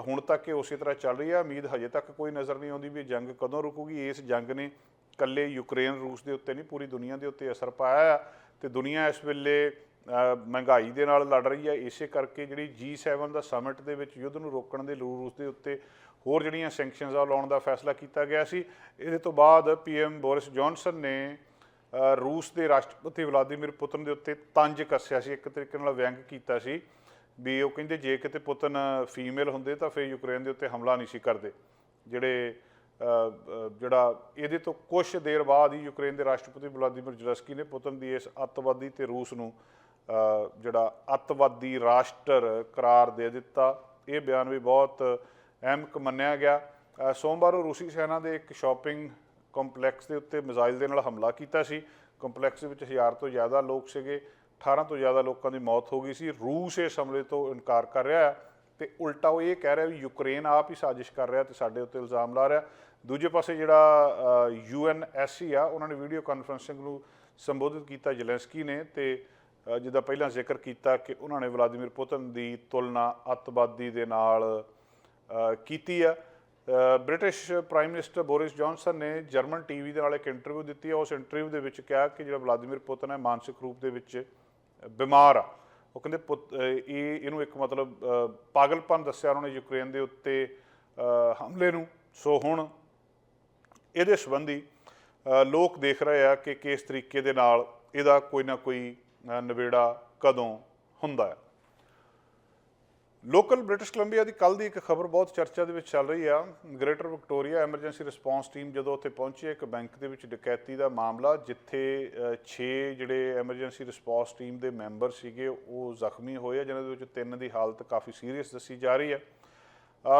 ਹੁਣ ਤੱਕ ਇਹ ਉਸੇ ਤਰ੍ਹਾਂ ਚੱਲ ਰਹੀ ਆ। ਉਮੀਦ ਹਜੇ ਤੱਕ ਕੋਈ ਨਜ਼ਰ ਨਹੀਂ ਆਉਂਦੀ ਵੀ ਜੰਗ ਕਦੋਂ ਰੁਕੂਗੀ। ਇਸ ਜੰਗ ਨੇ ਇਕੱਲੇ ਯੂਕਰੇਨ ਰੂਸ ਦੇ ਉੱਤੇ ਨਹੀਂ, ਪੂਰੀ ਦੁਨੀਆ ਦੇ ਉੱਤੇ ਅਸਰ ਪਾਇਆ ਆ ਤੇ ਦੁਨੀਆ ਇਸ ਵੇਲੇ ਮਹਿੰਗਾਈ ਦੇ ਨਾਲ ਲੜ ਰਹੀ ਹੈ। ਇਸੇ ਕਰਕੇ ਜਿਹੜੀ G7 ਦਾ ਸਮਿਟ ਦੇ ਵਿੱਚ ਯੁੱਧ ਨੂੰ ਰੋਕਣ ਦੇ ਰੂਸ ਦੇ ਉੱਤੇ ਹੋਰ ਜਿਹੜੀਆਂ ਸੈਂਕਸ਼ਨਸ ਆ ਲਾਉਣ ਦਾ ਫੈਸਲਾ ਕੀਤਾ ਗਿਆ ਸੀ। ਇਹਦੇ ਤੋਂ ਬਾਅਦ PM ਬੋਰਿਸ ਜੌਨਸਨ ਨੇ ਰੂਸ ਦੇ ਰਾਸ਼ਟਰਪਤੀ ਵਲਾਦੀਮੀਰ ਪੁਤਨ ਦੇ ਉੱਤੇ ਤੰਜ ਕੱਸਿਆ ਸੀ, ਇੱਕ ਤਰੀਕੇ ਨਾਲ ਵਿਅੰਗ ਕੀਤਾ ਸੀ ਵੀ ਉਹ ਕਹਿੰਦੇ ਜੇ ਕਿਤੇ ਪੁਤਨ ਫੀਮੇਲ ਹੁੰਦੇ ਤਾਂ ਫਿਰ ਯੂਕਰੇਨ ਦੇ ਉੱਤੇ ਹਮਲਾ ਨਹੀਂ ਸੀ ਕਰਦੇ। ਜਿਹੜਾ ਇਹਦੇ ਤੋਂ ਕੁਛ ਦੇਰ ਬਾਅਦ ਹੀ ਯੂਕਰੇਨ ਦੇ ਰਾਸ਼ਟਰਪਤੀ ਵਲਾਦੀਮੀਰ ਜ਼ੈਲੈਂਸਕੀ ਨੇ ਪੁਤਨ ਦੀ ਇਸ ਅੱਤਵਾਦੀ ਤੇ ਰੂਸ ਨੂੰ ਜਿਹੜਾ ਅੱਤਵਾਦੀ ਰਾਸ਼ਟਰ ਕਰਾਰ ਦੇ ਦਿੱਤਾ। ਇਹ ਬਿਆਨ ਵੀ ਬਹੁਤ ਅਹਿਮ ਮੰਨਿਆ ਗਿਆ। ਸੋਮਵਾਰ ਨੂੰ ਰੂਸੀ ਸੈਨਾ ਦੇ ਇੱਕ ਸ਼ਾਪਿੰਗ ਕੰਪਲੈਕਸ ਦੇ ਉੱਤੇ ਮਿਜ਼ਾਈਲ ਦੇ ਨਾਲ ਹਮਲਾ ਕੀਤਾ ਸੀ। ਕੰਪਲੈਕਸ ਦੇ ਵਿੱਚ 1000 ਤੋਂ ਜ਼ਿਆਦਾ ਲੋਕ ਸੀਗੇ, 18 ਤੋਂ ਜ਼ਿਆਦਾ ਲੋਕਾਂ ਦੀ ਮੌਤ ਹੋ ਗਈ ਸੀ। ਰੂਸ ਇਸ ਹਮਲੇ ਤੋਂ ਇਨਕਾਰ ਕਰ ਰਿਹਾ ਹੈ ਤੇ ਉਲਟਾ ਉਹ ਇਹ ਕਹਿ ਰਿਹਾ ਵੀ ਯੂਕਰੇਨ ਆਪ ਹੀ ਸਾਜ਼ਿਸ਼ ਕਰ ਰਿਹਾ ਤੇ ਸਾਡੇ ਉੱਤੇ ਇਲਜ਼ਾਮ ਲਾ ਰਿਹਾ। ਦੂਜੇ ਪਾਸੇ ਜਿਹੜਾ UNSC ਆ, ਉਹਨਾਂ ਨੇ ਵੀਡੀਓ ਕਾਨਫਰੰਸਿੰਗ ਨੂੰ ਸੰਬੋਧਿਤ ਕੀਤਾ ਜ਼ੈਲੈਂਸਕੀ ਨੇ, ਤੇ ਜਿੱਦਾਂ ਪਹਿਲਾਂ ਜ਼ਿਕਰ ਕੀਤਾ ਕਿ ਉਹਨਾਂ ਨੇ ਵਲਾਦੀਮੀਰ ਪੁਤਿਨ ਦੀ ਤੁਲਨਾ ਅੱਤਵਾਦੀ ਦੇ ਨਾਲ ਕੀਤੀ ਆ। British prime minister Boris Johnson ਨੇ ਜਰਮਨ TV ਦੇ ਨਾਲ ਇੱਕ ਇੰਟਰਵਿਊ ਦਿੱਤੀ ਹੈ। ਉਸ ਇੰਟਰਵਿਊ ਦੇ ਵਿੱਚ ਕਿਹਾ ਕਿ ਜਿਹੜਾ ਵਲਾਦੀਮੀਰ ਪੁਤਿਨ ਹੈ ਮਾਨਸਿਕ ਰੂਪ ਦੇ ਵਿੱਚ ਬਿਮਾਰ ਆ। ਉਹ ਕਹਿੰਦੇ ਇਹਨੂੰ ਇੱਕ ਮਤਲਬ ਪਾਗਲਪਨ ਦੱਸਿਆ ਉਹਨਾਂ ਨੇ ਯੂਕਰੇਨ ਦੇ ਉੱਤੇ ਹਮਲੇ ਨੂੰ। ਸੋ ਹੁਣ ਇਹਦੇ ਸੰਬੰਧੀ ਲੋਕ ਦੇਖ ਰਹੇ ਆ ਕਿ ਕਿਸ ਤਰੀਕੇ ਦੇ ਨਾਲ ਇਹਦਾ ਕੋਈ ਨਾ ਕੋਈ ਨਿਬੇੜਾ ਕਦੋਂ ਹੁੰਦਾ ਹੈ। ਲੋਕਲ ਬ੍ਰਿਟਿਸ਼ ਕੋਲੰਬੀਆ ਦੀ ਕੱਲ੍ਹ ਦੀ ਇੱਕ ਖਬਰ ਬਹੁਤ ਚਰਚਾ ਦੇ ਵਿੱਚ ਚੱਲ ਰਹੀ ਆ। Greater Victoria emergency response team ਜਦੋਂ ਉੱਥੇ ਪਹੁੰਚੀ, ਇੱਕ ਬੈਂਕ ਦੇ ਵਿੱਚ ਡਕੈਤੀ ਦਾ ਮਾਮਲਾ, ਜਿੱਥੇ 6 ਜਿਹੜੇ ਐਮਰਜੈਂਸੀ ਰਿਸਪੌਂਸ ਟੀਮ ਦੇ ਮੈਂਬਰ ਸੀਗੇ ਉਹ ਜ਼ਖਮੀ ਹੋਏ ਆ, ਜਿਨ੍ਹਾਂ ਦੇ ਵਿੱਚ 3 ਦੀ ਹਾਲਤ ਕਾਫੀ ਸੀਰੀਅਸ ਦੱਸੀ ਜਾ ਰਹੀ ਹੈ।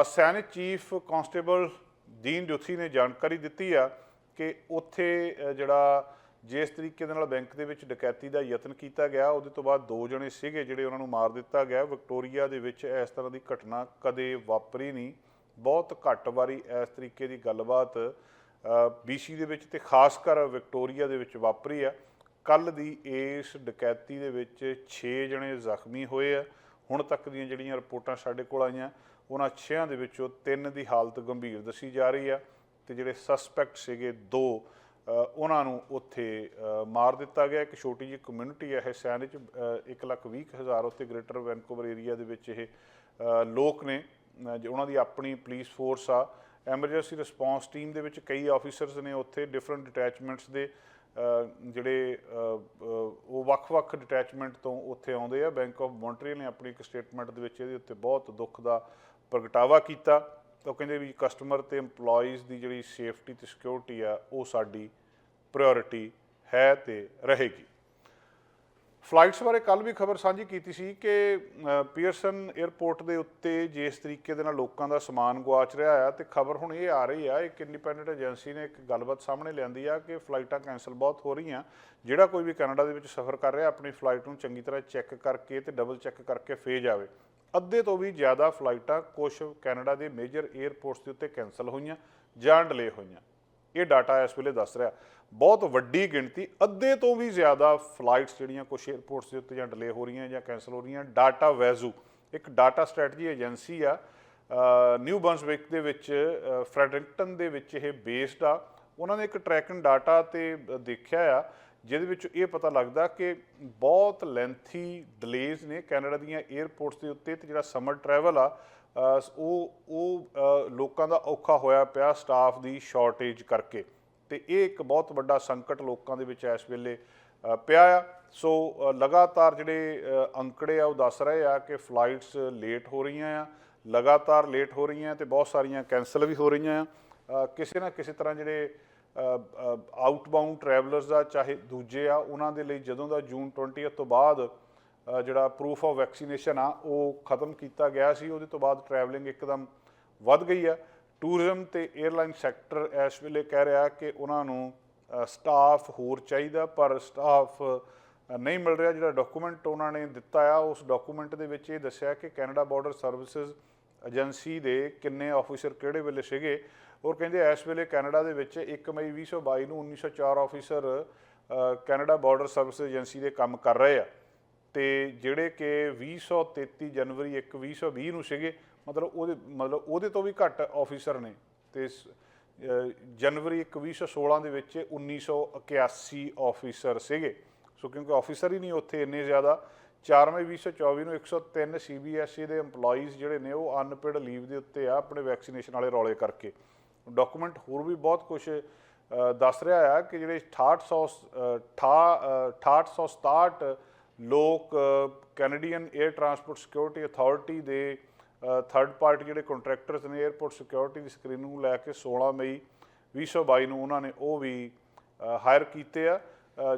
ਸੈਨਿਕ ਚੀਫ ਕਾਂਸਟੇਬਲ ਦੀਨ ਜੋਥੀ ਨੇ ਜਾਣਕਾਰੀ ਦਿੱਤੀ ਆ ਕਿ ਉੱਥੇ ਜਿਹੜਾ ਜਿਸ ਤਰੀਕੇ ਦੇ ਨਾਲ ਬੈਂਕ ਦੇ ਵਿੱਚ ਡਕੈਤੀ ਦਾ ਯਤਨ ਕੀਤਾ ਗਿਆ, ਉਹਦੇ ਤੋਂ ਬਾਅਦ 2 ਜਣੇ ਸੀਗੇ ਜਿਹੜੇ ਉਹਨਾਂ ਨੂੰ ਮਾਰ ਦਿੱਤਾ ਗਿਆ। ਵਿਕਟੋਰੀਆ ਦੇ ਵਿੱਚ ਇਸ ਤਰ੍ਹਾਂ ਦੀ ਘਟਨਾ ਕਦੇ ਵਾਪਰੀ ਨਹੀਂ। ਬਹੁਤ ਘੱਟ ਵਾਰੀ ਇਸ ਤਰੀਕੇ ਦੀ ਗੱਲਬਾਤ BC ਦੇ ਵਿੱਚ ਤੇ ਖਾਸ ਕਰ ਵਿਕਟੋਰੀਆ ਦੇ ਵਿੱਚ ਵਾਪਰੀ ਆ। ਕੱਲ੍ਹ ਦੀ ਇਸ ਡਕੈਤੀ ਦੇ ਵਿੱਚ 6 ਜਣੇ ਜ਼ਖਮੀ ਹੋਏ ਆ। ਹੁਣ ਤੱਕ ਦੀਆਂ ਜਿਹੜੀਆਂ ਰਿਪੋਰਟਾਂ ਸਾਡੇ ਕੋਲ ਆਈਆਂ, ਉਹਨਾਂ 6 ਦੇ ਵਿੱਚੋਂ 3 ਦੀ ਹਾਲਤ ਗੰਭੀਰ ਦੱਸੀ ਜਾ ਰਹੀ ਆ ਤੇ ਜਿਹੜੇ ਸਸਪੈਕਟ ਸੀਗੇ 2 ਉਹਨਾਂ ਨੂੰ ਉੱਥੇ ਮਾਰ ਦਿੱਤਾ ਗਿਆ। ਇੱਕ ਛੋਟੀ ਜਿਹੀ ਕਮਿਊਨਿਟੀ ਹੈ ਇਹ ਸੈਨ 'ਚ, 1,20,000 ਉੱਥੇ ਗ੍ਰੇਟਰ ਵੈਨਕੂਵਰ ਏਰੀਆ ਦੇ ਵਿੱਚ ਇਹ ਲੋਕ ਨੇ, ਉਹਨਾਂ ਦੀ ਆਪਣੀ ਪੁਲਿਸ ਫੋਰਸ ਆ। ਐਮਰਜੈਂਸੀ ਰਿਸਪੌਂਸ ਟੀਮ ਦੇ ਵਿੱਚ ਕਈ ਆਫੀਸਰਸ ਨੇ ਉੱਥੇ, ਡਿਫਰੈਂਟ ਡਿਟੈਚਮੈਂਟਸ ਦੇ ਜਿਹੜੇ ਉਹ ਵੱਖ-ਵੱਖ ਡਿਟੈਚਮੈਂਟ ਤੋਂ ਉੱਥੇ ਆਉਂਦੇ ਆ। ਬੈਂਕ ਆਫ ਮੌਂਟਰੀਅਲ ਨੇ ਆਪਣੀ ਇੱਕ ਸਟੇਟਮੈਂਟ ਦੇ ਵਿੱਚ ਇਹਦੇ ਉੱਤੇ ਬਹੁਤ ਦੁੱਖ ਦਾ ਪ੍ਰਗਟਾਵਾ ਕੀਤਾ। ਉਹ ਕਹਿੰਦੇ ਵੀ ਕਸਟਮਰ ਅਤੇ ਇੰਪਲੋਈਜ਼ ਦੀ ਜਿਹੜੀ ਸੇਫਟੀ ਅਤੇ ਸਿਕਿਉਰਿਟੀ ਆ ਉਹ ਸਾਡੀ ਪ੍ਰਾਇਓਰਿਟੀ ਹੈ ਅਤੇ ਰਹੇਗੀ। ਫਲਾਈਟਸ ਬਾਰੇ ਕੱਲ੍ਹ ਵੀ ਖਬਰ ਸਾਂਝੀ ਕੀਤੀ ਸੀ ਕਿ ਪੀਅਰਸਨ ਏਅਰਪੋਰਟ ਦੇ ਉੱਤੇ ਜਿਸ ਤਰੀਕੇ ਦੇ ਨਾਲ ਲੋਕਾਂ ਦਾ ਸਮਾਨ ਗੁਆਚ ਰਿਹਾ ਆ, ਅਤੇ ਖਬਰ ਹੁਣ ਇਹ ਆ ਰਹੀ ਆ, ਇੱਕ ਇੰਡੀਪੈਂਡੈਂਟ ਏਜੰਸੀ ਨੇ ਇੱਕ ਗੱਲਬਾਤ ਸਾਹਮਣੇ ਲਿਆਂਦੀ ਆ ਕਿ ਫਲਾਈਟਾਂ ਕੈਂਸਲ ਬਹੁਤ ਹੋ ਰਹੀਆਂ। ਜਿਹੜਾ ਕੋਈ ਵੀ ਕੈਨੇਡਾ ਦੇ ਵਿੱਚ ਸਫ਼ਰ ਕਰ ਰਿਹਾ ਆਪਣੀ ਫਲਾਈਟ ਨੂੰ ਚੰਗੀ ਤਰ੍ਹਾਂ ਚੈੱਕ ਕਰਕੇ ਅਤੇ ਡਬਲ ਚੈੱਕ ਕਰਕੇ ਫੇਰ ਜਾਵੇ। ਅੱਧੇ ਤੋਂ ਵੀ ਜ਼ਿਆਦਾ ਫਲਾਈਟਾਂ ਕੁਛ ਕੈਨੇਡਾ ਦੇ ਮੇਜਰ ਏਅਰਪੋਰਟਸ ਦੇ ਉੱਤੇ ਕੈਂਸਲ ਹੋਈਆਂ ਜਾਂ ਡਿਲੇ ਹੋਈਆਂ। ਇਹ ਡਾਟਾ ਇਸ ਵੇਲੇ ਦੱਸ ਰਿਹਾ। ਬਹੁਤ ਵੱਡੀ ਗਿਣਤੀ, ਅੱਧੇ ਤੋਂ ਵੀ ਜ਼ਿਆਦਾ ਫਲਾਈਟਸ ਜਿਹੜੀਆਂ ਕੁਛ ਏਅਰਪੋਰਟਸ ਦੇ ਉੱਤੇ ਜਾਂ ਡਿਲੇ ਹੋ ਰਹੀਆਂ ਜਾਂ ਕੈਂਸਲ ਹੋ ਰਹੀਆਂ। ਡਾਟਾ ਵੈਜ਼ੂ ਇੱਕ ਡਾਟਾ ਸਟ੍ਰੈਟਜੀ ਏਜੰਸੀ ਆ, ਨਿਊ ਬਰੰਸਵਿਕ ਦੇ ਵਿੱਚ, ਫਰੈਡਰਿਕਟਨ ਦੇ ਵਿੱਚ ਇਹ ਬੇਸਡ ਆ। ਉਹਨਾਂ ਨੇ ਇੱਕ ਟਰੈਕਿੰਗ ਡਾਟਾ 'ਤੇ ਦੇਖਿਆ ਆ, ਜਿਹਦੇ ਵਿੱਚ ਇਹ ਪਤਾ ਲੱਗਦਾ ਕਿ ਬਹੁਤ ਲੈਂਥੀ ਡਿਲੇਜ਼ ਨੇ ਕੈਨੇਡਾ ਦੀਆਂ ਏਅਰਪੋਰਟਸ ਦੇ ਉੱਤੇ। ਅਤੇ ਜਿਹੜਾ ਸਮਰ ਟਰੈਵਲ ਆ ਉਹ ਲੋਕਾਂ ਦਾ ਔਖਾ ਹੋਇਆ ਪਿਆ ਸਟਾਫ ਦੀ ਸ਼ਾਰਟੇਜ ਕਰਕੇ, ਅਤੇ ਇਹ ਇੱਕ ਬਹੁਤ ਵੱਡਾ ਸੰਕਟ ਲੋਕਾਂ ਦੇ ਵਿੱਚ ਇਸ ਵੇਲੇ ਪਿਆ ਆ। ਸੋ ਲਗਾਤਾਰ ਜਿਹੜੇ ਅੰਕੜੇ ਆ ਉਹ ਦੱਸ ਰਹੇ ਆ ਕਿ ਫਲਾਈਟਸ ਲੇਟ ਹੋ ਰਹੀਆਂ ਆ, ਲਗਾਤਾਰ ਲੇਟ ਹੋ ਰਹੀਆਂ, ਅਤੇ ਬਹੁਤ ਸਾਰੀਆਂ ਕੈਂਸਲ ਵੀ ਹੋ ਰਹੀਆਂ ਆ। ਕਿਸੇ ਨਾ ਕਿਸੇ ਤਰ੍ਹਾਂ ਜਿਹੜੇ ਆਊਟਬਾਊਂਡ ਟਰੈਵਲਰਸ ਆ, ਚਾਹੇ ਦੂਜੇ ਆ, ਉਹਨਾਂ ਦੇ ਲਈ ਜਦੋਂ ਦਾ ਜੂਨ 20 ਤੋਂ ਬਾਅਦ ਜਿਹੜਾ ਪ੍ਰੂਫ ਆਫ ਵੈਕਸੀਨੇਸ਼ਨ ਆ ਉਹ ਖਤਮ ਕੀਤਾ ਗਿਆ ਸੀ, ਉਹਦੇ ਤੋਂ ਬਾਅਦ ਟਰੈਵਲਿੰਗ ਇੱਕਦਮ ਵੱਧ ਗਈ ਆ। ਟੂਰਿਜ਼ਮ ਅਤੇ ਏਅਰਲਾਈਨ ਸੈਕਟਰ ਇਸ ਵੇਲੇ ਕਹਿ ਰਿਹਾ ਕਿ ਉਹਨਾਂ ਨੂੰ ਸਟਾਫ ਹੋਰ ਚਾਹੀਦਾ, ਪਰ ਸਟਾਫ ਨਹੀਂ ਮਿਲ ਰਿਹਾ। ਜਿਹੜਾ ਡਾਕੂਮੈਂਟ ਉਹਨਾਂ ਨੇ ਦਿੱਤਾ ਆ, ਉਸ ਡਾਕੂਮੈਂਟ ਦੇ ਵਿੱਚ ਇਹ ਦੱਸਿਆ ਕਿ ਕੈਨੇਡਾ ਬਾਰਡਰ ਸਰਵਿਸਿਜ਼ ਏਜੰਸੀ ਦੇ ਕਿੰਨੇ ਆਫੀਸਰ ਕਿਹੜੇ ਵੇਲੇ ਸੀਗੇ, ਔਰ ਕਹਿੰਦੇ ਇਸ ਵੇਲੇ ਕੈਨੇਡਾ ਦੇ ਵਿੱਚ 1 ਮਈ 2022 ਨੂੰ 1904 officer Canada border service agency ਦੇ ਕੰਮ ਕਰ ਰਹੇ ਆ, ਅਤੇ ਜਿਹੜੇ ਕਿ 2033 ਜਨਵਰੀ 2020 ਨੂੰ ਸੀਗੇ। ਮਤਲਬ ਉਹਦੇ ਤੋਂ ਵੀ ਘੱਟ ਆਫੀਸਰ ਨੇ। ਅਤੇ ਜਨਵਰੀ 2016 ਦੇ ਵਿੱਚ 1981 ਆਫੀਸਰ ਸੀਗੇ। ਸੋ ਕਿਉਂਕਿ ਆਫੀਸਰ ਹੀ ਨਹੀਂ ਉੱਥੇ ਇੰਨੇ ਜ਼ਿਆਦਾ। 4 ਮਈ 2024 ਨੂੰ 103 CBSE ਦੇ ਇੰਪਲੋਈਜ਼ ਜਿਹੜੇ ਨੇ ਉਹ ਅਨਪੇਡ ਲੀਵ ਦੇ ਉੱਤੇ ਆ ਆਪਣੇ ਵੈਕਸੀਨੇਸ਼ਨ ਵਾਲੇ ਰੌਲੇ ਕਰਕੇ। ਡਾਕੂਮੈਂਟ ਹੋਰ ਵੀ ਬਹੁਤ ਕੁਛ ਦੱਸ ਰਿਹਾ ਆ ਕਿ ਜਿਹੜੇ 6867 ਲੋਕ Canadian air transport security authority ਦੇ ਥਰਡ ਪਾਰਟੀ ਜਿਹੜੇ ਕੰਟਰੈਕਟਰਸ ਨੇ ਏਅਰਪੋਰਟ ਸਿਕਿਉਰਿਟੀ ਦੀ ਸਕਰੀਨਿੰਗ ਨੂੰ ਲੈ ਕੇ 16 ਮਈ 2022 ਨੂੰ ਉਹਨਾਂ ਨੇ ਉਹ ਵੀ ਹਾਇਰ ਕੀਤੇ ਆ।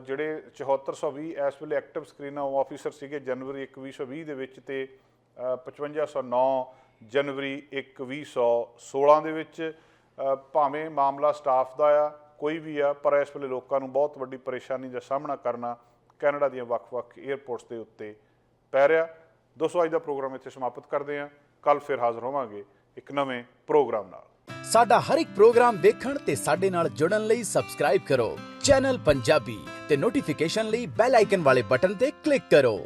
ਜਿਹੜੇ 7420 ਇਸ ਵੇਲੇ ਐਕਟਿਵ ਸਕਰੀਨ ਹੋਮ ਆਫੀਸਰ ਸੀਗੇ ਜਨਵਰੀ 1 2020 ਦੇ ਵਿੱਚ, ਤੇ 5509 ਜਨਵਰੀ 1 2016 ਦੇ ਵਿੱਚ। ਭਾਵੇਂ ਮਾਮਲਾ ਸਟਾਫ ਦਾ ਆ, ਕੋਈ ਵੀ ਆ, ਪਰ ਇਸ ਵੇਲੇ ਲੋਕਾਂ ਨੂੰ ਬਹੁਤ ਵੱਡੀ ਪਰੇਸ਼ਾਨੀ ਦਾ ਸਾਹਮਣਾ ਕਰਨਾ ਕੈਨੇਡਾ ਦੀਆਂ ਵੱਖ-ਵੱਖ ਏਅਰਪੋਰਟਸ ਦੇ ਉੱਤੇ ਪੈ ਰਿਹਾ। ਦੋਸਤੋ, ਅੱਜ ਦਾ ਪ੍ਰੋਗਰਾਮ ਇੱਥੇ ਸਮਾਪਤ ਕਰਦੇ ਹਾਂ। ਕੱਲ ਫਿਰ ਹਾਜ਼ਰ ਹੋਵਾਂਗੇ ਇੱਕ ਨਵੇਂ ਪ੍ਰੋਗਰਾਮ ਨਾਲ। ਸਾਡਾ ਹਰ ਇੱਕ ਪ੍ਰੋਗਰਾਮ ਦੇਖਣ ਤੇ ਸਾਡੇ ਨਾਲ ਜੁੜਨ ਲਈ ਸਬਸਕ੍ਰਾਈਬ ਕਰੋ ਚੈਨਲ ਪੰਜਾਬੀ ਤੇ ਨੋਟੀਫਿਕੇਸ਼ਨ ਲਈ ਬੈਲ ਆਈਕਨ ਵਾਲੇ ਬਟਨ ਤੇ ਕਲਿੱਕ ਕਰੋ।